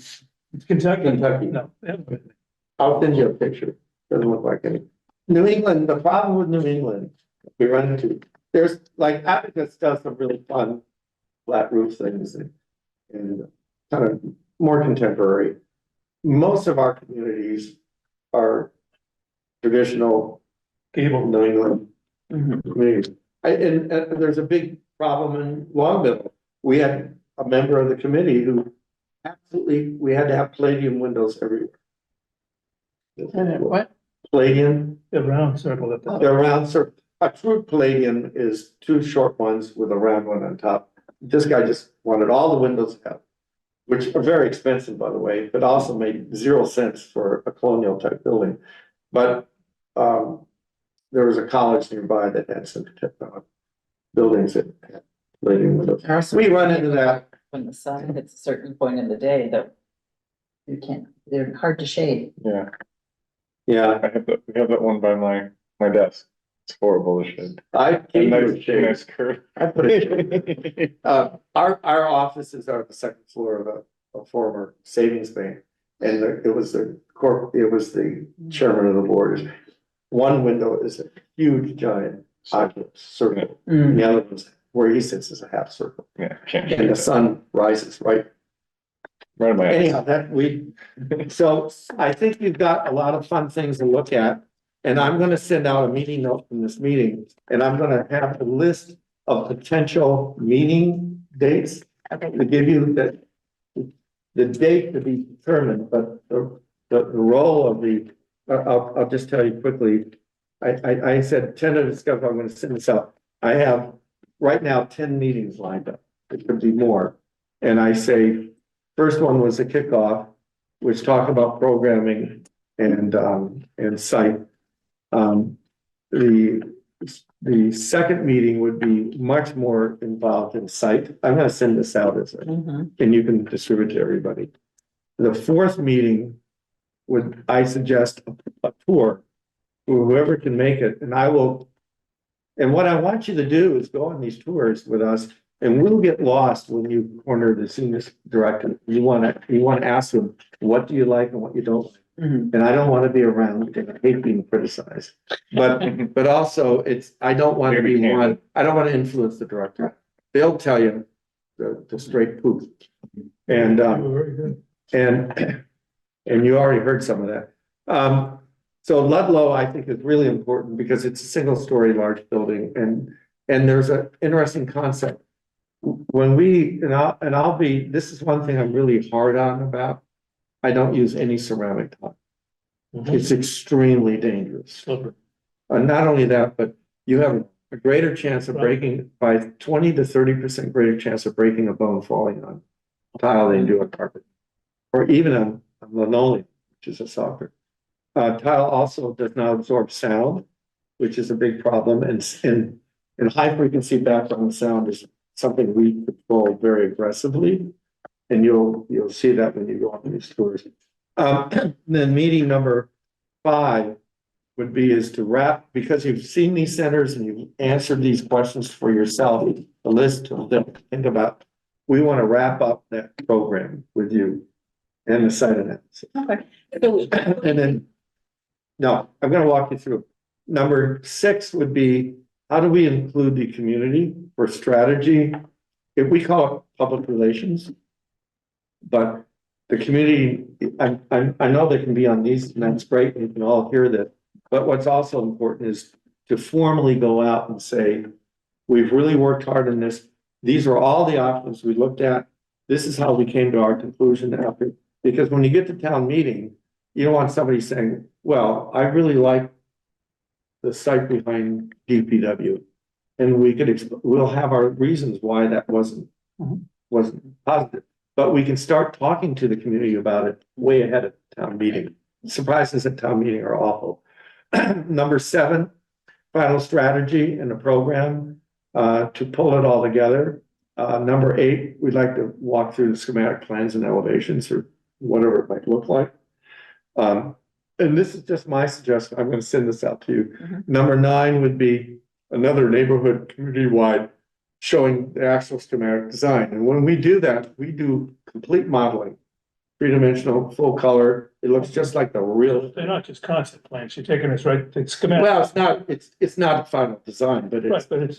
It's Kentucky. Kentucky. No. they haven't been. I'll send you a picture. Doesn't look like any. New England, the problem with New England, we run into, there's like Abacus does some really fun flat roof things and kind of more contemporary. Most of our communities are traditional Cable. New England communities. And there's a big problem in Longmeadow. We had a member of the committee who absolutely, we had to have palladium windows everywhere. What? Palladium, The round circle at the. they're round, so a true palladium is 2 short ones with a round one on top. This guy just wanted all the windows out, which are very expensive, by the way, but also made 0 sense for a colonial type building. But, there was a college nearby that had some buildings that had palladium windows. We run into that. When the sun hits a certain point in the day that you can't, they're hard to shade. Yeah. Yeah, we have that one by my desk. It's horrible as shit. I gave you a Nice shade. curve. I put it. Our offices are on the second floor of a former savings bank. And it was the chairman of the board. One window is a huge giant circle. And the other one's where he sits is a half circle. Yeah, can't. And the sun rises right. Right in my eyes. Anyhow, so I think you've got a lot of fun things to look at. And I'm gonna send out a meeting note from this meeting, and I'm gonna have a list of potential meeting dates to give you the date to be determined, but the role of I'll just tell you quickly. I said tentative schedule, I'm gonna send this out. I have right now 10 meetings lined up. It could be more. And I say, first one was a kickoff, which talked about programming and site. The second meeting would be much more involved in site. I'm gonna send this out and you can distribute to everybody. The fourth meeting I suggest a tour, whoever can make it, and and what I want you to do is go on these tours with us, and we'll get lost when you corner the senior director. You wanna ask them, what do you like and what you don't like? And I don't want to be around, because I hate being criticized, but also I don't want to be one, I don't want to influence the director. They'll tell you the straight truth. And, Very good. and you already heard some of that. So Ludlow, I think, is really important because it's a single story large building, and there's an interesting concept. When this is one thing I'm really hard on about. I don't use any ceramic tile. It's extremely dangerous. And not only that, but you have a greater chance of breaking by 20 to 30% greater chance of breaking a bone falling on tile than you do on carpet. Or even on linoleum, which is a softer. Tile also does not absorb sound, which is a big problem. And high frequency background sound is something we control very aggressively. And you'll see that when you go on these tours. Then meeting number 5 would be to wrap, because you've seen these centers and you've answered these questions for yourself, the list of them to think about. We want to wrap up that program with you and the site analysis. Okay. So, And then, no, I'm going to walk you through. Number 6 would be, how do we include the community for strategy? If we call it public relations. But the community, I know they can be on these, and that's great, and you can all hear that. But what's also important is to formally go out and say, we've really worked hard on this. These are all the options we looked at. This is how we came to our conclusion after. Because when you get to town meeting, you don't want somebody saying, well, I really like the site behind DPW. And we'll have our reasons why that wasn't positive. But we can start talking to the community about it way ahead of town meeting. Surprises at town meeting are awful. Number 7, final strategy in the program to pull it all together. Number 8, we'd like to walk through the schematic plans and elevations or whatever it might look like. And this is just my suggestion. I'm going to send this out to you. Number 9 would be another neighborhood community-wide showing the actual schematic design. And when we do that, we do complete modeling, 3-dimensional, full color. It looks just like the real. They're not just concept plans, you're taking us right to schematic. Well, it's not a final design, but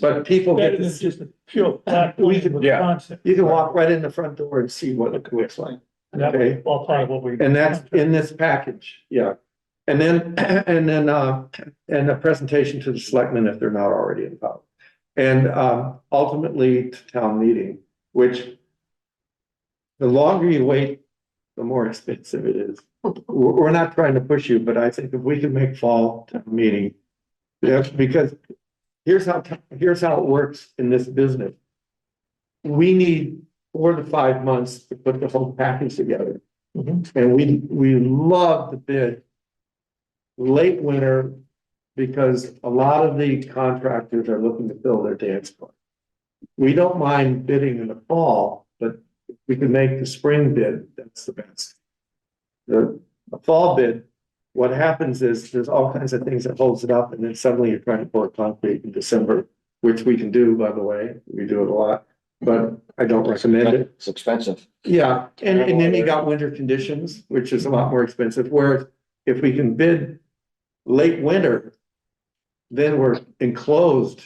but people better get to than see. just a pure flat We plan can- with yeah. concept. You can walk right in the front door and see what it looks like. That was all part of what we. And that's in this package, yeah. And then a presentation to the selectmen if they're not already involved. And ultimately to town meeting, which the longer you wait, the more expensive it is. We're not trying to push you, but I think if we can make fall town meeting, yeah, because here's how it works in this business. We need 4 to 5 months to put the whole package together. And we love to bid late winter because a lot of the contractors are looking to fill their dance floor. We don't mind bidding in the fall, but if we can make the spring bid, that's the best. The fall bid, what happens is there's all kinds of things that holds it up and then suddenly you're trying to pour concrete in December, which we can do, by the way. We do it a lot, but I don't recommend it. It's expensive. Yeah, and then you got winter conditions, which is a lot more expensive, whereas if we can bid late winter, then we're enclosed.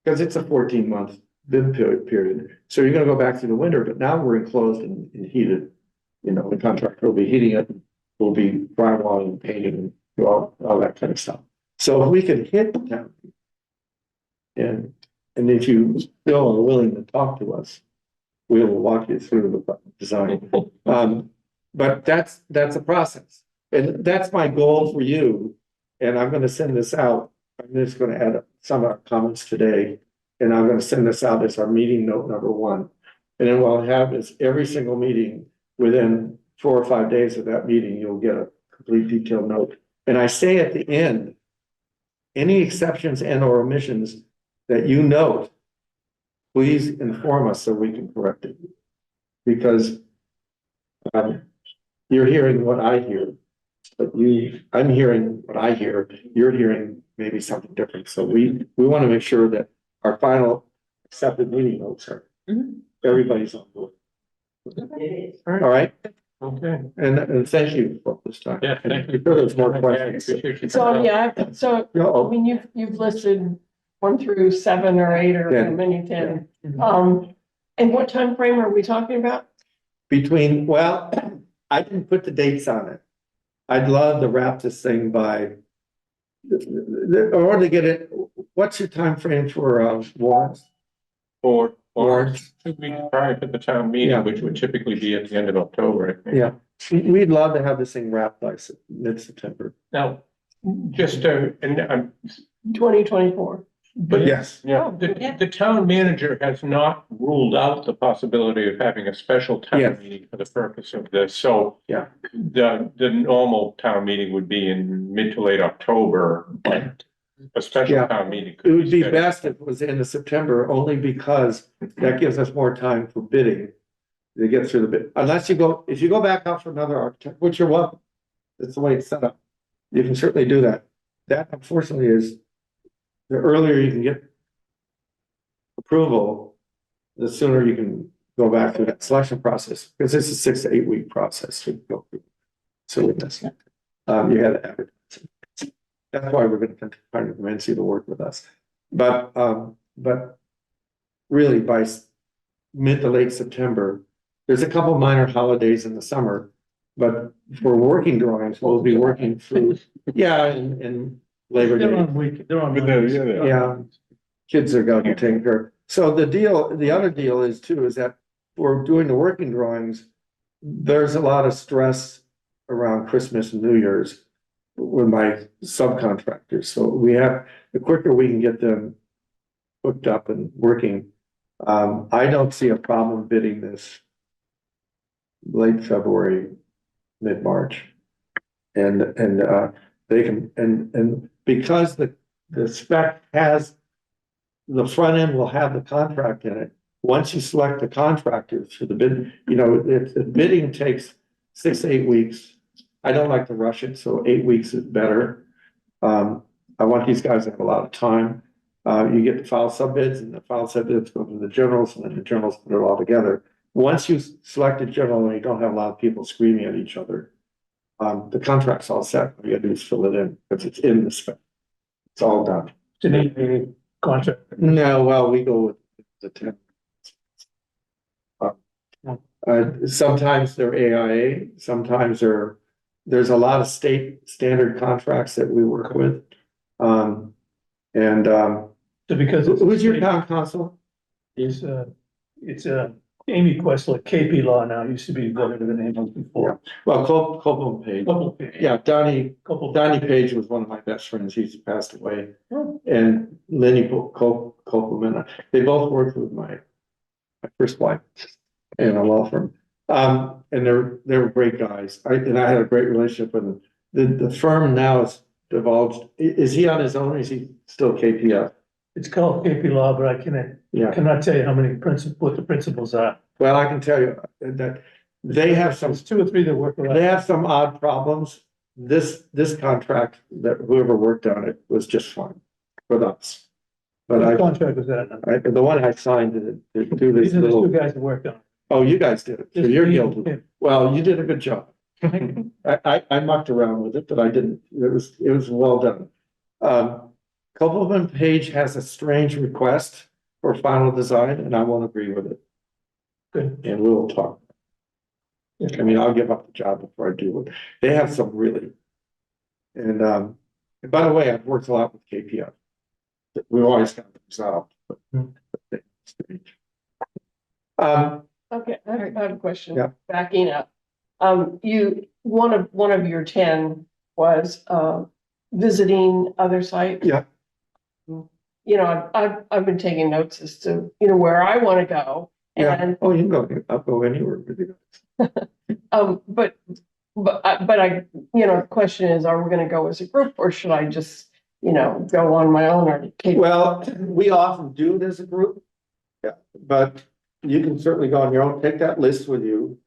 Because it's a 14-month bid period, so you're gonna go back through the winter, but now we're enclosed and heated. You know, the contractor will be heating it, will be drywalling and painting and do all that kind of stuff. So if we can hit the town. And if you still are willing to talk to us, we will walk you through the design. But that's a process. And that's my goal for you. And I'm gonna send this out. I'm just gonna add some of our comments today. And I'm gonna send this out as our meeting note number 1. And then what I'll have is every single meeting, within 4 or 5 days of that meeting, you'll get a complete detailed note. And I say at the end, any exceptions and or omissions that you note, please inform us so we can correct it. Because you're hearing what I hear, but I'm hearing what I hear, you're hearing maybe something different. So we want to make sure that our final accepted meeting notes are, everybody's on board. All right, Okay. and thank you for this time. Yeah, thank you. Sure there's more questions. So, yeah, so, I No, mean, you've listed 1 through 7 or 8 or how 10. many, 10. And what time frame are we talking about? between, well, I didn't put the dates on it. I'd love to wrap this thing by, or to get it, what's your time frame for warrants? Or Warrants. 2 weeks prior to the town Yeah. meeting, which would typically be at the end of October, I think. Yeah, we'd love to have this thing wrapped by mid-September. Now, just and I'm 2024. but Yes. yeah, the town manager has not ruled out the possibility of having a special town Yes. meeting for the purpose of this, so. Yeah. The normal town meeting would be in mid to late October, but a special Yeah. town meeting. It could would be scheduled. best if it was into September, only because that gives us more time for bidding. To get through the bid, unless if you go back out for another architect, which you're welcome. That's the way it's set up. You can certainly do that. That unfortunately is, the earlier you can get approval, the sooner you can go back through that selection process, because it's a 6 to 8 week process to go through. So with this, you had to advertise. That's why we're gonna try to convince you to work with us. But really by mid to late September, there's a couple minor holidays in the summer, but for working drawings, we'll be working through, and Labor They're Day. on week, they're on. But they're- Mondays. yeah, they are. Yeah. Kids are gonna be taken care of. So the other deal is too, is that for doing the working drawings, there's a lot of stress around Christmas and New Year's with my subcontractors. So the quicker we can get them hooked up and working, I don't see a problem bidding this late February, mid-March. And they can, and because the spec has, the front end will have the contract in it. Once you select the contractors for the bid, if the bidding takes 6 to 8 weeks, I don't like to rush it, so 8 weeks is better. I want these guys to have a lot of time. You get the file subbids, and the file subbids go to the journals, and then the journals put it all together. Once you select a journal and you don't have a lot of people screaming at each other, the contract's all set. All you gotta do is fill it in, because it's in the spec. It's all done. It's an 8 contract. No, well, we go with the 10. Sometimes they're AIA, sometimes there's a lot of state standard contracts that we work with. So because. it's- Who's your town council? It's Amy Questler, KP Law now, used to be whatever the name was before. Well, Copeland Page. Yeah, Donnie Page was one of my best friends. He's passed away. And Lenny Copeland, they both worked with my first wife in a law firm. And they're great guys. I had a great relationship with them. The firm now is divulged. Is he on his own? Or is he still KPF? It's called KP Law, but I cannot tell you how many what the principles are. Well, I can tell you that they have some There's 2 or 3 that work around. They have some odd problems, this contract, that whoever worked on it was just fine with us. But What contract was that? the one I signed to do this These are the two little, guys that worked on it. oh, you guys did it, so Just you're me guilty. and- Well, you did a good job. I mucked around with it, but I didn't, it was well done. Copeland Page has a strange request for final design, and I won't agree with it, Good. and we'll talk. I mean, I'll give up the job before I do it. They have some really. And by the way, I've worked a lot with KPI. We've always got things out. Okay, I have a question. Yeah. Backing up. One of your 10 was, visiting other sites. Yeah. You know, I've been taking notes as to, you know, where I want to go. Yeah, And, oh, you can go, I'll go anywhere with you. but I, you know, the question is, are we gonna go as a group or should I just, you know, go on my own or take? Well, we often do it as a group. Yeah, but you can certainly go on your own, take that list with you.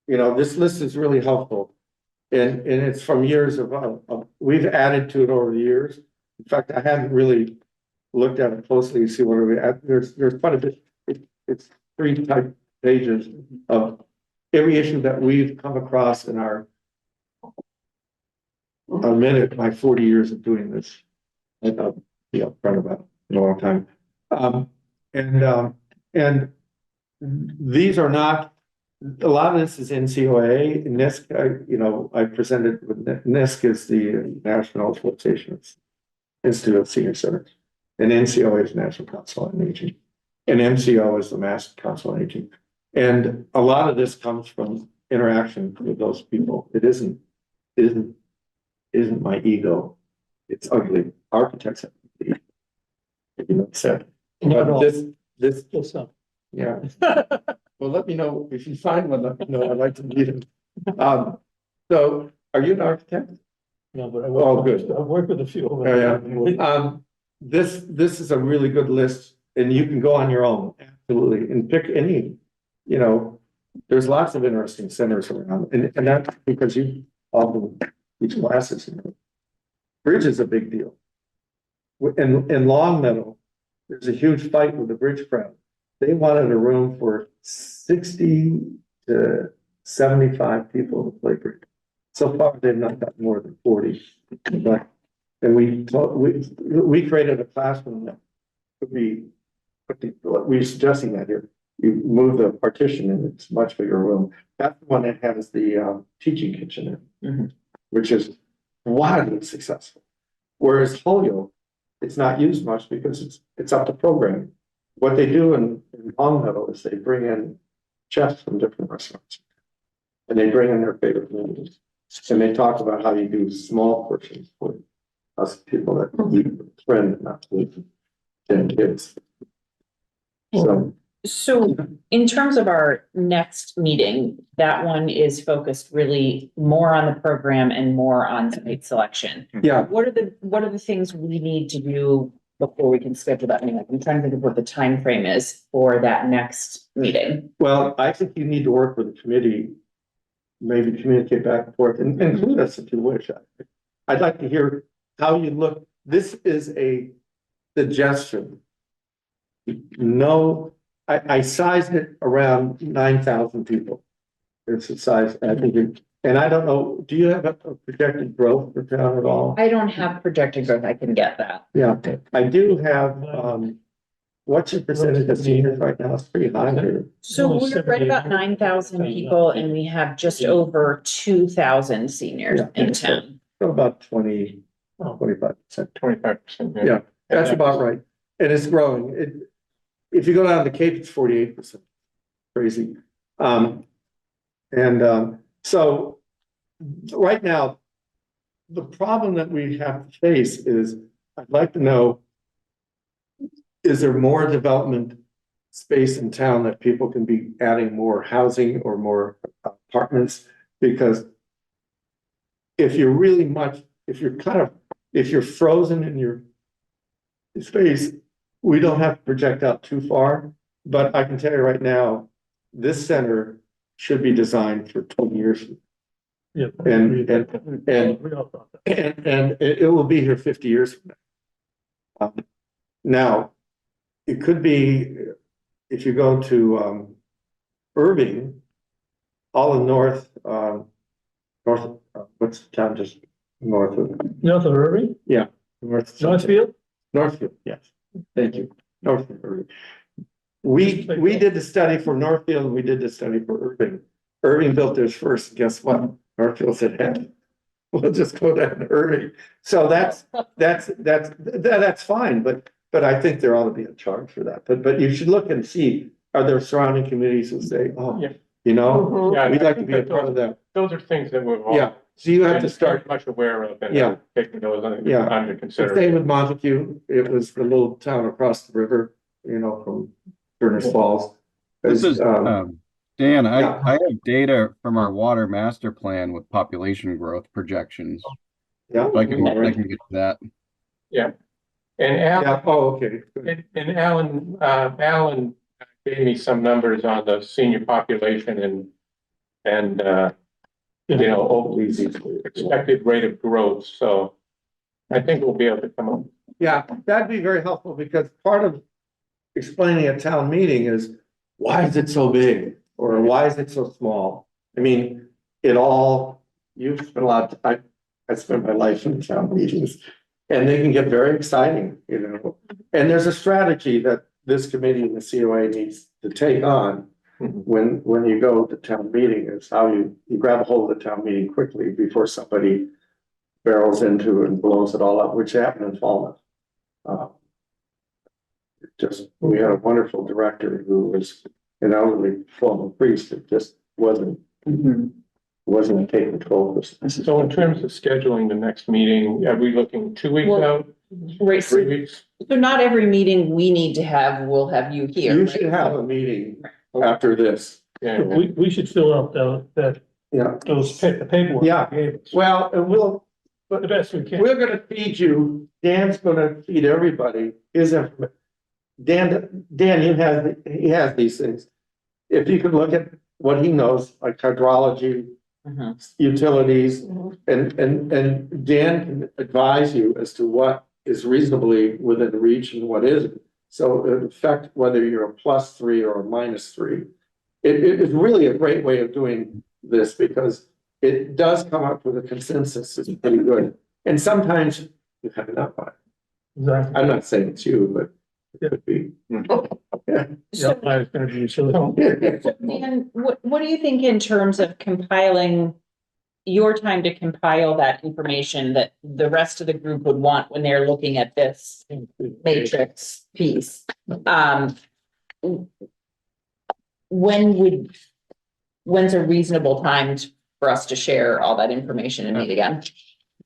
You know, this list is really helpful. And it's from years of, we've added to it over the years. In fact, I haven't really looked at it closely to see what we add. There's quite a bit. It's 3 type pages of every issue that we've come across in our my 40 years of doing this. And I'll be upfront about it in a long time. And these are not, a lot of this is NCOA. NISC, you know, I presented with NISC is the National Association Institute of Senior Centers. And NCOA is National Council on Aging. And MCO is the Mass Council on Aging. And a lot of this comes from interaction with those people. It isn't my ego. It's ugly. Architects have to be, you know, said. Not all. But this, Just some. yeah. Well, let me know if you find one, let me know. I'd like to meet him. So are you an architect? No, but Oh, good. I've worked with a few. of them. Yeah. This is a really good list and you can go on your own, absolutely, and pick any, you know, there's lots of interesting centers around and that's because you often teach classes. You know. Bridge is a big deal. In Long Meadow, there's a huge fight with the bridge crowd. They wanted a room for 60 to 75 people to play bridge. So far, they've not got more than 40. But, and we created a classroom that could be, we're suggesting that here. You move the partition and it's a much bigger room. That's the one that has the teaching kitchen in, which is wildly successful. Whereas Holyoke, it's not used much because it's up to programming. What they do in Long Meadow is they bring in chefs from different restaurants. And they bring in their favorite menus. And they talk about how you do small portions for us people that eat with a friend, not with 10 kids. So in terms of our next meeting, that one is focused really more on the program and more on site selection. Yeah, What are the things we need to do before we can schedule that meeting? I'm trying to think of what the time frame is for that next meeting. well, I think you need to work with the committee, maybe communicate back and forth and include us if you wish. I'd like to hear how you look. This is a suggestion. No, I sized it around 9,000 people. It's the size, I think, and I don't know, do you have a projected growth for town at all? I don't have projected growth. I can get that. Yeah, I do have, what's your percentage of seniors right now? It's pretty high here. So Almost we're right about 78. 9,000 people and we have just over 2,000 seniors Yeah. in town. So about 25%. 25%. Yeah, that's about right. And it's growing. If you go down to Cape, it's 48%. Crazy. So right now, the problem that we have to face is, I'd like to know, is there more development space in town that people can be adding more housing or more apartments? Because if you're frozen in your space, we don't have to project out too far, but I can tell you right now, this center should be designed for 20 years. Yeah. And We all thought that. and it will be here 50 years from now. Now, it could be, if you go to, Irving, all in what's the town just north of, North of Irving, Northfield? Northfield, yes, thank you, Northfield. Irving. We did the study for Northfield, and we did the study for Irving. Irving built theirs first, guess what? Northfield said, heck, we'll just go down to Irving. So that's fine, but I think there ought to be a charge for that. But you should look and see, are there surrounding communities who say, oh, Yeah. you know, Mhm. Yeah, we'd I like to think be a that part of that. Those are things that we're all. Yeah, so you have to start, Much aware of and Yeah. taking those Yeah. under same consideration. with Montague, it was the little town across the river, you know, from Turner's Falls. This is, Dan, yeah. I have data from our water master plan with population growth projections. Yeah. So I can get to that. And Alan, Yeah, oh, okay. and Alan gave me some numbers on the senior population and expected rate of growth, so I think we'll be able to come up. Yeah, that'd be very helpful, because part of explaining a town meeting is, why is it so big? Or why is it so small? I mean, you've spent a lot of time, I spent my life in town meetings, and they can get very exciting, you know? And there's a strategy that this committee and the COA needs to take on when you go to town meeting, is how you grab a hold of the town meeting quickly before somebody barrels into and blows it all up, which happened in Falmouth. We had a wonderful director who was an elderly former priest that just wasn't taking control of this. So in terms of scheduling the next meeting, are we looking 2 weeks Well, out, Right, 3 weeks? so not every meeting we need to have, we'll have you here. You right? should have a meeting after this. Yeah. We should fill out the paperwork. Yeah. you gave us. Well, and The best we can. we're gonna feed you, Dan's gonna feed everybody his information. Dan, he has these things. If you could look at what he knows, like hydrology, Mhm. utilities, and Dan can advise you as to what is reasonably within reach and what isn't. So it affect whether you're a +3 or a -3. It is really a great way of doing this, because it does come up with a consensus. It's pretty good. And sometimes you have enough on it. Exactly. I'm not saying it's you, but it could be. Yeah, I was gonna be sure. And what do you think in terms of compiling your time to compile that information that the rest of the group would want when they're looking at this matrix piece? When's a reasonable time for us to share all that information and meet again?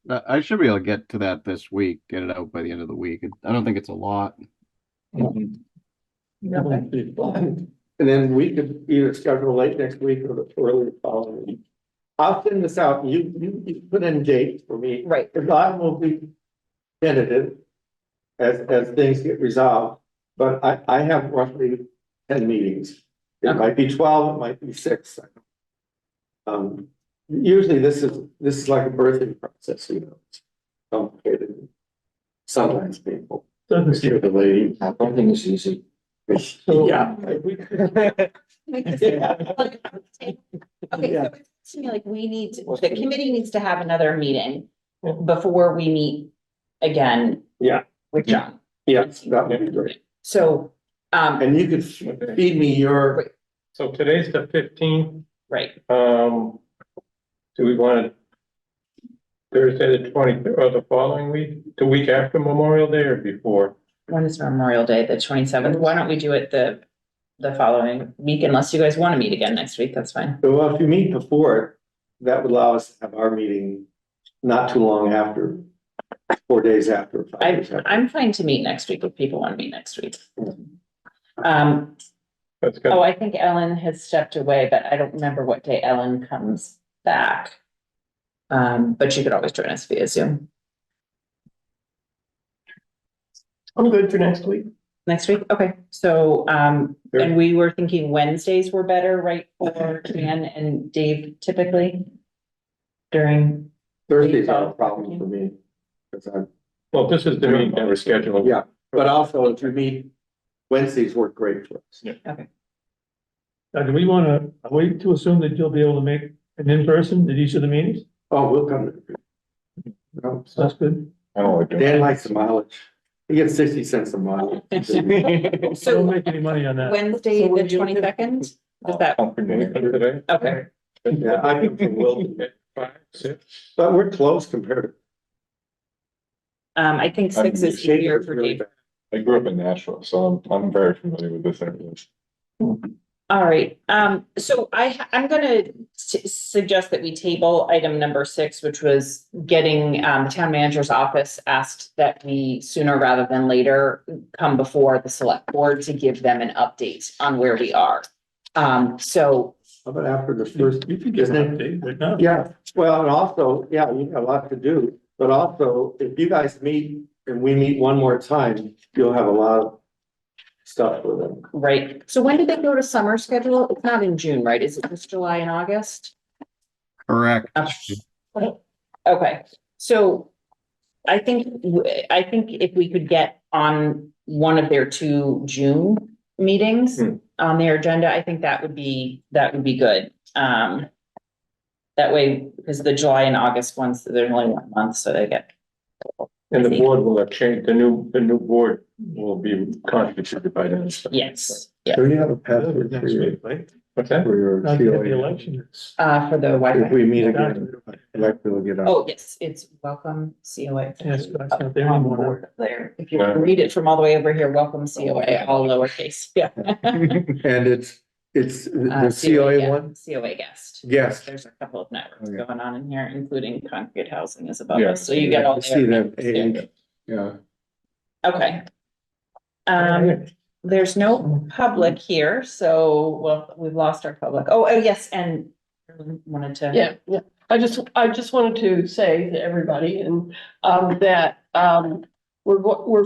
I should be able to get to that this week, get it out by the end of the week. I don't think it's a lot. And then we could either schedule late next week or the early following week. I'll send this out, you put in dates for me. Right. If I will be tentative as things get resolved, but I have roughly 10 meetings. It Okay. might be 12, it might be 6. Usually this is like a birthing process, you know, it's complicated. Sometimes people hear the lady. Everything is easy. Yeah. Okay, so it's to me like the committee needs to have another meeting before we meet again. Yeah. With John. Yes, that would be great. So, And you could feed me your, So today's the 15th, right, do we want to Thursday, the 20th, or the following week, the week after Memorial Day or before? when is Memorial Day, the 27th? Why don't we do it the following week, unless you guys want to meet again next week, that's fine. well, if you meet before it, that would allow us to have our meeting not too long after, 4 days after. 5 days after. I'm fine to meet next week if people want to meet next week. That's good. I think Ellen has stepped away, but I don't remember what day Ellen comes back. But she could always join us via Zoom. I'm good for next week. Next week, okay, so, and we were thinking Wednesdays were better, right, for Dan and Dave typically? during, Thursdays are a problem for me. 'Cause Well, this is the meeting that we're scheduling. yeah, but also if you meet, Wednesdays work great for us. Yeah. Now, do we want to, are we to assume that you'll be able to make an in-person at each of the meetings? Oh, we'll come. No, So that's good. I don't like Dan doing likes the mileage. He gets 60 cents a mile. So don't so make any money on that. Wednesday, So the would you- 22nd, is that, Today? okay, Yeah, I come from Wilton, 5, 6. but we're close compared to. I think 6 is easier for Dave. I grew up in Nashville, so I'm very familiar with this area. All right, so I'm gonna suggest that we table item number 6, which was getting, the town manager's office asked that we sooner rather than later come before the select board to give them an update on where we are. So, How about after the first? You can get an update right now. Yeah, well, and also, yeah, you got a lot to do, but also if you guys meet and we meet one more time, you'll have a lot of stuff for them. right, so when did they go to summer schedule? It's not in June, right? Is it just July and August? Correct. Okay, so I think if we could get on one of their 2 June meetings on their agenda, I think that would be good. That way, because the July and August ones, there's only 1 month, so they get. And the board will have changed, the new board will be constituted by then. so- Yes, yeah, So you have a password for Next your, week, right? What's that? for your Now you have the COA. election. It's- for the If Wi-Fi. we meet again, like we'll get on. Oh, yes, it's welcome COA. Yes, but it's not there On anymore. board there. If you read it from all the way over here, welcome COA, all lowercase, yeah. And it's the COA yeah, one? COA guest. Yes. There's a couple of networks Okay. going on in here, including Concrete Housing is above Yeah. us, so you get all. I see their- them age, yeah. Okay. There's no public here, so, well, we've lost our public. Oh, yes, and wanted to. Yeah. I just wanted to say to everybody and, that, we're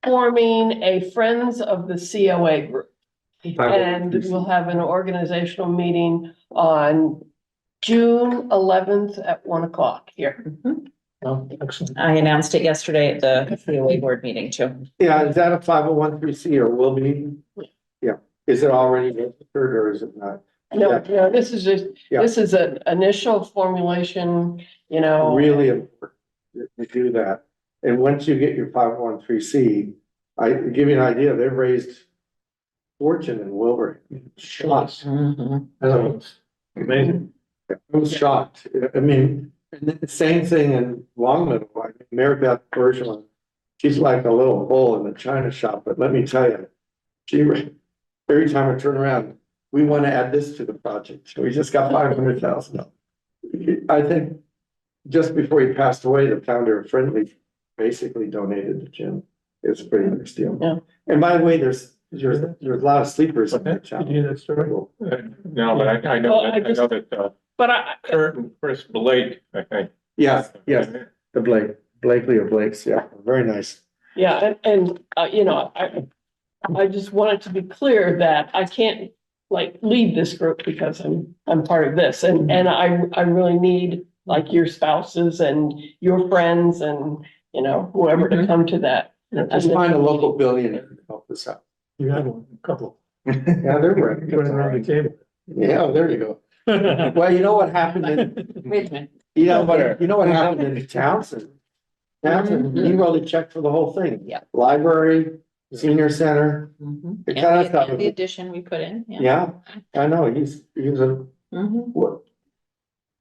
forming a Friends of the COA group. And we'll have an organizational meeting on June 11th at 1 o'clock here. Mhm. Oh, excellent. I announced it yesterday at the COA board meeting too. Yeah, is that a 501(c) or will be? Yeah, is it already registered or is it not? No, this is just, Yeah. this is an initial formulation, Really important to do that. And once you get your 501(c), I give you an idea, they've raised fortune in Wilbur. Shocked. Mhm. I don't know. Amazing. I was shocked. I mean, and the same thing in Longmeadow. I mean, Mary Beth Bergeron, she's like a little bull in the china shop, but let me tell you, every time I turn around, we want to add this to the project. So we just got 500,000. I think just before he passed away, the founder of Friendly basically donated to Jim. It's a pretty nice deal. Yeah. And by the way, there's a lot of sleepers in that Did you channel. hear that story? No, but I know Well, that, I I just- know that, but I, Kurt and Chris Blake, I think. Yes, yes, the Blakely or Blakes, yeah, very nice. yeah, and, I just wanted to be clear that I can't like lead this group because I'm part of this and I really need like your spouses and your friends and, whoever to come to that. Just find a local billionaire to help us out. You had one, a couple. Yeah, they're right. Running around the table. Yeah, there you go. Well, you know what happened in, Wait a minute. you know what happened in Townsend? Townsend, he really checked for the whole thing. Yeah. Library, senior center, Mhm. It And kinda the- thought and the it- addition we put in, yeah. yeah, I know, he was Mhm. what?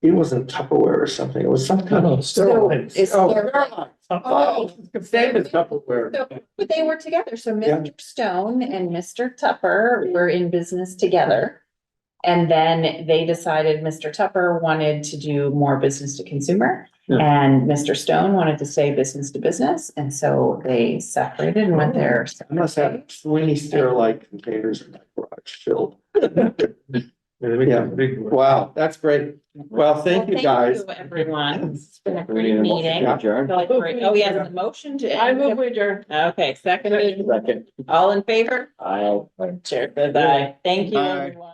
He wasn't Tupperware or something, it was some kind No, of. steroids. It's Oh, steroids. Oh, same as Tupperware. So, but they were together, so Yeah. Mr. Stone and Mr. Tupper were in business together. And then they decided Mr. Tupper wanted to do more business to consumer. Yeah. And Mr. Stone wanted to stay business to business, and so they separated and went their I must have separate ways. 20 Sterilite containers in my garage filled. Yeah, they make Yeah. them big. Wow, that's great. Well, thank you, guys. Thank you, everyone. It's been a We need great a motion meeting. to adjourn. Feel like we're- Oh, yeah, the motion to. I move we adjourn. Okay, seconded. Second. All in favor? I'll. Chair says aye. Thank you, Aye. everyone.